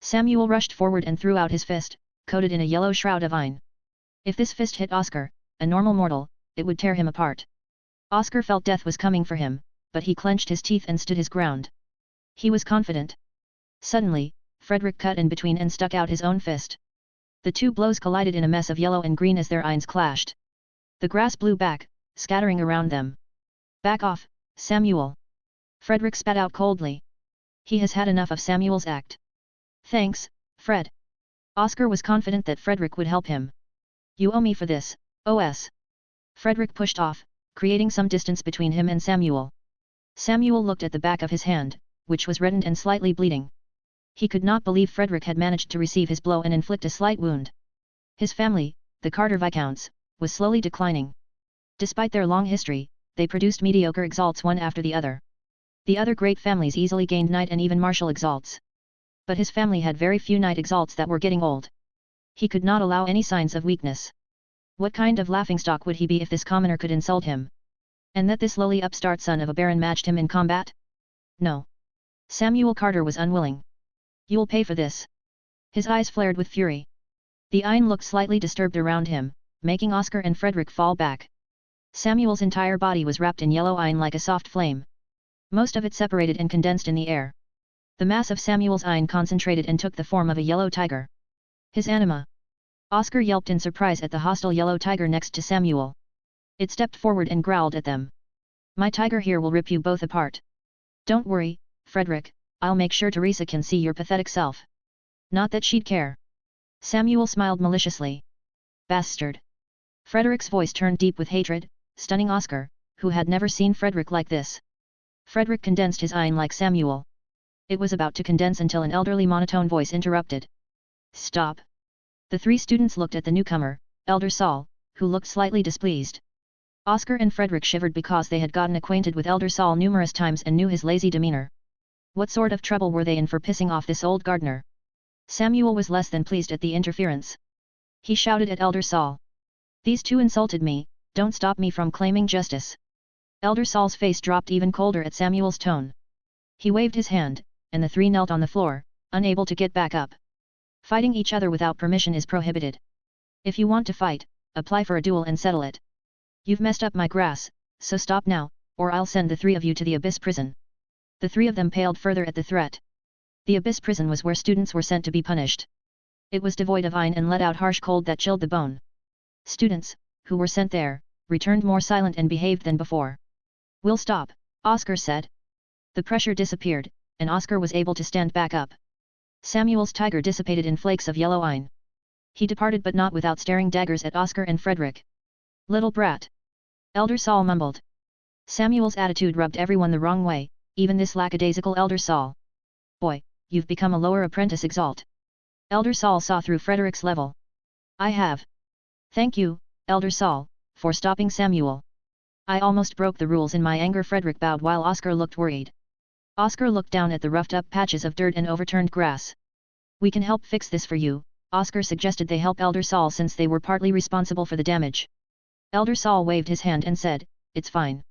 Samuel rushed forward and threw out his fist, coated in a yellow shroud of iron. If this fist hit Oscar, a normal mortal, it would tear him apart. Oscar felt death was coming for him, but he clenched his teeth and stood his ground. He was confident. Suddenly, Frederick cut in between and stuck out his own fist. The two blows collided in a mess of yellow and green as their irons clashed. The grass blew back, scattering around them. Back off, Samuel! Frederick spat out coldly. He has had enough of Samuel's act. Thanks, Fred. Oscar was confident that Frederick would help him. You owe me for this, OS. Frederick pushed off, creating some distance between him and Samuel. Samuel looked at the back of his hand, which was reddened and slightly bleeding. He could not believe Frederick had managed to receive his blow and inflict a slight wound. His family, the Carter Viscounts, was slowly declining. Despite their long history, they produced mediocre Exalts one after the other. The other great families easily gained knight and even martial Exalts. But his family had very few knight Exalts that were getting old. He could not allow any signs of weakness. What kind of laughingstock would he be if this commoner could insult him? And that this lowly upstart son of a baron matched him in combat? No. Samuel Carter was unwilling. You'll pay for this. His eyes flared with fury. The iron looked slightly disturbed around him, making Oscar and Frederick fall back. Samuel's entire body was wrapped in yellow iron like a soft flame. Most of it separated and condensed in the air. The mass of Samuel's iron concentrated and took the form of a yellow tiger. His anima. Oscar yelped in surprise at the hostile yellow tiger next to Samuel. It stepped forward and growled at them. My tiger here will rip you both apart. Don't worry, Frederick, I'll make sure Teresa can see your pathetic self. Not that she'd care. Samuel smiled maliciously. Bastard. Frederick's voice turned deep with hatred, stunning Oscar, who had never seen Frederick like this. Frederick condensed his iron like Samuel. It was about to condense until an elderly monotone voice interrupted. Stop. The three students looked at the newcomer, Elder Saul, who looked slightly displeased. Oscar and Frederick shivered because they had gotten acquainted with Elder Saul numerous times and knew his lazy demeanor. What sort of trouble were they in for pissing off this old gardener? Samuel was less than pleased at the interference. He shouted at Elder Saul. These two insulted me, don't stop me from claiming justice. Elder Saul's face dropped even colder at Samuel's tone. He waved his hand, and the three knelt on the floor, unable to get back up. Fighting each other without permission is prohibited. If you want to fight, apply for a duel and settle it. You've messed up my grass, so stop now, or I'll send the three of you to the Abyss prison. The three of them paled further at the threat. The Abyss prison was where students were sent to be punished. It was devoid of iron and let out harsh cold that chilled the bone. Students, who were sent there, returned more silent and behaved than before. We'll stop, Oscar said. The pressure disappeared, and Oscar was able to stand back up. Samuel's tiger dissipated in flakes of yellow iron. He departed but not without staring daggers at Oscar and Frederick. Little brat. Elder Saul mumbled. Samuel's attitude rubbed everyone the wrong way, even this lackadaisical Elder Saul. Boy, you've become a lower apprentice Exalt. Elder Saul saw through Frederick's level. I have. Thank you, Elder Saul, for stopping Samuel. I almost broke the rules in my anger. Frederick bowed while Oscar looked worried. Oscar looked down at the roughed-up patches of dirt and overturned grass. We can help fix this for you, Oscar suggested they help Elder Saul since they were partly responsible for the damage. Elder Saul waved his hand and said, it's fine.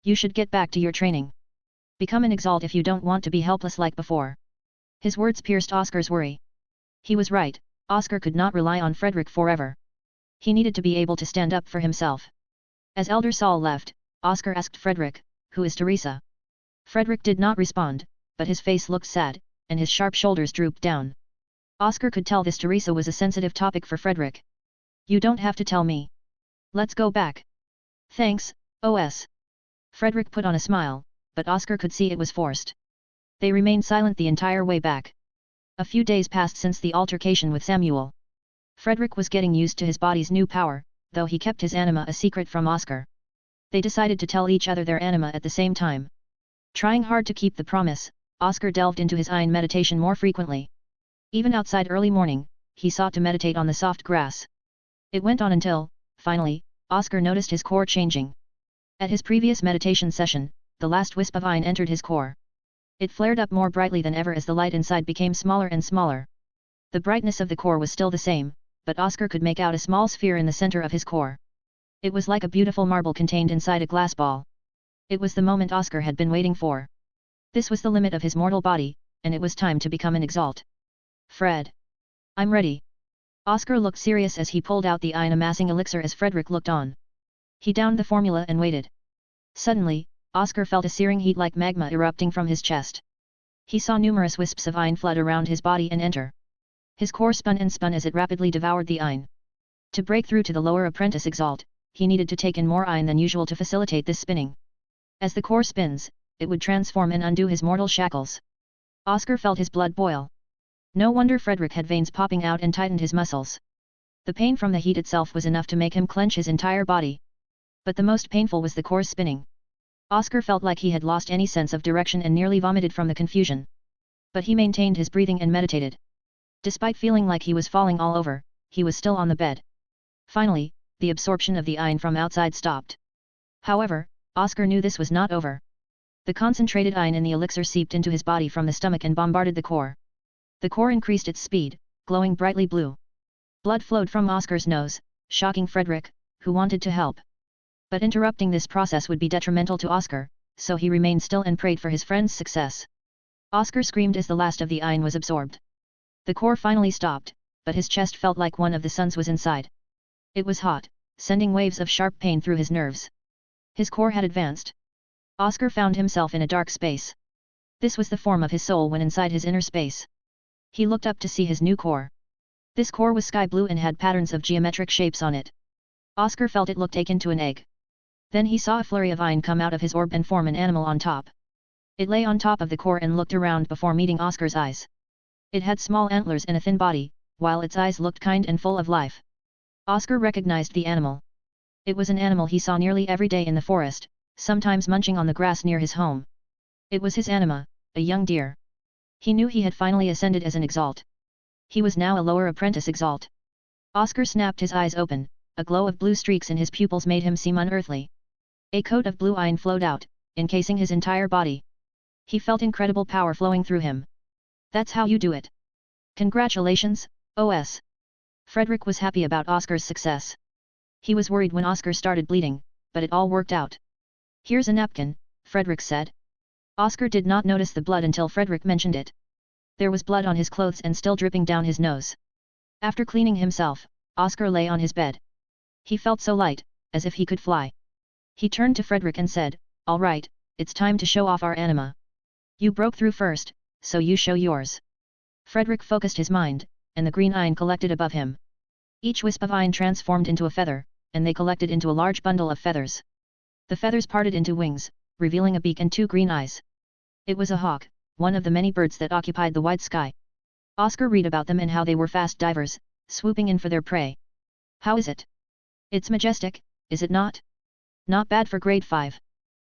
You should get back to your training. Become an Exalt if you don't want to be helpless like before. His words pierced Oscar's worry. He was right, Oscar could not rely on Frederick forever. He needed to be able to stand up for himself. As Elder Saul left, Oscar asked Frederick, who is Teresa? Frederick did not respond, but his face looked sad, and his sharp shoulders drooped down. Oscar could tell this Teresa was a sensitive topic for Frederick. You don't have to tell me. Let's go back. Thanks, OS. Frederick put on a smile, but Oscar could see it was forced. They remained silent the entire way back. A few days passed since the altercation with Samuel. Frederick was getting used to his body's new power, though he kept his anima a secret from Oscar. They decided to tell each other their anima at the same time. Trying hard to keep the promise, Oscar delved into his Ain meditation more frequently. Even outside early morning, he sought to meditate on the soft grass. It went on until, finally, Oscar noticed his core changing. At his previous meditation session, the last wisp of Ain entered his core. It flared up more brightly than ever as the light inside became smaller and smaller. The brightness of the core was still the same, but Oscar could make out a small sphere in the center of his core. It was like a beautiful marble contained inside a glass ball. It was the moment Oscar had been waiting for. This was the limit of his mortal body, and it was time to become an Exalt. Fred. I'm ready. Oscar looked serious as he pulled out the Ain-amassing elixir as Frederick looked on. He downed the formula and waited. Suddenly, Oscar felt a searing heat like magma erupting from his chest. He saw numerous wisps of Ain flood around his body and enter. His core spun and spun as it rapidly devoured the Ain. To break through to the lower apprentice Exalt, he needed to take in more Ain than usual to facilitate this spinning. As the core spins, it would transform and undo his mortal shackles. Oscar felt his blood boil. No wonder Frederick had veins popping out and tightened his muscles. The pain from the heat itself was enough to make him clench his entire body. But the most painful was the core spinning. Oscar felt like he had lost any sense of direction and nearly vomited from the confusion. But he maintained his breathing and meditated. Despite feeling like he was falling all over, he was still on the bed. Finally, the absorption of the Ain from outside stopped. However, Oscar knew this was not over. The concentrated Ain in the elixir seeped into his body from the stomach and bombarded the core. The core increased its speed, glowing brightly blue. Blood flowed from Oscar's nose, shocking Frederick, who wanted to help. But interrupting this process would be detrimental to Oscar, so he remained still and prayed for his friend's success. Oscar screamed as the last of the Ain was absorbed. The core finally stopped, but his chest felt like one of the suns was inside. It was hot, sending waves of sharp pain through his nerves. His core had advanced. Oscar found himself in a dark space. This was the form of his soul when inside his inner space. He looked up to see his new core. This core was sky blue and had patterns of geometric shapes on it. Oscar felt it looked akin to an egg. Then he saw a flurry of Ain come out of his orb and form an animal on top. It lay on top of the core and looked around before meeting Oscar's eyes. It had small antlers and a thin body, while its eyes looked kind and full of life. Oscar recognized the animal. It was an animal he saw nearly every day in the forest, sometimes munching on the grass near his home. It was his anima, a young deer. He knew he had finally ascended as an Exalt. He was now a lower apprentice Exalt. Oscar snapped his eyes open, a glow of blue streaks in his pupils made him seem unearthly. A coat of blue iron flowed out, encasing his entire body. He felt incredible power flowing through him. That's how you do it. Congratulations, OS. Frederick was happy about Oscar's success. He was worried when Oscar started bleeding, but it all worked out. Here's a napkin, Frederick said. Oscar did not notice the blood until Frederick mentioned it. There was blood on his clothes and still dripping down his nose. After cleaning himself, Oscar lay on his bed. He felt so light, as if he could fly. He turned to Frederick and said, "All right, it's time to show off our anima. You broke through first, so you show yours." Frederick focused his mind, and the green iron collected above him. Each wisp of iron transformed into a feather, and they collected into a large bundle of feathers. The feathers parted into wings, revealing a beak and 2 green eyes. It was a hawk, one of the many birds that occupied the wide sky. Oscar read about them and how they were fast divers, swooping in for their prey. How is it? It's majestic, is it not? Not bad for grade 5.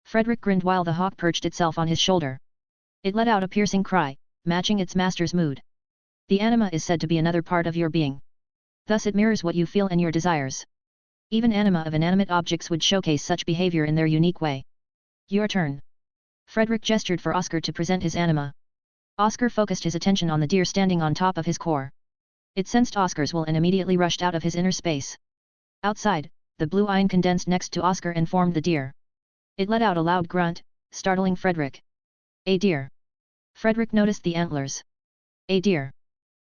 Frederick grinned while the hawk perched itself on his shoulder. It let out a piercing cry, matching its master's mood. The anima is said to be another part of your being. Thus it mirrors what you feel and your desires. Even anima of inanimate objects would showcase such behavior in their unique way. Your turn. Frederick gestured for Oscar to present his anima. Oscar focused his attention on the deer standing on top of his core. It sensed Oscar's will and immediately rushed out of his inner space. Outside, the blue iron condensed next to Oscar and formed the deer. It let out a loud grunt, startling Frederick. A deer. Frederick noticed the antlers. A deer.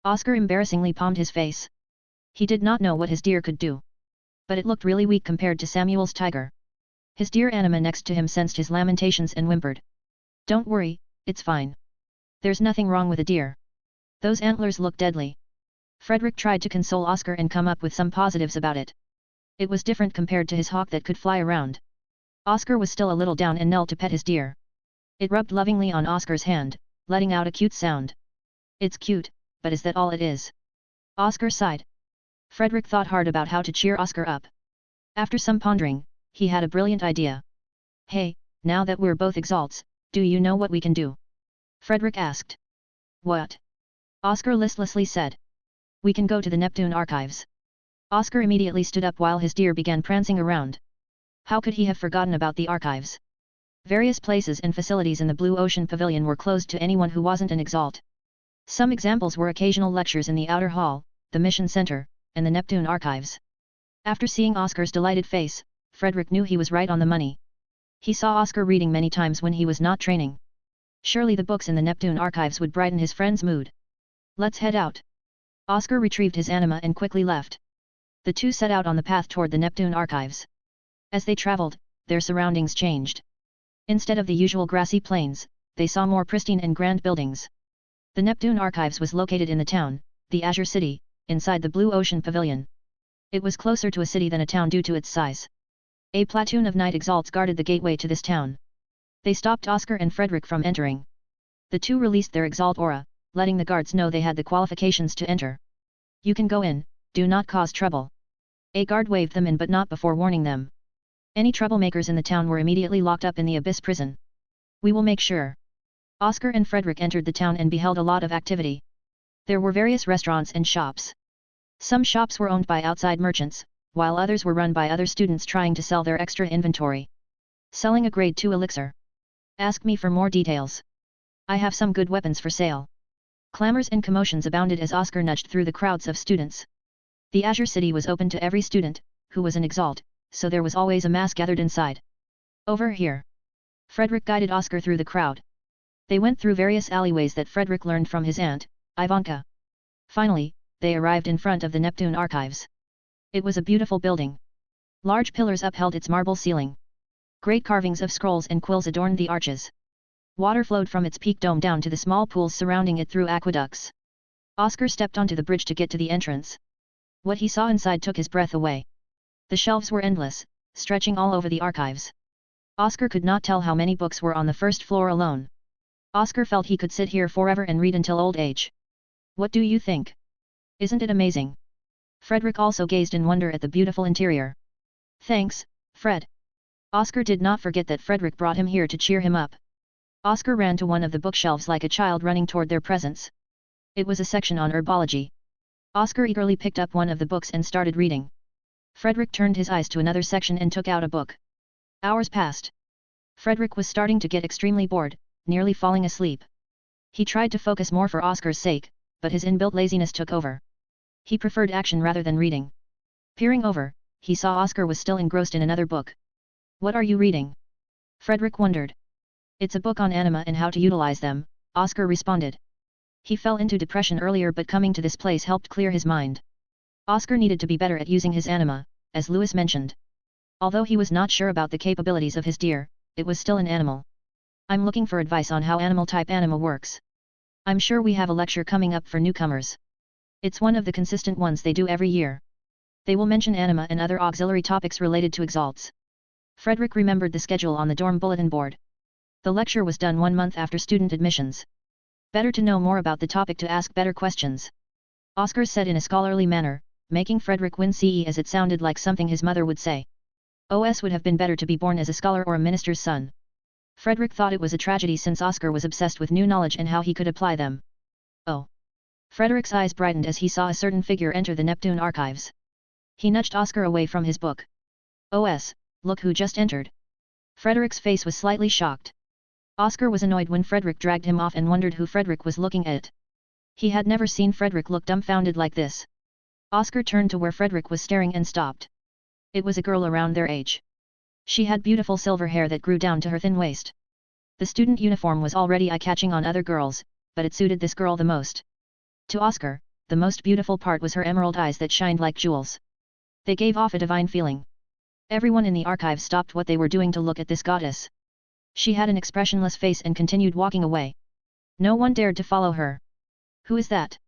Oscar embarrassingly palmed his face. He did not know what his deer could do. But it looked really weak compared to Samuel's tiger. His deer anima next to him sensed his lamentations and whimpered. Don't worry, it's fine. There's nothing wrong with a deer. Those antlers look deadly. Frederick tried to console Oscar and come up with some positives about it. It was different compared to his hawk that could fly around. Oscar was still a little down and knelt to pet his deer. It rubbed lovingly on Oscar's hand, letting out a cute sound. It's cute, but is that all it is? Oscar sighed. Frederick thought hard about how to cheer Oscar up. After some pondering, he had a brilliant idea. Hey, now that we're both exalts, do you know what we can do? Frederick asked. What? Oscar listlessly said. We can go to the Neptune archives. Oscar immediately stood up while his deer began prancing around. How could he have forgotten about the archives? Various places and facilities in the Blue Ocean Pavilion were closed to anyone who wasn't an exalt. Some examples were occasional lectures in the outer hall, the mission center, and the Neptune archives. After seeing Oscar's delighted face, Frederick knew he was right on the money. He saw Oscar reading many times when he was not training. Surely the books in the Neptune archives would brighten his friend's mood. Let's head out. Oscar retrieved his anima and quickly left. The two set out on the path toward the Neptune archives. As they traveled, their surroundings changed. Instead of the usual grassy plains, they saw more pristine and grand buildings. The Neptune archives was located in the town, the Azure City, inside the Blue Ocean Pavilion. It was closer to a city than a town due to its size. A platoon of night exalts guarded the gateway to this town. They stopped Oscar and Frederick from entering. The two released their exalt aura, letting the guards know they had the qualifications to enter. You can go in, do not cause trouble. A guard waved them in but not before warning them. Any troublemakers in the town were immediately locked up in the Abyss prison. We will make sure. Oscar and Frederick entered the town and beheld a lot of activity. There were various restaurants and shops. Some shops were owned by outside merchants, while others were run by other students trying to sell their extra inventory. Selling a grade 2 elixir. Ask me for more details. I have some good weapons for sale. Clamors and commotions abounded as Oscar nudged through the crowds of students. The Azure City was open to every student, who was an exalt, so there was always a mass gathered inside. Over here. Frederick guided Oscar through the crowd. They went through various alleyways that Frederick learned from his aunt, Ivanka. Finally, they arrived in front of the Neptune archives. It was a beautiful building. Large pillars upheld its marble ceiling. Great carvings of scrolls and quills adorned the arches. Water flowed from its peak dome down to the small pools surrounding it through aqueducts. Oscar stepped onto the bridge to get to the entrance. What he saw inside took his breath away. The shelves were endless, stretching all over the archives. Oscar could not tell how many books were on the first floor alone. Oscar felt he could sit here forever and read until old age. What do you think? Isn't it amazing? Frederick also gazed in wonder at the beautiful interior. Thanks, Fred. Oscar did not forget that Frederick brought him here to cheer him up. Oscar ran to one of the bookshelves like a child running toward their presence. It was a section on herbology. Oscar eagerly picked up one of the books and started reading. Frederick turned his eyes to another section and took out a book. Hours passed. Frederick was starting to get extremely bored, nearly falling asleep. He tried to focus more for Oscar's sake, but his inbuilt laziness took over. He preferred action rather than reading. Peering over, he saw Oscar was still engrossed in another book. What are you reading? Frederick wondered. It's a book on anima and how to utilize them, Oscar responded. He fell into depression earlier, but coming to this place helped clear his mind. Oscar needed to be better at using his anima, as Lewis mentioned. Although he was not sure about the capabilities of his deer, it was still an animal. I'm looking for advice on how animal-type anima works. I'm sure we have a lecture coming up for newcomers. It's one of the consistent ones they do every year. They will mention anima and other auxiliary topics related to exalts. Frederick remembered the schedule on the dorm bulletin board. The lecture was done 1 month after student admissions. Better to know more about the topic to ask better questions. Oscar said in a scholarly manner, making Frederick wince as it sounded like something his mother would say. OS would have been better to be born as a scholar or a minister's son. Frederick thought it was a tragedy since Oscar was obsessed with new knowledge and how he could apply them. Oh! Frederick's eyes brightened as he saw a certain figure enter the Neptune archives. He nudged Oscar away from his book. OS, look who just entered. Frederick's face was slightly shocked. Oscar was annoyed when Frederick dragged him off and wondered who Frederick was looking at. He had never seen Frederick look dumbfounded like this. Oscar turned to where Frederick was staring and stopped. It was a girl around their age. She had beautiful silver hair that grew down to her thin waist. The student uniform was already eye-catching on other girls, but it suited this girl the most. To Oscar, the most beautiful part was her emerald eyes that shined like jewels. They gave off a divine feeling. Everyone in the archive stopped what they were doing to look at this goddess. She had an expressionless face and continued walking away. No one dared to follow her. Who is that?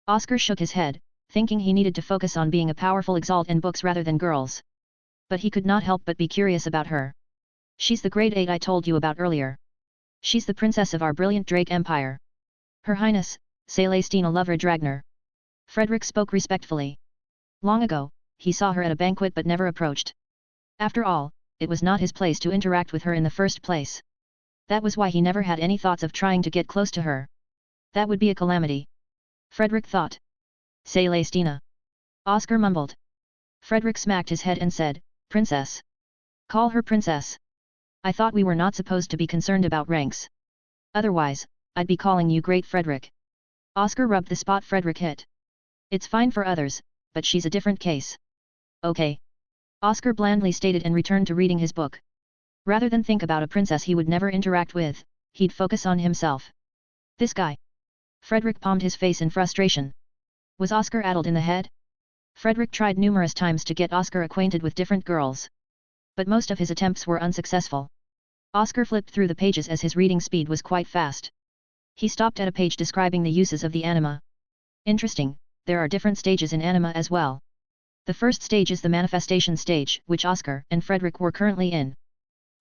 Oscar shook his head, thinking he needed to focus on being a powerful exalt and books rather than girls. But he could not help but be curious about her. She's the grade 8 I told you about earlier. She's the princess of our brilliant Drake Empire. Her Highness, Celestina Lovred Ragnar. Frederick spoke respectfully. Long ago, he saw her at a banquet but never approached. After all, it was not his place to interact with her in the first place. That was why he never had any thoughts of trying to get close to her. That would be a calamity. Frederick thought. Celestina. Oscar mumbled. Frederick smacked his head and said, Princess. Call her princess. I thought we were not supposed to be concerned about ranks. Otherwise, I'd be calling you Great Frederick. Oscar rubbed the spot Frederick hit. It's fine for others, but she's a different case. Okay. Oscar blandly stated and returned to reading his book. Rather than think about a princess he would never interact with, he'd focus on himself. This guy. Frederick palmed his face in frustration. Was Oscar addled in the head? Frederick tried numerous times to get Oscar acquainted with different girls. But most of his attempts were unsuccessful. Oscar flipped through the pages as his reading speed was quite fast. He stopped at a page describing the uses of the anima. Interesting, there are different stages in anima as well. The first stage is the manifestation stage, which Oscar and Frederick were currently in.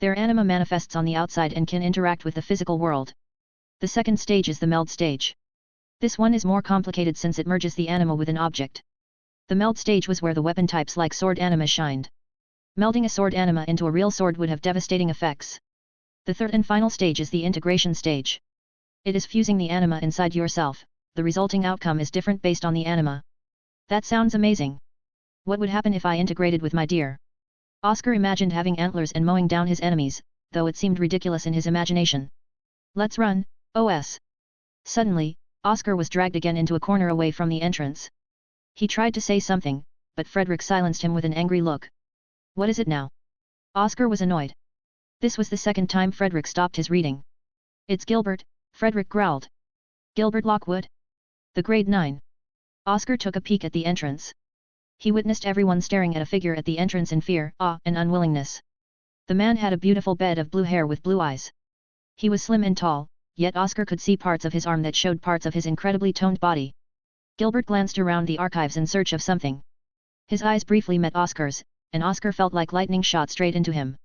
Their anima manifests on the outside and can interact with the physical world. The second stage is the meld stage. This one is more complicated since it merges the anima with an object. The meld stage was where the weapon types like sword anima shined. Melding a sword anima into a real sword would have devastating effects. The third and final stage is the integration stage. It is fusing the anima inside yourself. The resulting outcome is different based on the anima. That sounds amazing. What would happen if I integrated with my deer? Oscar imagined having antlers and mowing down his enemies, though it seemed ridiculous in his imagination. Let's run, OS. Suddenly, Oscar was dragged again into a corner away from the entrance. He tried to say something, but Frederick silenced him with an angry look. What is it now? Oscar was annoyed. This was the second time Frederick stopped his reading. It's Gilbert, Frederick growled. Gilbert Lockwood? The grade 9. Oscar took a peek at the entrance. He witnessed everyone staring at a figure at the entrance in fear, awe, and unwillingness. The man had a beautiful bed of blue hair with blue eyes. He was slim and tall, yet Oscar could see parts of his arm that showed parts of his incredibly toned body. Gilbert glanced around the archives in search of something. His eyes briefly met Oscar's, and Oscar felt like lightning shot straight into him.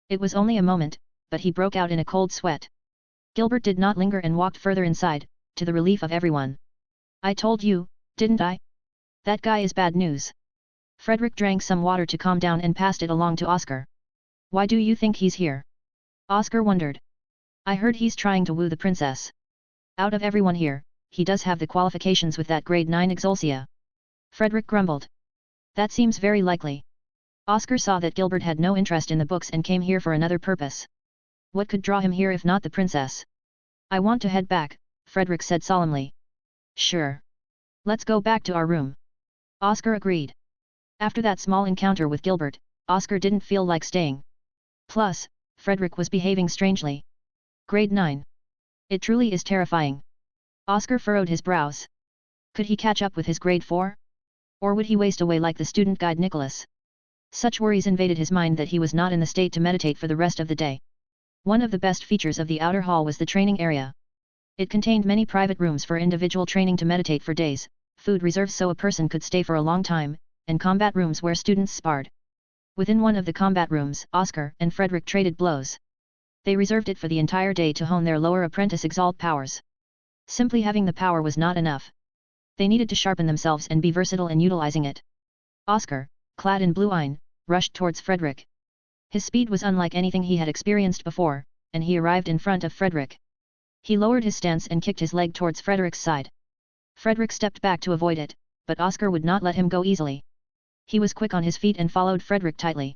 It was only a moment, but he broke out in a cold sweat. Gilbert did not linger and walked further inside, to the relief of everyone. I told you, didn't I? That guy is bad news. Frederick drank some water to calm down and passed it along to Oscar. Why do you think he's here? Oscar wondered. I heard he's trying to woo the princess. Out of everyone here, he does have the qualifications with that grade 9 xianxia. Frederick grumbled. That seems very likely. Oscar saw that Gilbert had no interest in the books and came here for another purpose. What could draw him here if not the princess? I want to head back, Frederick said solemnly. Sure. Let's go back to our room. Oscar agreed. After that small encounter with Gilbert, Oscar didn't feel like staying. Plus, Frederick was behaving strangely. Grade 9. It truly is terrifying. Oscar furrowed his brows. Could he catch up with his grade 4? Or would he waste away like the student guide Nicholas? Such worries invaded his mind that he was not in the state to meditate for the rest of the day. One of the best features of the outer hall was the training area. It contained many private rooms for individual training to meditate for days, food reserves so a person could stay for a long time, and combat rooms where students sparred. Within one of the combat rooms, Oscar and Frederick traded blows. They reserved it for the entire day to hone their lower apprentice Exalt powers. Simply having the power was not enough. They needed to sharpen themselves and be versatile in utilizing it. Oscar, clad in blue iron, rushed towards Frederick. His speed was unlike anything he had experienced before, and he arrived in front of Frederick. He lowered his stance and kicked his leg towards Frederick's side. Frederick stepped back to avoid it, but Oscar would not let him go easily. He was quick on his feet and followed Frederick tightly.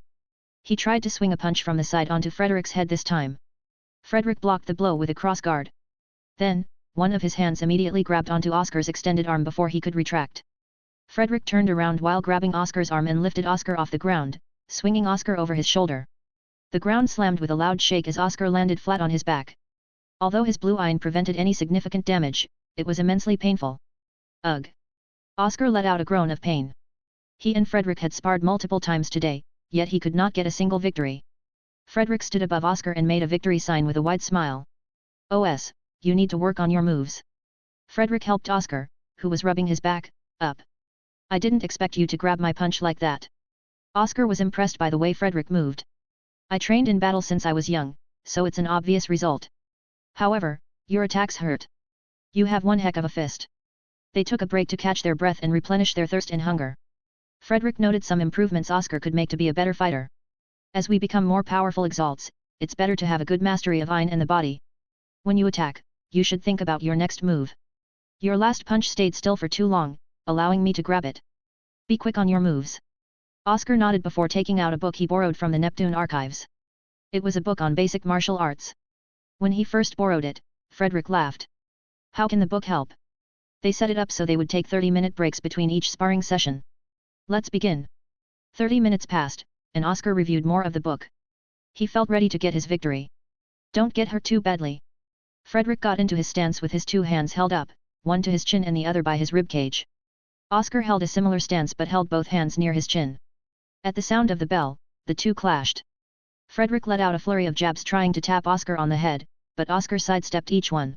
He tried to swing a punch from the side onto Frederick's head this time. Frederick blocked the blow with a cross guard. Then, one of his hands immediately grabbed onto Oscar's extended arm before he could retract. Frederick turned around while grabbing Oscar's arm and lifted Oscar off the ground, swinging Oscar over his shoulder. The ground slammed with a loud shake as Oscar landed flat on his back. Although his blue iron prevented any significant damage, it was immensely painful. Ugh! Oscar let out a groan of pain. He and Frederick had sparred multiple times today, yet he could not get a single victory. Frederick stood above Oscar and made a victory sign with a wide smile. "OS, you need to work on your moves." Frederick helped Oscar, who was rubbing his back, up. "I didn't expect you to grab my punch like that." Oscar was impressed by the way Frederick moved. "I trained in battle since I was young, so it's an obvious result. However, your attacks hurt. You have one heck of a fist." They took a break to catch their breath and replenish their thirst and hunger. Frederick noted some improvements Oscar could make to be a better fighter. As we become more powerful exalts, it's better to have a good mastery of Ein and the body. When you attack, you should think about your next move. Your last punch stayed still for too long, allowing me to grab it. Be quick on your moves. Oscar nodded before taking out a book he borrowed from the Neptune archives. It was a book on basic martial arts. When he first borrowed it, Frederick laughed. How can the book help? They set it up so they would take 30-minute breaks between each sparring session. Let's begin. 30 minutes passed, and Oscar reviewed more of the book. He felt ready to get his victory. Don't get hurt too badly. Frederick got into his stance with his two hands held up, one to his chin and the other by his ribcage. Oscar held a similar stance but held both hands near his chin. At the sound of the bell, the two clashed. Frederick let out a flurry of jabs trying to tap Oscar on the head, but Oscar sidestepped each one.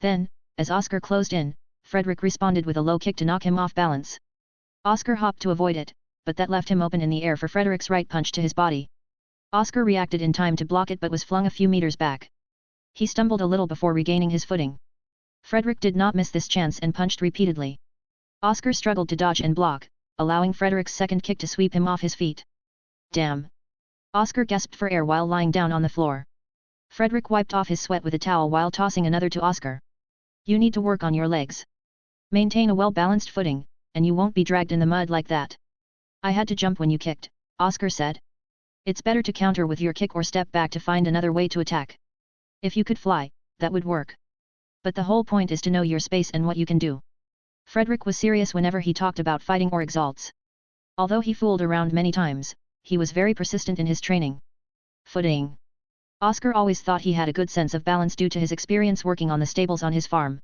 Then, as Oscar closed in, Frederick responded with a low kick to knock him off balance. Oscar hopped to avoid it, but that left him open in the air for Frederick's right punch to his body. Oscar reacted in time to block it but was flung a few meters back. He stumbled a little before regaining his footing. Frederick did not miss this chance and punched repeatedly. Oscar struggled to dodge and block, allowing Frederick's second kick to sweep him off his feet. Damn! Oscar gasped for air while lying down on the floor. Frederick wiped off his sweat with a towel while tossing another to Oscar. You need to work on your legs. Maintain a well-balanced footing, and you won't be dragged in the mud like that. I had to jump when you kicked, Oscar said. It's better to counter with your kick or step back to find another way to attack. If you could fly, that would work. But the whole point is to know your space and what you can do. Frederick was serious whenever he talked about fighting or exalts. Although he fooled around many times, he was very persistent in his training. Footing. Oscar always thought he had a good sense of balance due to his experience working on the stables on his farm.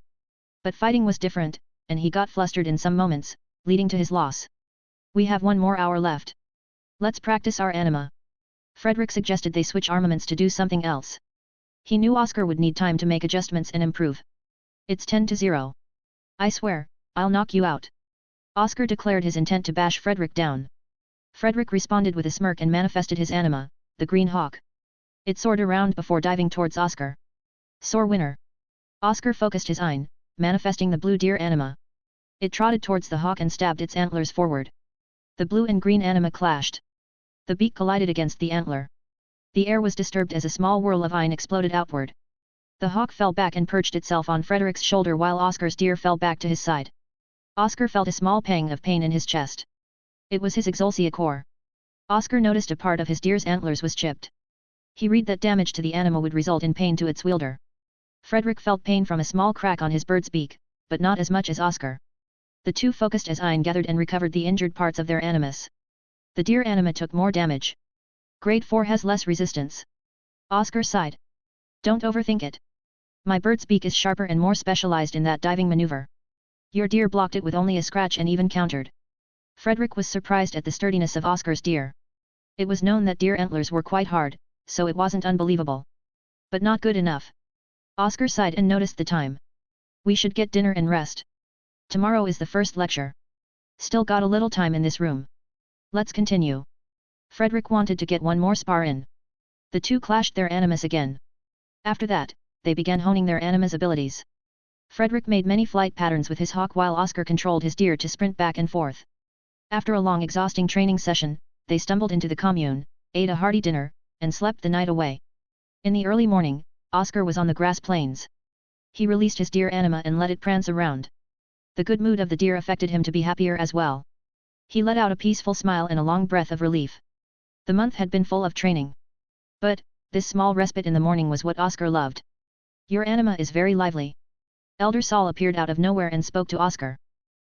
But fighting was different, and he got flustered in some moments, leading to his loss. We have 1 more hour left. Let's practice our anima. Frederick suggested they switch armaments to do something else. He knew Oscar would need time to make adjustments and improve. It's 10-0. I swear, I'll knock you out. Oscar declared his intent to bash Frederick down. Frederick responded with a smirk and manifested his anima, the green hawk. It soared around before diving towards Oscar. Sore winner. Oscar focused his Ein, manifesting the blue deer anima. It trotted towards the hawk and stabbed its antlers forward. The blue and green anima clashed. The beak collided against the antler. The air was disturbed as a small whirl of Ein exploded outward. The hawk fell back and perched itself on Frederick's shoulder while Oscar's deer fell back to his side. Oscar felt a small pang of pain in his chest. It was his xianxia core. Oscar noticed a part of his deer's antlers was chipped. He read that damage to the animal would result in pain to its wielder. Frederick felt pain from a small crack on his bird's beak, but not as much as Oscar. The two focused as Ein gathered and recovered the injured parts of their animus. The deer anima took more damage. Grade 4 has less resistance. Oscar sighed. Don't overthink it. My bird's beak is sharper and more specialized in that diving maneuver. Your deer blocked it with only a scratch and even countered. Frederick was surprised at the sturdiness of Oscar's deer. It was known that deer antlers were quite hard, so it wasn't unbelievable. But not good enough. Oscar sighed and noticed the time. We should get dinner and rest. Tomorrow is the first lecture. Still got a little time in this room. Let's continue. Frederick wanted to get one more spar in. The two clashed their animus again. After that, they began honing their animus abilities. Frederick made many flight patterns with his hawk while Oscar controlled his deer to sprint back and forth. After a long exhausting training session, they stumbled into the commune, ate a hearty dinner, and slept the night away. In the early morning, Oscar was on the grass plains. He released his deer anima and let it prance around. The good mood of the deer affected him to be happier as well. He let out a peaceful smile and a long breath of relief. The month had been full of training. But, this small respite in the morning was what Oscar loved. Your anima is very lively. Elder Saul appeared out of nowhere and spoke to Oscar.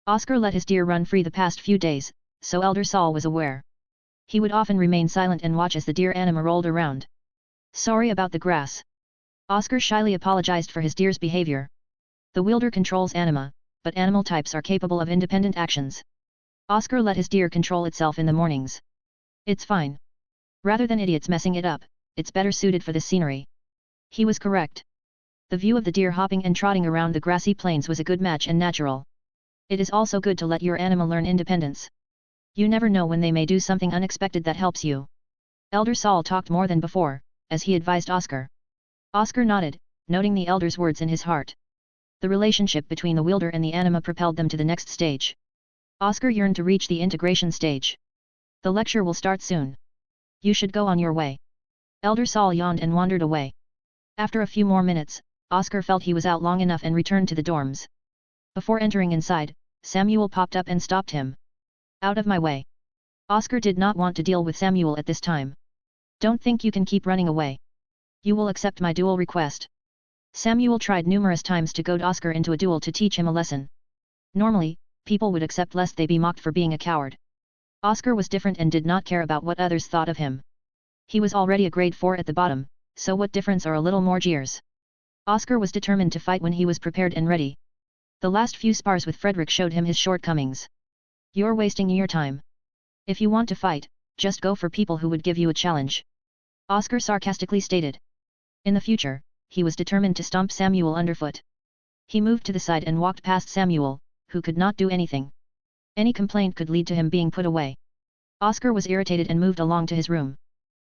Oscar let his deer run free the past few days, so Elder Saul was aware. He would often remain silent and watch as the deer anima rolled around. Sorry about the grass. Oscar shyly apologized for his deer's behavior. The wielder controls anima, but animal types are capable of independent actions. Oscar let his deer control itself in the mornings. It's fine. Rather than idiots messing it up, it's better suited for this scenery. He was correct. The view of the deer hopping and trotting around the grassy plains was a good match and natural. It is also good to let your anima learn independence. You never know when they may do something unexpected that helps you. Elder Saul talked more than before, as he advised Oscar. Oscar nodded, noting the elder's words in his heart. The relationship between the wielder and the anima propelled them to the next stage. Oscar yearned to reach the integration stage. The lecture will start soon. You should go on your way. Elder Saul yawned and wandered away. After a few more minutes, Oscar felt he was out long enough and returned to the dorms. Before entering inside, Samuel popped up and stopped him. Out of my way. Oscar did not want to deal with Samuel at this time. Don't think you can keep running away. You will accept my duel request. Samuel tried numerous times to goad Oscar into a duel to teach him a lesson. Normally, people would accept lest they be mocked for being a coward. Oscar was different and did not care about what others thought of him. He was already a grade 4 at the bottom, so what difference are a little more jeers? Oscar was determined to fight when he was prepared and ready. The last few spars with Frederick showed him his shortcomings. You're wasting your time. If you want to fight, just go for people who would give you a challenge. Oscar sarcastically stated. In the future, he was determined to stomp Samuel underfoot. He moved to the side and walked past Samuel, who could not do anything. Any complaint could lead to him being put away. Oscar was irritated and moved along to his room.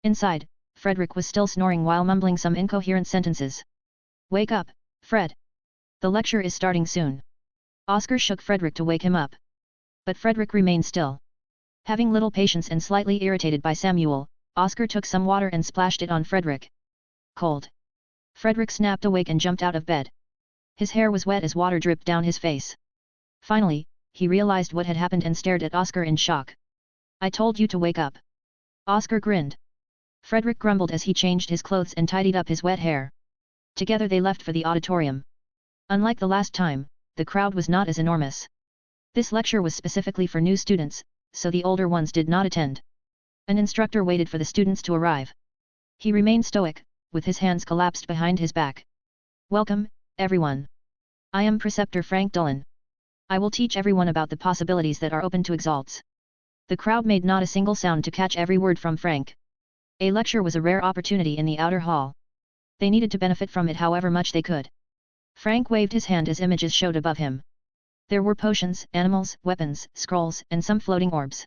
Inside, Frederick was still snoring while mumbling some incoherent sentences. Wake up, Fred. The lecture is starting soon. Oscar shook Frederick to wake him up. But Frederick remained still. Having little patience and slightly irritated by Samuel, Oscar took some water and splashed it on Frederick. Cold. Frederick snapped awake and jumped out of bed. His hair was wet as water dripped down his face. Finally, he realized what had happened and stared at Oscar in shock. I told you to wake up. Oscar grinned. Frederick grumbled as he changed his clothes and tidied up his wet hair. Together they left for the auditorium. Unlike the last time, the crowd was not as enormous. This lecture was specifically for new students, so the older ones did not attend. An instructor waited for the students to arrive. He remained stoic, with his hands collapsed behind his back. Welcome, everyone. I am Preceptor Frank Dullen. I will teach everyone about the possibilities that are open to Exalts. The crowd made not a single sound to catch every word from Frank. A lecture was a rare opportunity in the outer hall. They needed to benefit from it however much they could. Frank waved his hand as images showed above him. There were potions, animals, weapons, scrolls, and some floating orbs.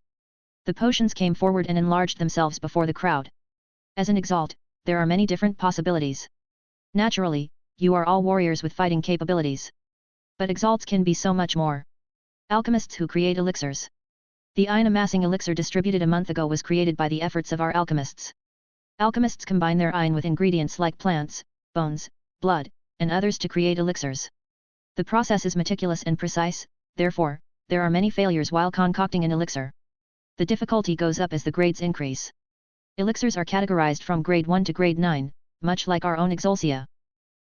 The potions came forward and enlarged themselves before the crowd. As an Exalt, there are many different possibilities. Naturally, you are all warriors with fighting capabilities. But Exalts can be so much more. Alchemists who create elixirs. The iron amassing elixir distributed a month ago was created by the efforts of our alchemists. Alchemists combine their iron with ingredients like plants, bones, blood, and others to create elixirs. The process is meticulous and precise, therefore, there are many failures while concocting an elixir. The difficulty goes up as the grades increase. Elixirs are categorized from grade 1 to grade 9, much like our own xianxia.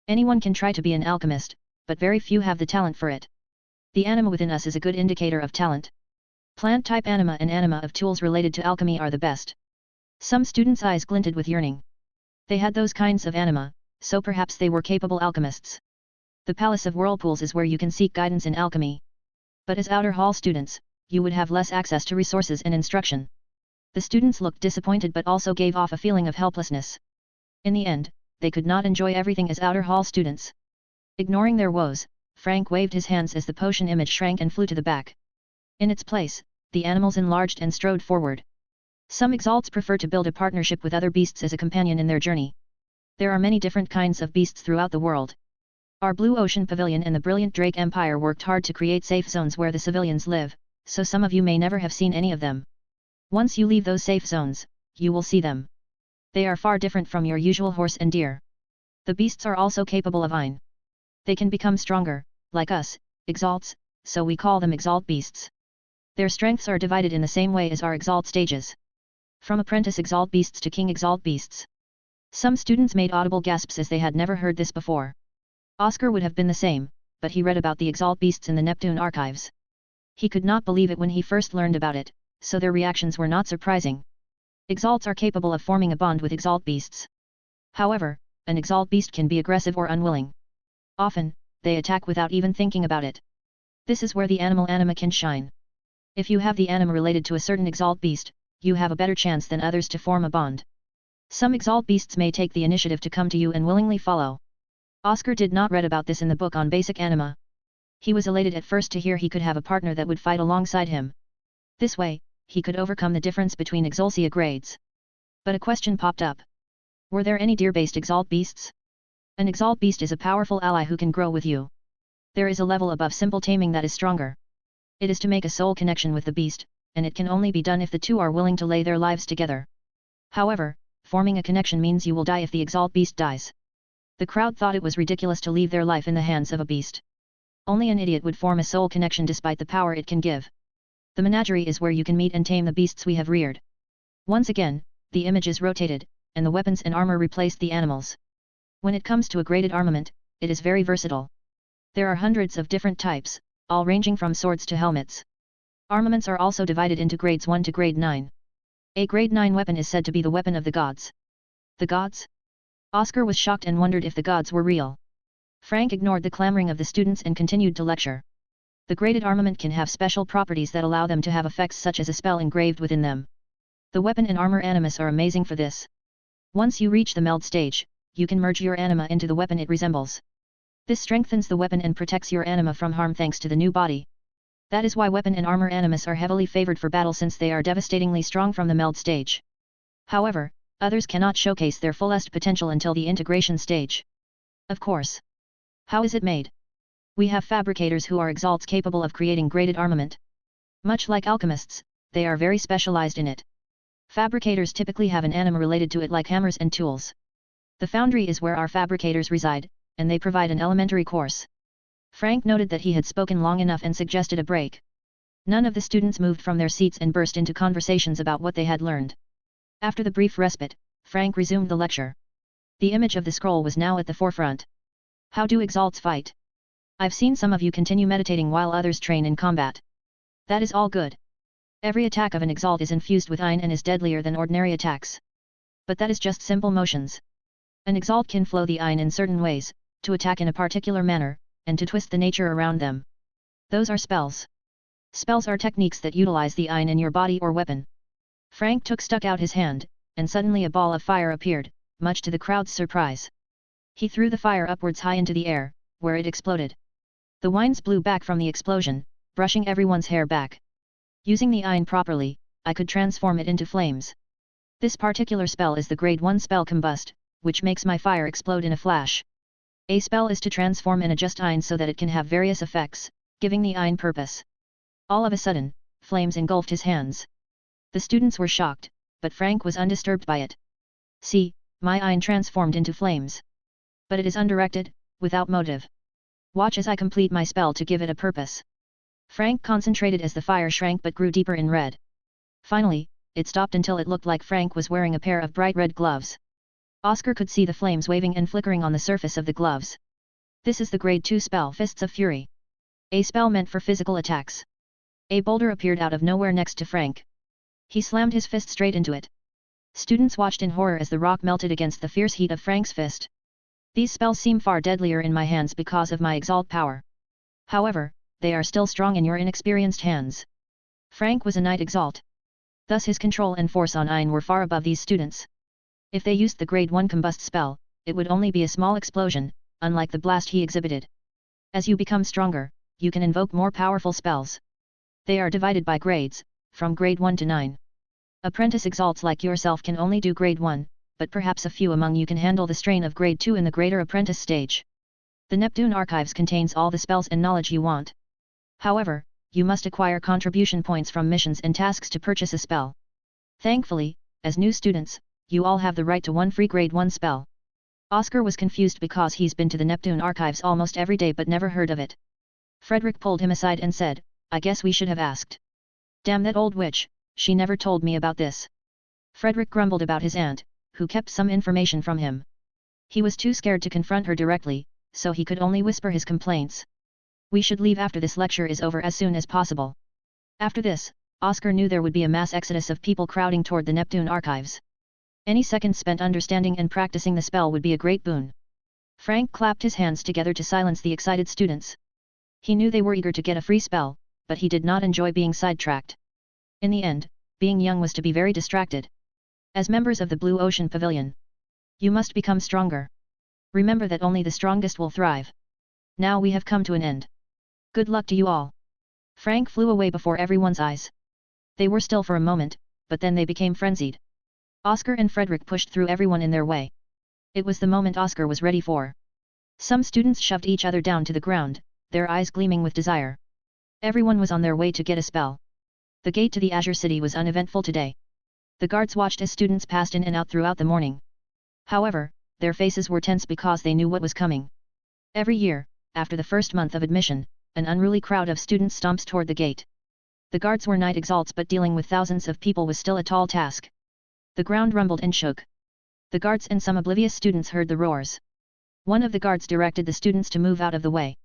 Anyone can try to be an alchemist, but very few have the talent for it. The anima within us is a good indicator of talent. Plant-type anima and anima of tools related to alchemy are the best. Some students' eyes glinted with yearning. They had those kinds of anima, so perhaps they were capable alchemists. The Palace of Whirlpools is where you can seek guidance in alchemy. But as outer hall students, you would have less access to resources and instruction. The students looked disappointed but also gave off a feeling of helplessness. In the end, they could not enjoy everything as outer hall students. Ignoring their woes, Frank waved his hands as the potion image shrank and flew to the back. In its place, the animals enlarged and strode forward. Some exalts prefer to build a partnership with other beasts as a companion in their journey. There are many different kinds of beasts throughout the world. Our Blue Ocean Pavilion and the Brilliant Drake Empire worked hard to create safe zones where the civilians live, so some of you may never have seen any of them. Once you leave those safe zones, you will see them. They are far different from your usual horse and deer. The beasts are also capable of Ein. They can become stronger, like us, exalts, so we call them exalt beasts. Their strengths are divided in the same way as our exalt stages. From apprentice exalt beasts to king exalt beasts. Some students made audible gasps as they had never heard this before. Oscar would have been the same, but he read about the exalt beasts in the Neptune archives. He could not believe it when he first learned about it, so their reactions were not surprising. Exalts are capable of forming a bond with exalt beasts. However, an exalt beast can be aggressive or unwilling. Often, they attack without even thinking about it. This is where the animal anima can shine. If you have the anima related to a certain exalt beast, you have a better chance than others to form a bond. Some exalt beasts may take the initiative to come to you and willingly follow. Oscar did not read about this in the book on basic anima. He was elated at first to hear he could have a partner that would fight alongside him. This way, he could overcome the difference between exalsia grades. But a question popped up. Were there any deer-based exalt beasts? An exalt beast is a powerful ally who can grow with you. There is a level above simple taming that is stronger. It is to make a soul connection with the beast, and it can only be done if the two are willing to lay their lives together. However, forming a connection means you will die if the exalt beast dies. The crowd thought it was ridiculous to leave their life in the hands of a beast. Only an idiot would form a soul connection despite the power it can give. The menagerie is where you can meet and tame the beasts we have reared. Once again, the images rotated, and the weapons and armor replaced the animals. When it comes to a graded armament, it is very versatile. There are hundreds of different types, all ranging from swords to helmets. Armaments are also divided into grades 1 to grade 9. A grade 9 weapon is said to be the weapon of the gods. The gods? Oscar was shocked and wondered if the gods were real. Frank ignored the clamoring of the students and continued to lecture. The graded armament can have special properties that allow them to have effects such as a spell engraved within them. The weapon and armor animus are amazing for this. Once you reach the meld stage, you can merge your anima into the weapon it resembles. This strengthens the weapon and protects your anima from harm thanks to the new body. That is why weapon and armor animus are heavily favored for battle since they are devastatingly strong from the meld stage. However, others cannot showcase their fullest potential until the integration stage. Of course. How is it made? We have fabricators who are exalts capable of creating graded armament. Much like alchemists, they are very specialized in it. Fabricators typically have an anima related to it like hammers and tools. The foundry is where our fabricators reside, and they provide an elementary course. Frank noted that he had spoken long enough and suggested a break. None of the students moved from their seats and burst into conversations about what they had learned. After the brief respite, Frank resumed the lecture. The image of the scroll was now at the forefront. How do exalts fight? I've seen some of you continue meditating while others train in combat. That is all good. Every attack of an exalt is infused with Ein and is deadlier than ordinary attacks. But that is just simple motions. An exalt can flow the Ein in certain ways, to attack in a particular manner, and to twist the nature around them. Those are spells. Spells are techniques that utilize the Ein in your body or weapon. Frank stuck out his hand, and suddenly a ball of fire appeared, much to the crowd's surprise. He threw the fire upwards high into the air, where it exploded. The winds blew back from the explosion, brushing everyone's hair back. Using the Ein properly, I could transform it into flames. This particular spell is the grade 1 spell Combust, which makes my fire explode in a flash. A spell is to transform and adjust Ein so that it can have various effects, giving the Ein purpose. All of a sudden, flames engulfed his hands. The students were shocked, but Frank was undisturbed by it. See, my Ein transformed into flames. But it is undirected, without motive. Watch as I complete my spell to give it a purpose. Frank concentrated as the fire shrank but grew deeper in red. Finally, it stopped until it looked like Frank was wearing a pair of bright red gloves. Oscar could see the flames waving and flickering on the surface of the gloves. This is the grade 2 spell Fists of Fury. A spell meant for physical attacks. A boulder appeared out of nowhere next to Frank. He slammed his fist straight into it. Students watched in horror as the rock melted against the fierce heat of Frank's fist. These spells seem far deadlier in my hands because of my Exalt power. However, they are still strong in your inexperienced hands. Frank was a Knight Exalt. Thus his control and force on Ein were far above these students. If they used the grade 1 combust spell, it would only be a small explosion, unlike the blast he exhibited. As you become stronger, you can invoke more powerful spells. They are divided by grades, from grade 1 to 9. Apprentice Exalts like yourself can only do grade 1, but perhaps a few among you can handle the strain of grade 2 in the greater apprentice stage. The Neptune Archives contains all the spells and knowledge you want. However, you must acquire contribution points from missions and tasks to purchase a spell. Thankfully, as new students, you all have the right to one free grade 1 spell. Oscar was confused because he's been to the Neptune Archives almost every day but never heard of it. Frederick pulled him aside and said, "I guess we should have asked. Damn that old witch, she never told me about this." Frederick grumbled about his aunt, who kept some information from him. He was too scared to confront her directly, so he could only whisper his complaints. "We should leave after this lecture is over as soon as possible." After this, Oscar knew there would be a mass exodus of people crowding toward the Neptune Archives. Any second spent understanding and practicing the spell would be a great boon. Frank clapped his hands together to silence the excited students. He knew they were eager to get a free spell, but he did not enjoy being sidetracked. In the end, being young was to be very distracted. As members of the Blue Ocean Pavilion, you must become stronger. Remember that only the strongest will thrive. Now we have come to an end. Good luck to you all. Frank flew away before everyone's eyes. They were still for a moment, but then they became frenzied. Oscar and Frederick pushed through everyone in their way. It was the moment Oscar was ready for. Some students shoved each other down to the ground, their eyes gleaming with desire. Everyone was on their way to get a spell. The gate to the Azure City was uneventful today. The guards watched as students passed in and out throughout the morning. However, their faces were tense because they knew what was coming. Every year, after the first month of admission, an unruly crowd of students stomps toward the gate. The guards were Knight Exalts, but dealing with thousands of people was still a tall task. The ground rumbled and shook. The guards and some oblivious students heard the roars. One of the guards directed the students to move out of the way.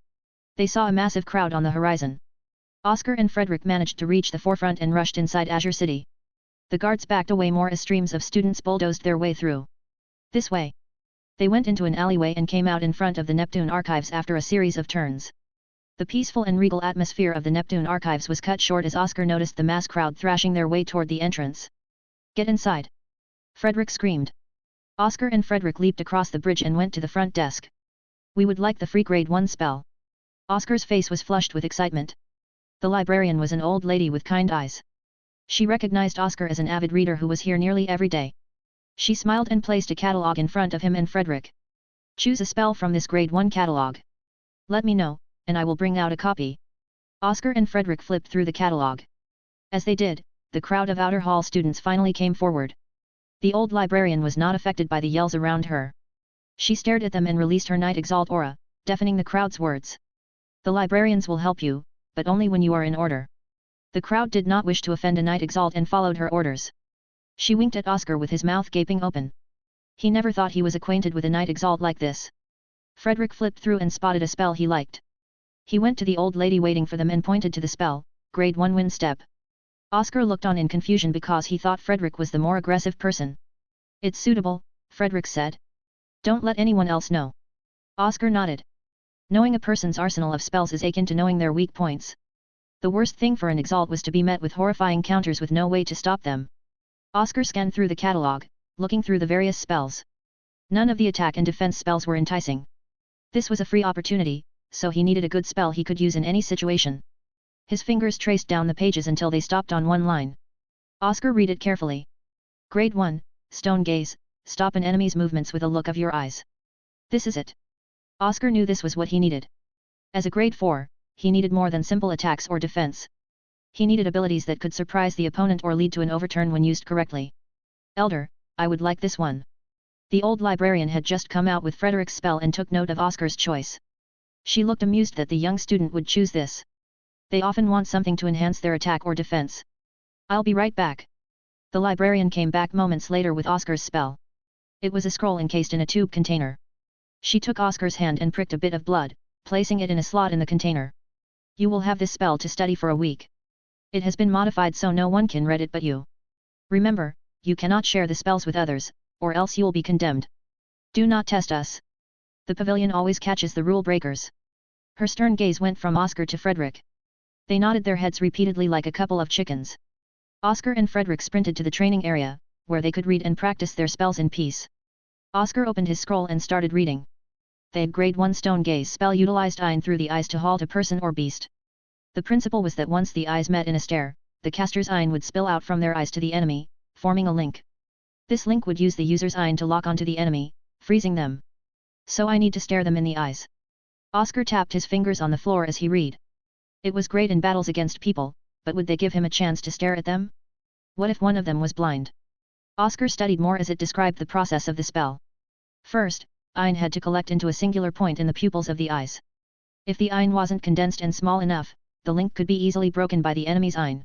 They saw a massive crowd on the horizon. Oscar and Frederick managed to reach the forefront and rushed inside Azure City. The guards backed away more as streams of students bulldozed their way through. This way. They went into an alleyway and came out in front of the Neptune Archives after a series of turns. The peaceful and regal atmosphere of the Neptune Archives was cut short as Oscar noticed the mass crowd thrashing their way toward the entrance. "Get inside!" Frederick screamed. Oscar and Frederick leaped across the bridge and went to the front desk. "We would like the free grade 1 spell." Oscar's face was flushed with excitement. The librarian was an old lady with kind eyes. She recognized Oscar as an avid reader who was here nearly every day. She smiled and placed a catalog in front of him and Frederick. "Choose a spell from this grade 1 catalog. Let me know, and I will bring out a copy." Oscar and Frederick flipped through the catalog. As they did, the crowd of outer hall students finally came forward. The old librarian was not affected by the yells around her. She stared at them and released her Knight Exalt aura, deafening the crowd's words. "The librarians will help you, but only when you are in order." The crowd did not wish to offend a Knight Exalt and followed her orders. She winked at Oscar with his mouth gaping open. He never thought he was acquainted with a Knight Exalt like this. Frederick flipped through and spotted a spell he liked. He went to the old lady waiting for them and pointed to the spell, grade 1 wind step. Oscar looked on in confusion because he thought Frederick was the more aggressive person. "It's suitable," Frederick said. "Don't let anyone else know." Oscar nodded. Knowing a person's arsenal of spells is akin to knowing their weak points. The worst thing for an Exalt was to be met with horrifying counters with no way to stop them. Oscar scanned through the catalog, looking through the various spells. None of the attack and defense spells were enticing. This was a free opportunity, so he needed a good spell he could use in any situation. His fingers traced down the pages until they stopped on one line. Oscar read it carefully. Grade 1, Stone Gaze, stop an enemy's movements with a look of your eyes. This is it. Oscar knew this was what he needed. As a grade 4, he needed more than simple attacks or defense. He needed abilities that could surprise the opponent or lead to an overturn when used correctly. "Elder, I would like this one." The old librarian had just come out with Frederick's spell and took note of Oscar's choice. She looked amused that the young student would choose this. They often want something to enhance their attack or defense. "I'll be right back." The librarian came back moments later with Oscar's spell. It was a scroll encased in a tube container. She took Oscar's hand and pricked a bit of blood, placing it in a slot in the container. You will have this spell to study for a week. It has been modified so no one can read it but you. Remember, you cannot share the spells with others, or else you will be condemned. Do not test us. The pavilion always catches the rule breakers. Her stern gaze went from Oscar to Frederick. They nodded their heads repeatedly like a couple of chickens. Oscar and Frederick sprinted to the training area, where they could read and practice their spells in peace. Oscar opened his scroll and started reading. The Grade 1 Stone Gaze spell utilized Ein through the eyes to halt a person or beast. The principle was that once the eyes met in a stare, the caster's Ein would spill out from their eyes to the enemy, forming a link. This link would use the user's Ein to lock onto the enemy, freezing them. So I need to stare them in the eyes. Oscar tapped his fingers on the floor as he read. It was great in battles against people, but would they give him a chance to stare at them? What if one of them was blind? Oscar studied more as it described the process of the spell. First, Ein had to collect into a singular point in the pupils of the eyes. If the Ein wasn't condensed and small enough, the link could be easily broken by the enemy's Ein.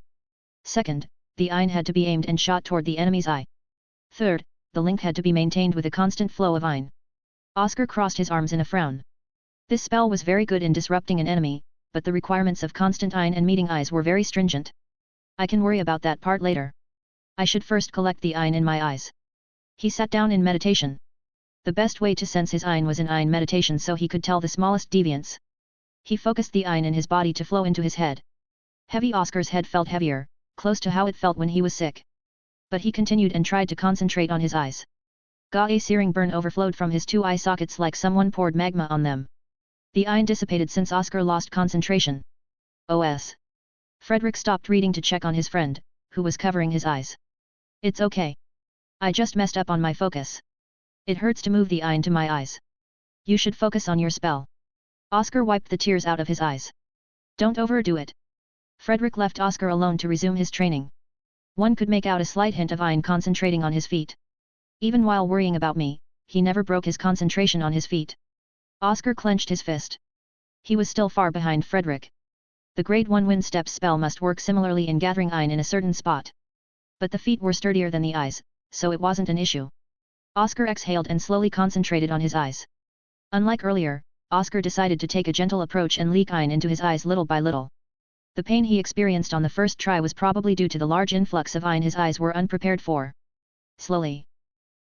Second, the Ein had to be aimed and shot toward the enemy's eye. Third, the link had to be maintained with a constant flow of Ein. Oscar crossed his arms in a frown. This spell was very good in disrupting an enemy, but the requirements of constant Ein and meeting eyes were very stringent. I can worry about that part later. I should first collect the Ein in my eyes. He sat down in meditation. The best way to sense his Ein was in Ein meditation so he could tell the smallest deviance. He focused the Ein in his body to flow into his head. Heavy Oscar's head felt heavier, close to how it felt when he was sick. But he continued and tried to concentrate on his eyes. A searing burn overflowed from his two eye sockets like someone poured magma on them. The Ein dissipated since Oscar lost concentration. OS. Frederick stopped reading to check on his friend, who was covering his eyes. It's okay. I just messed up on my focus. It hurts to move the Ein to my eyes. You should focus on your spell. Oscar wiped the tears out of his eyes. Don't overdo it. Frederick left Oscar alone to resume his training. One could make out a slight hint of Ein concentrating on his feet. Even while worrying about me, he never broke his concentration on his feet. Oscar clenched his fist. He was still far behind Frederick. The Grade 1 Wind Step spell must work similarly in gathering Ein in a certain spot. But the feet were sturdier than the eyes, so it wasn't an issue. Oscar exhaled and slowly concentrated on his eyes. Unlike earlier, Oscar decided to take a gentle approach and leak Ein into his eyes little by little. The pain he experienced on the first try was probably due to the large influx of Ein his eyes were unprepared for. Slowly.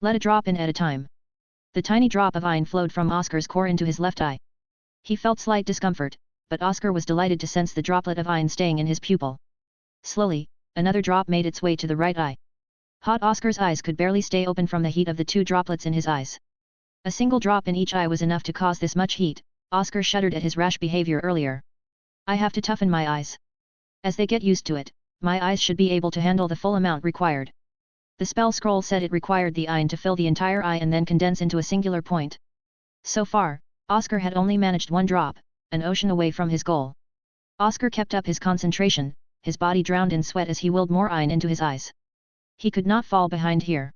Let a drop in at a time. The tiny drop of Ein flowed from Oscar's core into his left eye. He felt slight discomfort, but Oscar was delighted to sense the droplet of Ein staying in his pupil. Slowly, another drop made its way to the right eye. Hot Oscar's eyes could barely stay open from the heat of the two droplets in his eyes. A single drop in each eye was enough to cause this much heat. Oscar shuddered at his rash behavior earlier. I have to toughen my eyes. As they get used to it, my eyes should be able to handle the full amount required. The spell scroll said it required the Ein to fill the entire eye and then condense into a singular point. So far, Oscar had only managed one drop, an ocean away from his goal. Oscar kept up his concentration, his body drowned in sweat as he willed more Ein into his eyes. He could not fall behind here.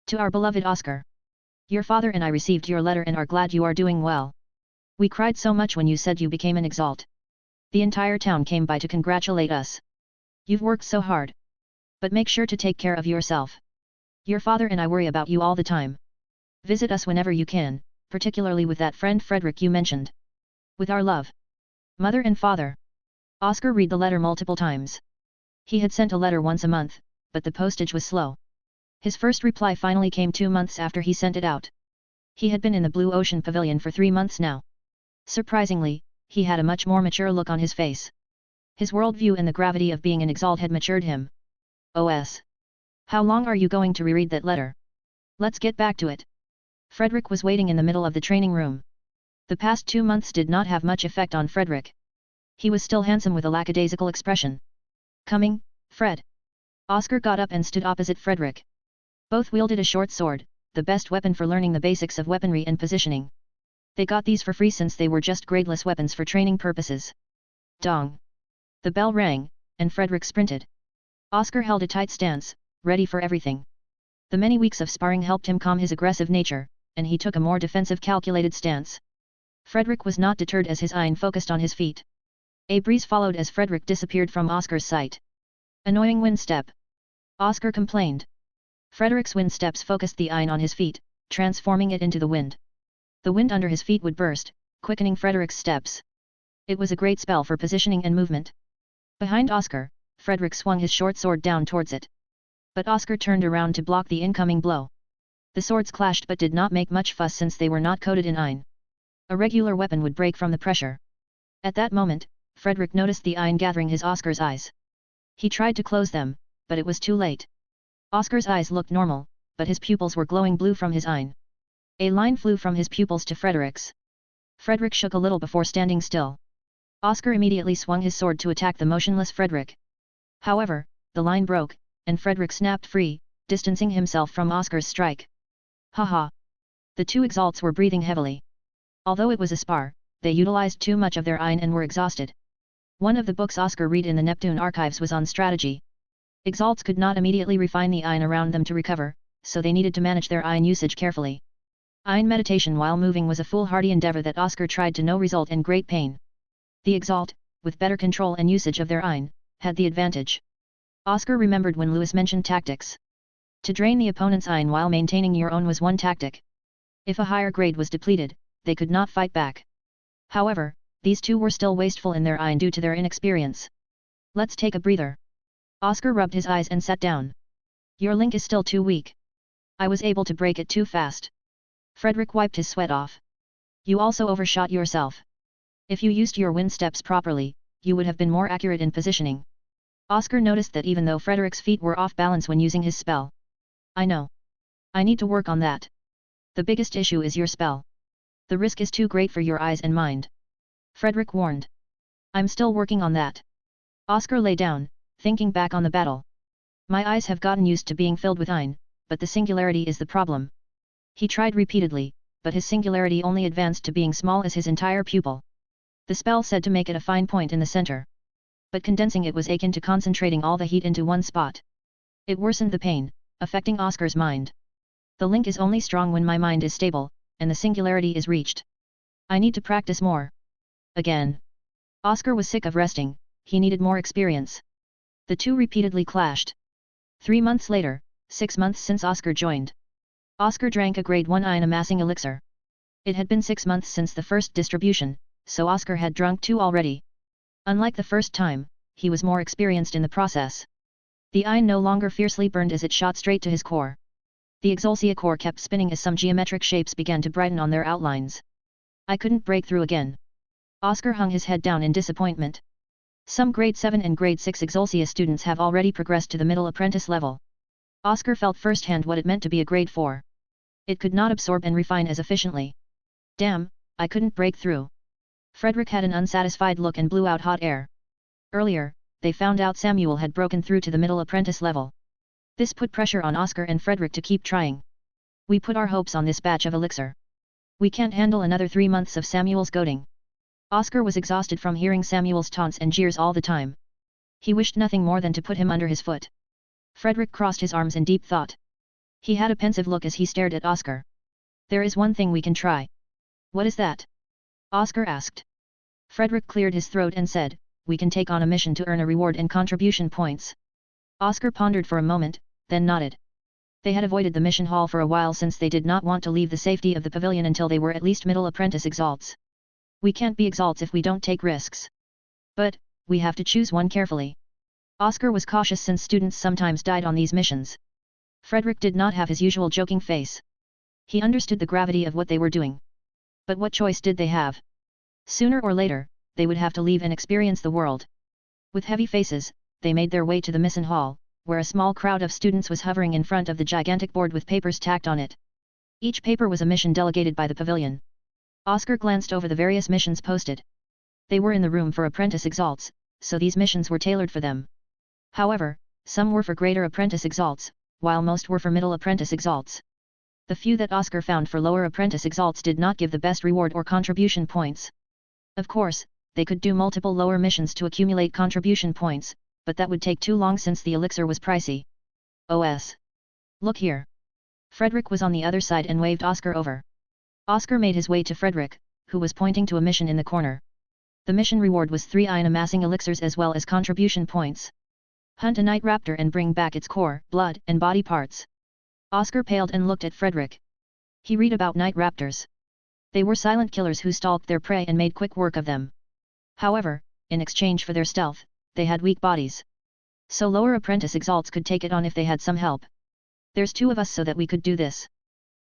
To our beloved Oscar. Your father and I received your letter and are glad you are doing well. We cried so much when you said you became an Exalt. The entire town came by to congratulate us. You've worked so hard. But make sure to take care of yourself. Your father and I worry about you all the time. Visit us whenever you can, particularly with that friend Frederick you mentioned. With our love. Mother and Father. Oscar read the letter multiple times. He had sent a letter once a month, but the postage was slow. His first reply finally came 2 months after he sent it out. He had been in the Blue Ocean Pavilion for 3 months now. Surprisingly, he had a much more mature look on his face. His worldview and the gravity of being an Exalt had matured him. OS. How long are you going to reread that letter? Let's get back to it. Frederick was waiting in the middle of the training room. The past 2 months did not have much effect on Frederick. He was still handsome with a lackadaisical expression. Coming, Fred. Oscar got up and stood opposite Frederick. Both wielded a short sword, the best weapon for learning the basics of weaponry and positioning. They got these for free since they were just gradeless weapons for training purposes. Dong. The bell rang, and Frederick sprinted. Oscar held a tight stance, ready for everything. The many weeks of sparring helped him calm his aggressive nature, and he took a more defensive calculated stance. Frederick was not deterred as his Ein focused on his feet. A breeze followed as Frederick disappeared from Oscar's sight. Annoying wind step. Oscar complained. Frederick's wind steps focused the iron on his feet, transforming it into the wind. The wind under his feet would burst, quickening Frederick's steps. It was a great spell for positioning and movement. Behind Oscar, Frederick swung his short sword down towards it. But Oscar turned around to block the incoming blow. The swords clashed but did not make much fuss since they were not coated in iron. A regular weapon would break from the pressure. At that moment, Frederick noticed the iron gathering his Oscar's eyes. He tried to close them, but it was too late. Oscar's eyes looked normal, but his pupils were glowing blue from his iron. A line flew from his pupils to Frederick's. Frederick shook a little before standing still. Oscar immediately swung his sword to attack the motionless Frederick. However, the line broke, and Frederick snapped free, distancing himself from Oscar's strike. Haha! The two Exalts were breathing heavily. Although it was a spar, they utilized too much of their iron and were exhausted. One of the books Oscar read in the Neptune archives was on strategy. Exalts could not immediately refine the iron around them to recover, so they needed to manage their iron usage carefully. Iron meditation while moving was a foolhardy endeavor that Oscar tried to no result in great pain. The Exalt, with better control and usage of their iron, had the advantage. Oscar remembered when Lewis mentioned tactics. To drain the opponent's iron while maintaining your own was one tactic. If a higher grade was depleted, they could not fight back. However, these two were still wasteful in their iron due to their inexperience. Let's take a breather. Oscar rubbed his eyes and sat down. Your link is still too weak. I was able to break it too fast. Frederick wiped his sweat off. You also overshot yourself. If you used your wind steps properly, you would have been more accurate in positioning. Oscar noticed that even though Frederick's feet were off balance when using his spell. I know. I need to work on that. The biggest issue is your spell. The risk is too great for your eyes and mind. Frederick warned. I'm still working on that. Oscar lay down, thinking back on the battle. My eyes have gotten used to being filled with iron, but the singularity is the problem. He tried repeatedly, but his singularity only advanced to being small as his entire pupil. The spell said to make it a fine point in the center. But condensing it was akin to concentrating all the heat into one spot. It worsened the pain, affecting Oscar's mind. The link is only strong when my mind is stable, and the singularity is reached. I need to practice more. Again. Oscar was sick of resting, he needed more experience. The two repeatedly clashed. 3 months later, 6 months since Oscar joined. Oscar drank a grade 1 iron amassing elixir. It had been 6 months since the first distribution, so Oscar had drunk 2 already. Unlike the first time, he was more experienced in the process. The iron no longer fiercely burned as it shot straight to his core. The Exaltia core kept spinning as some geometric shapes began to brighten on their outlines. I couldn't break through again. Oscar hung his head down in disappointment. Some grade 7 and grade 6 Exaltia students have already progressed to the middle apprentice level. Oscar felt firsthand what it meant to be a grade 4. It could not absorb and refine as efficiently. Damn, I couldn't break through. Frederick had an unsatisfied look and blew out hot air. Earlier, they found out Samuel had broken through to the middle apprentice level. This put pressure on Oscar and Frederick to keep trying. We put our hopes on this batch of elixir. We can't handle another 3 months of Samuel's goading. Oscar was exhausted from hearing Samuel's taunts and jeers all the time. He wished nothing more than to put him under his foot. Frederick crossed his arms in deep thought. He had a pensive look as he stared at Oscar. There is one thing we can try. What is that? Oscar asked. Frederick cleared his throat and said, we can take on a mission to earn a reward and contribution points. Oscar pondered for a moment, then nodded. They had avoided the mission hall for a while since they did not want to leave the safety of the pavilion until they were at least middle apprentice Exalts. We can't be Exalts if we don't take risks. But, we have to choose one carefully. Oscar was cautious since students sometimes died on these missions. Frederick did not have his usual joking face. He understood the gravity of what they were doing. But what choice did they have? Sooner or later, they would have to leave and experience the world. With heavy faces, they made their way to the mission hall, where a small crowd of students was hovering in front of the gigantic board with papers tacked on it. Each paper was a mission delegated by the pavilion. Oscar glanced over the various missions posted. They were in the room for apprentice Exalts, so these missions were tailored for them. However, some were for greater apprentice Exalts, while most were for middle apprentice Exalts. The few that Oscar found for lower apprentice Exalts did not give the best reward or contribution points. Of course, they could do multiple lower missions to accumulate contribution points, but that would take too long since the elixir was pricey. OS. Look here. Frederick was on the other side and waved Oscar over. Oscar made his way to Frederick, who was pointing to a mission in the corner. The mission reward was 3 iron amassing elixirs as well as contribution points. Hunt a night raptor and bring back its core, blood, and body parts. Oscar paled and looked at Frederick. He read about night raptors. They were silent killers who stalked their prey and made quick work of them. However, in exchange for their stealth, they had weak bodies. So lower apprentice exalts could take it on if they had some help. There's 2 of us so that we could do this.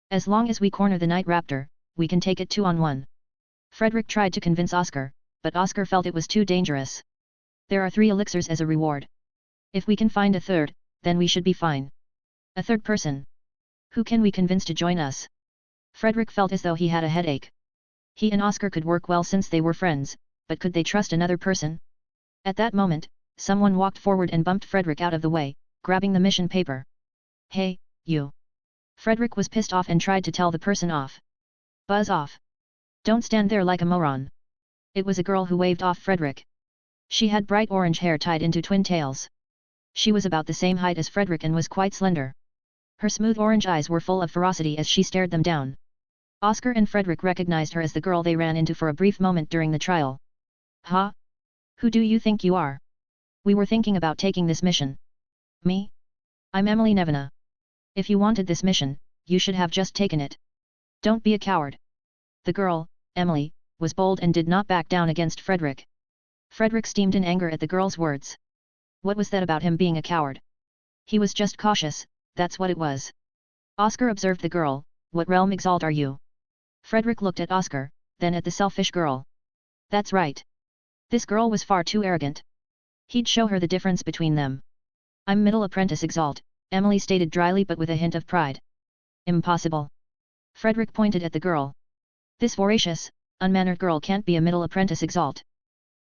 As long as we corner the night raptor, we can take it 2-on-1. Frederick tried to convince Oscar, but Oscar felt it was too dangerous. There are 3 elixirs as a reward. If we can find a third, then we should be fine. A third person. Who can we convince to join us? Frederick felt as though he had a headache. He and Oscar could work well since they were friends, but could they trust another person? At that moment, someone walked forward and bumped Frederick out of the way, grabbing the mission paper. Hey, you! Frederick was pissed off and tried to tell the person off. Buzz off! Don't stand there like a moron! It was a girl who waved off Frederick. She had bright orange hair tied into twin tails. She was about the same height as Frederick and was quite slender. Her smooth orange eyes were full of ferocity as she stared them down. Oscar and Frederick recognized her as the girl they ran into for a brief moment during the trial. Huh? Who do you think you are? We were thinking about taking this mission. Me? I'm Emily Nevena. If you wanted this mission, you should have just taken it. Don't be a coward. The girl, Emily, was bold and did not back down against Frederick. Frederick steamed in anger at the girl's words. What was that about him being a coward? He was just cautious, that's what it was. Oscar observed the girl. What realm Exalt are you? Frederick looked at Oscar, then at the selfish girl. That's right. This girl was far too arrogant. He'd show her the difference between them. I'm Middle Apprentice Exalt, Emily stated dryly but with a hint of pride. Impossible. Frederick pointed at the girl. This voracious, unmannered girl can't be a Middle Apprentice Exalt.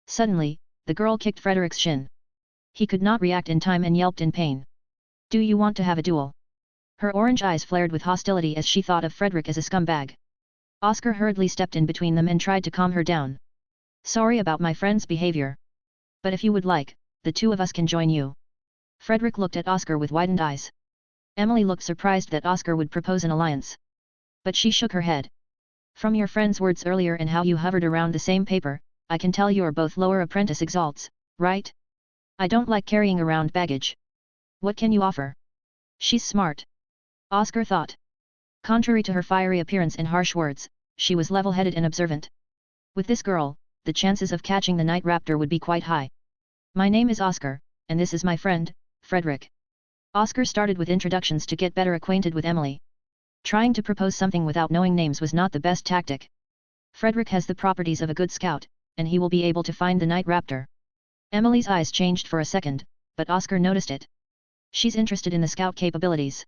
Suddenly, the girl kicked Frederick's shin. He could not react in time and yelped in pain. Do you want to have a duel? Her orange eyes flared with hostility as she thought of Frederick as a scumbag. Oscar hurriedly stepped in between them and tried to calm her down. Sorry about my friend's behavior. But if you would like, the 2 of us can join you. Frederick looked at Oscar with widened eyes. Emily looked surprised that Oscar would propose an alliance. But she shook her head. From your friend's words earlier and how you hovered around the same paper, I can tell you're both lower apprentice exalts, right? I don't like carrying around baggage. What can you offer? She's smart. Oscar thought. Contrary to her fiery appearance and harsh words, she was level-headed and observant. With this girl, the chances of catching the night raptor would be quite high. My name is Oscar, and this is my friend, Frederick. Oscar started with introductions to get better acquainted with Emily. Trying to propose something without knowing names was not the best tactic. Frederick has the properties of a good scout, and he will be able to find the night raptor. Emily's eyes changed for a second, but Oscar noticed it. She's interested in the scout capabilities.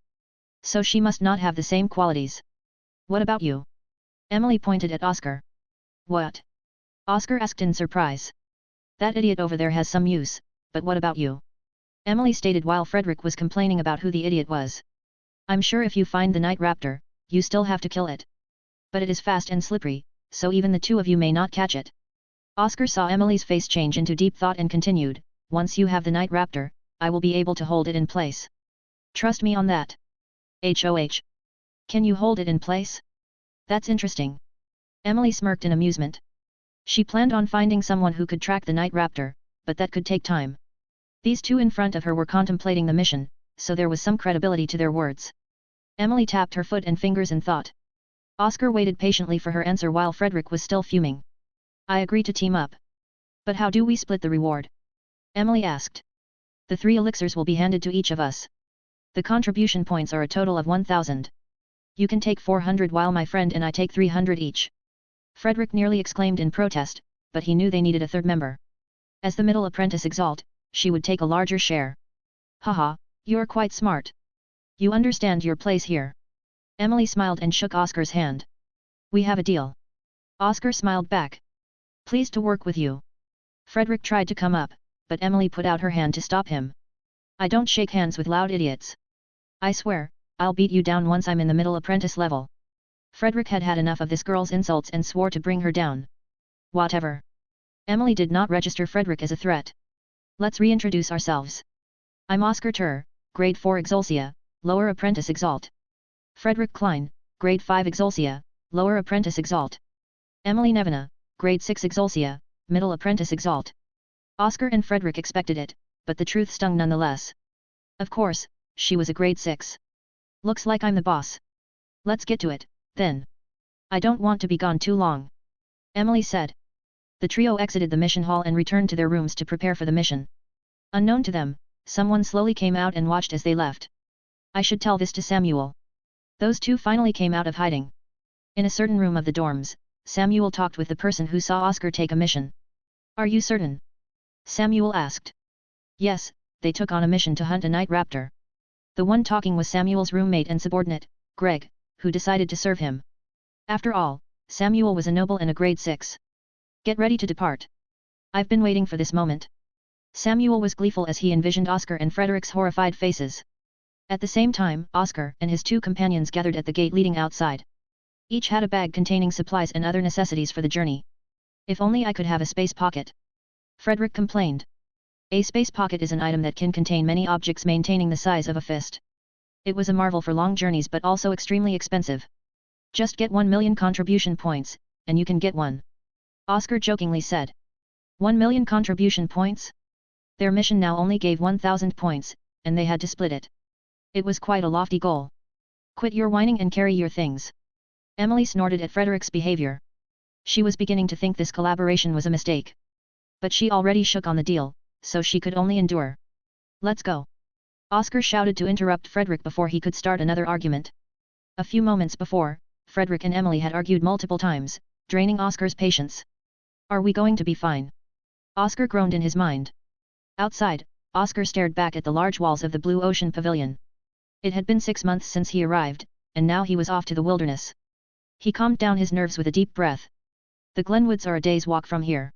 So she must not have the same qualities. What about you? Emily pointed at Oscar. What? Oscar asked in surprise. That idiot over there has some use, but what about you? Emily stated while Frederick was complaining about who the idiot was. I'm sure if you find the night raptor, you still have to kill it. But it is fast and slippery, so even the 2 of you may not catch it. Oscar saw Emily's face change into deep thought and continued, once you have the night raptor, I will be able to hold it in place. Trust me on that. HOH. Can you hold it in place? That's interesting. Emily smirked in amusement. She planned on finding someone who could track the night raptor, but that could take time. These 2 in front of her were contemplating the mission, so there was some credibility to their words. Emily tapped her foot and fingers in thought. Oscar waited patiently for her answer while Frederick was still fuming. I agree to team up. But how do we split the reward? Emily asked. The 3 elixirs will be handed to each of us. The contribution points are a total of 1,000. You can take 400 while my friend and I take 300 each. Frederick nearly exclaimed in protest, but he knew they needed a third member. As the middle apprentice Exalt, she would take a larger share. Haha, you're quite smart. You understand your place here. Emily smiled and shook Oscar's hand. We have a deal. Oscar smiled back. Pleased to work with you. Frederick tried to come up, but Emily put out her hand to stop him. I don't shake hands with loud idiots. I swear, I'll beat you down once I'm in the middle apprentice level. Frederick had had enough of this girl's insults and swore to bring her down. Whatever. Emily did not register Frederick as a threat. Let's reintroduce ourselves. I'm Oscar Tur, Grade 4 Exaltia, Lower Apprentice Exalt. Frederick Klein, Grade 5 Exaltia, Lower Apprentice Exalt. Emily Nevena, Grade 6 Exaltia, Middle Apprentice Exalt. Oscar and Frederick expected it, but the truth stung nonetheless. Of course, she was a grade 6. Looks like I'm the boss. Let's get to it, then. I don't want to be gone too long. Emily said. The trio exited the mission hall and returned to their rooms to prepare for the mission. Unknown to them, someone slowly came out and watched as they left. I should tell this to Samuel. Those two finally came out of hiding. In a certain room of the dorms, Samuel talked with the person who saw Oscar take a mission. Are you certain? Samuel asked. Yes, they took on a mission to hunt a night raptor. The one talking was Samuel's roommate and subordinate, Greg, who decided to serve him. After all, Samuel was a noble and a grade 6. Get ready to depart. I've been waiting for this moment. Samuel was gleeful as he envisioned Oscar and Frederick's horrified faces. At the same time, Oscar and his two companions gathered at the gate leading outside. Each had a bag containing supplies and other necessities for the journey. If only I could have a space pocket. Frederick complained. A space pocket is an item that can contain many objects maintaining the size of a fist. It was a marvel for long journeys but also extremely expensive. Just get 1 million contribution points, and you can get one. Oscar jokingly said. 1 million contribution points? Their mission now only gave 1,000 points, and they had to split it. It was quite a lofty goal. Quit your whining and carry your things. Emily snorted at Frederick's behavior. She was beginning to think this collaboration was a mistake. But she already shook on the deal, so she could only endure. Let's go. Oscar shouted to interrupt Frederick before he could start another argument. A few moments before, Frederick and Emily had argued multiple times, draining Oscar's patience. Are we going to be fine? Oscar groaned in his mind. Outside, Oscar stared back at the large walls of the Blue Ocean Pavilion. It had been 6 months since he arrived, and now he was off to the wilderness. He calmed down his nerves with a deep breath. The Glenwoods are a day's walk from here.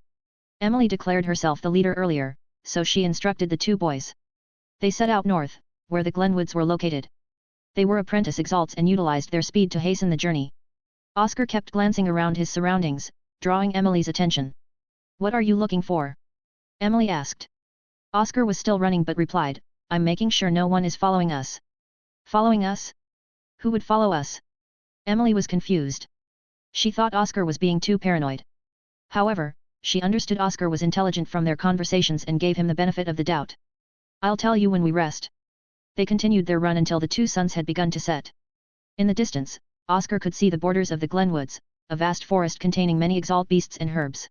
Emily declared herself the leader earlier, so she instructed the two boys. They set out north, where the Glenwoods were located. They were apprentice Exalts and utilized their speed to hasten the journey. Oscar kept glancing around his surroundings, drawing Emily's attention. What are you looking for? Emily asked. Oscar was still running but replied, I'm making sure no one is following us. Following us? Who would follow us? Emily was confused. She thought Oscar was being too paranoid. However, she understood Oscar was intelligent from their conversations and gave him the benefit of the doubt. I'll tell you when we rest. They continued their run until the two suns had begun to set. In the distance, Oscar could see the borders of the Glenwoods, a vast forest containing many exalt beasts and herbs.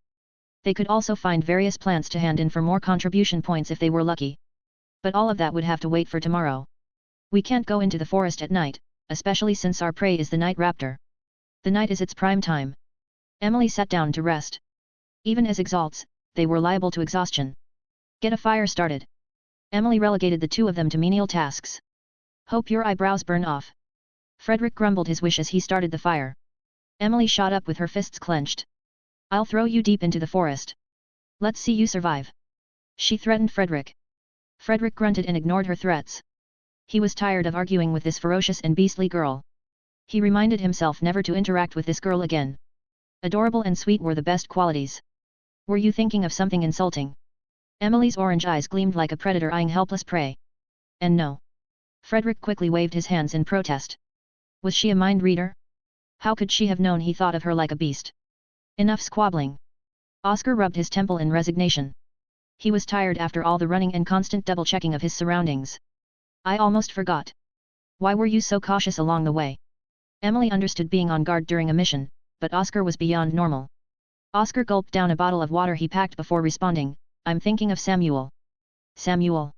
They could also find various plants to hand in for more contribution points if they were lucky. But all of that would have to wait for tomorrow. We can't go into the forest at night, especially since our prey is the night raptor. The night is its prime time. Emily sat down to rest. Even as exalts, they were liable to exhaustion. Get a fire started. Emily relegated the two of them to menial tasks. Hope your eyebrows burn off. Frederick grumbled his wish as he started the fire. Emily shot up with her fists clenched. I'll throw you deep into the forest. Let's see you survive. She threatened Frederick. Frederick grunted and ignored her threats. He was tired of arguing with this ferocious and beastly girl. He reminded himself never to interact with this girl again. Adorable and sweet were the best qualities. Were you thinking of something insulting? Emily's orange eyes gleamed like a predator eyeing helpless prey. And no. Frederick quickly waved his hands in protest. Was she a mind reader? How could she have known he thought of her like a beast? Enough squabbling. Oscar rubbed his temple in resignation. He was tired after all the running and constant double-checking of his surroundings. I almost forgot. Why were you so cautious along the way? Emily understood being on guard during a mission, but Oscar was beyond normal. Oscar gulped down a bottle of water he packed before responding, I'm thinking of Samuel. Samuel.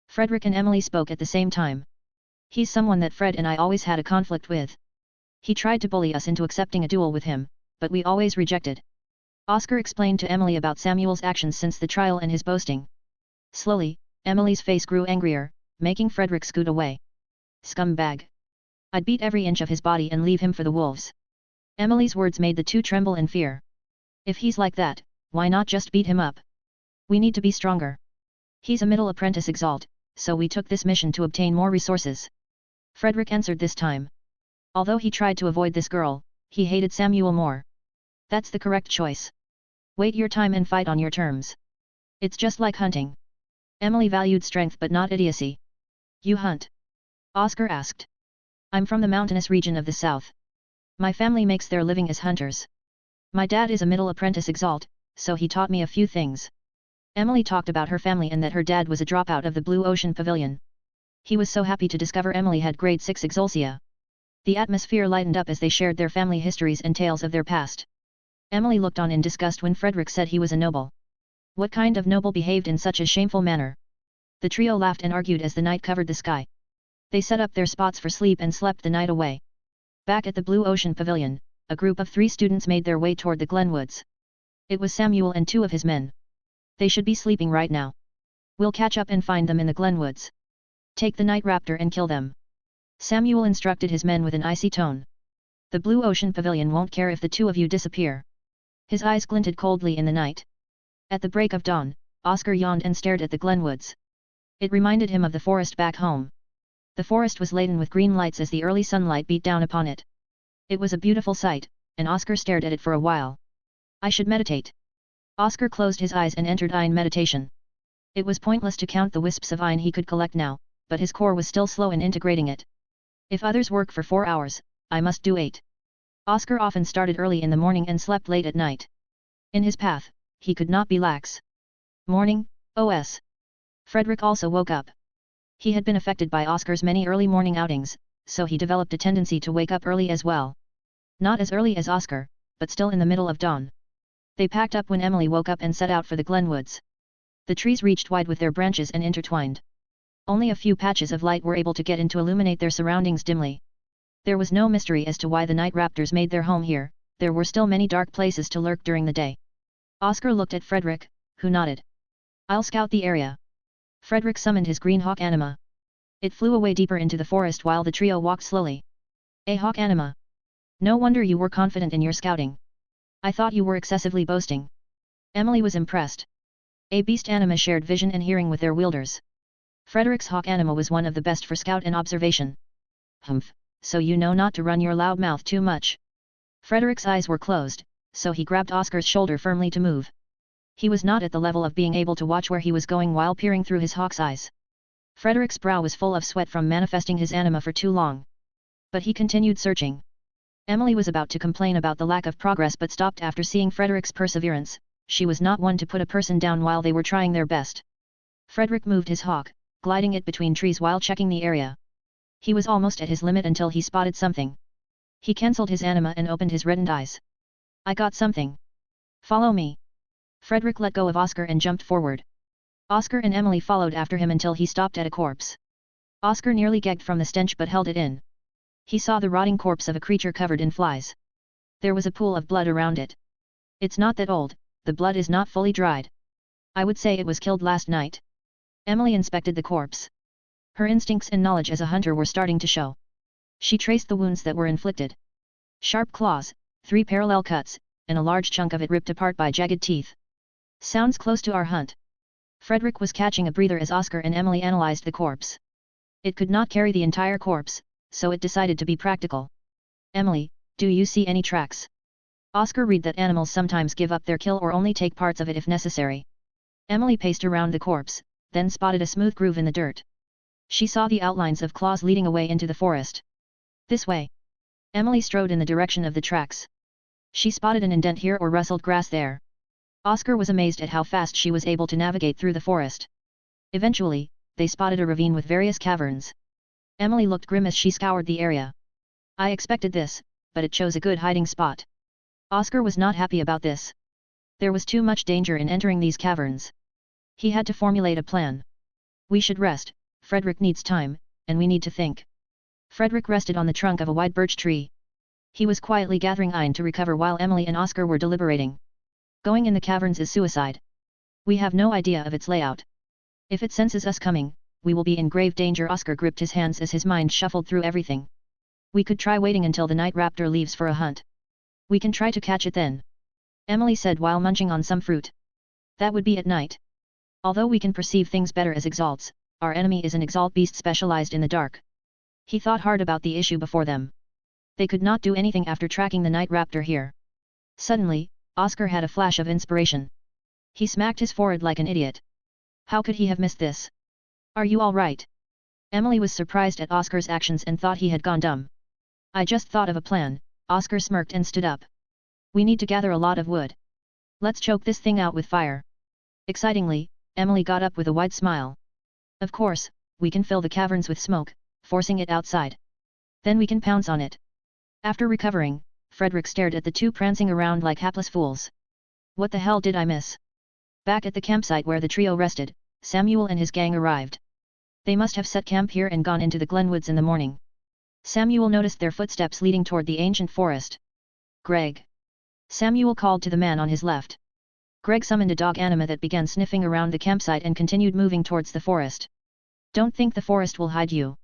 Frederick and Emily spoke at the same time. He's someone that Fred and I always had a conflict with. He tried to bully us into accepting a duel with him, but we always rejected. Oscar explained to Emily about Samuel's actions since the trial and his boasting. Slowly, Emily's face grew angrier, making Frederick scoot away. Scumbag. I'd beat every inch of his body and leave him for the wolves. Emily's words made the two tremble in fear. If he's like that, why not just beat him up? We need to be stronger. He's a middle apprentice Exalt, so we took this mission to obtain more resources. Frederick answered this time. Although he tried to avoid this girl, he hated Samuel more. That's the correct choice. Wait your time and fight on your terms. It's just like hunting. Emily valued strength but not idiocy. You hunt? Oscar asked. I'm from the mountainous region of the south. My family makes their living as hunters. My dad is a middle apprentice Exalt, so he taught me a few things. Emily talked about her family and that her dad was a dropout of the Blue Ocean Pavilion. He was so happy to discover Emily had grade 6 xianxia. The atmosphere lightened up as they shared their family histories and tales of their past. Emily looked on in disgust when Frederick said he was a noble. What kind of noble behaved in such a shameful manner? The trio laughed and argued as the night covered the sky. They set up their spots for sleep and slept the night away. Back at the Blue Ocean Pavilion, a group of 3 students made their way toward the Glenwoods. It was Samuel and 2 of his men. They should be sleeping right now. We'll catch up and find them in the Glenwoods. Take the Night Raptor and kill them. Samuel instructed his men with an icy tone. The Blue Ocean Pavilion won't care if the 2 of you disappear. His eyes glinted coldly in the night. At the break of dawn, Oscar yawned and stared at the Glenwoods. It reminded him of the forest back home. The forest was laden with green lights as the early sunlight beat down upon it. It was a beautiful sight, and Oscar stared at it for a while. I should meditate. Oscar closed his eyes and entered Ein meditation. It was pointless to count the wisps of Ein he could collect now, but his core was still slow in integrating it. If others work for 4 hours, I must do 8. Oscar often started early in the morning and slept late at night. In his path, he could not be lax. Morning, OS. Frederick also woke up. He had been affected by Oscar's many early morning outings, so he developed a tendency to wake up early as well. Not as early as Oscar, but still in the middle of dawn. They packed up when Emily woke up and set out for the Glenwoods. The trees reached wide with their branches and intertwined. Only a few patches of light were able to get in to illuminate their surroundings dimly. There was no mystery as to why the night raptors made their home here, there were still many dark places to lurk during the day. Oscar looked at Frederick, who nodded. I'll scout the area. Frederick summoned his green hawk anima. It flew away deeper into the forest while the trio walked slowly. A hawk anima. No wonder you were confident in your scouting. I thought you were excessively boasting. Emily was impressed. A beast anima shared vision and hearing with their wielders. Frederick's hawk anima was one of the best for scout and observation. Humph, so you know not to run your loud mouth too much. Frederick's eyes were closed, so he grabbed Oscar's shoulder firmly to move. He was not at the level of being able to watch where he was going while peering through his hawk's eyes. Frederick's brow was full of sweat from manifesting his anima for too long. But he continued searching. Emily was about to complain about the lack of progress but stopped after seeing Frederick's perseverance. She was not one to put a person down while they were trying their best. Frederick moved his hawk, gliding it between trees while checking the area. He was almost at his limit until he spotted something. He cancelled his anima and opened his reddened eyes. I got something. Follow me. Frederick let go of Oscar and jumped forward. Oscar and Emily followed after him until he stopped at a corpse. Oscar nearly gagged from the stench but held it in. He saw the rotting corpse of a creature covered in flies. There was a pool of blood around it. It's not that old, the blood is not fully dried. I would say it was killed last night. Emily inspected the corpse. Her instincts and knowledge as a hunter were starting to show. She traced the wounds that were inflicted. Sharp claws, 3 parallel cuts, and a large chunk of it ripped apart by jagged teeth. Sounds close to our hunt. Frederick was catching a breather as Oscar and Emily analyzed the corpse. It could not carry the entire corpse, so it decided to be practical. Emily, do you see any tracks? Oscar read that animals sometimes give up their kill or only take parts of it if necessary. Emily paced around the corpse, then spotted a smooth groove in the dirt. She saw the outlines of claws leading away into the forest. This way. Emily strode in the direction of the tracks. She spotted an indent here or rustled grass there. Oscar was amazed at how fast she was able to navigate through the forest. Eventually, they spotted a ravine with various caverns. Emily looked grim as she scoured the area. I expected this, but it chose a good hiding spot. Oscar was not happy about this. There was too much danger in entering these caverns. He had to formulate a plan. We should rest, Frederick needs time, and we need to think. Frederick rested on the trunk of a wide birch tree. He was quietly gathering Ein to recover while Emily and Oscar were deliberating. Going in the caverns is suicide. We have no idea of its layout. If it senses us coming, we will be in grave danger. Oscar gripped his hands as his mind shuffled through everything. We could try waiting until the night raptor leaves for a hunt. We can try to catch it then. Emily said while munching on some fruit. That would be at night. Although we can perceive things better as exalts, our enemy is an exalt beast specialized in the dark. He thought hard about the issue before them. They could not do anything after tracking the night raptor here. Suddenly, Oscar had a flash of inspiration. He smacked his forehead like an idiot. How could he have missed this? Are you all right? Emily was surprised at Oscar's actions and thought he had gone dumb. I just thought of a plan. Oscar smirked and stood up. We need to gather a lot of wood. Let's choke this thing out with fire. Excitingly, Emily got up with a wide smile. Of course, we can fill the caverns with smoke, forcing it outside. Then we can pounce on it. After recovering, Frederick stared at the two prancing around like hapless fools. What the hell did I miss? Back at the campsite where the trio rested, Samuel and his gang arrived. They must have set camp here and gone into the Glenwoods in the morning. Samuel noticed their footsteps leading toward the ancient forest. Greg! Samuel called to the man on his left. Greg summoned a dog anima that began sniffing around the campsite and continued moving towards the forest. Don't think the forest will hide you.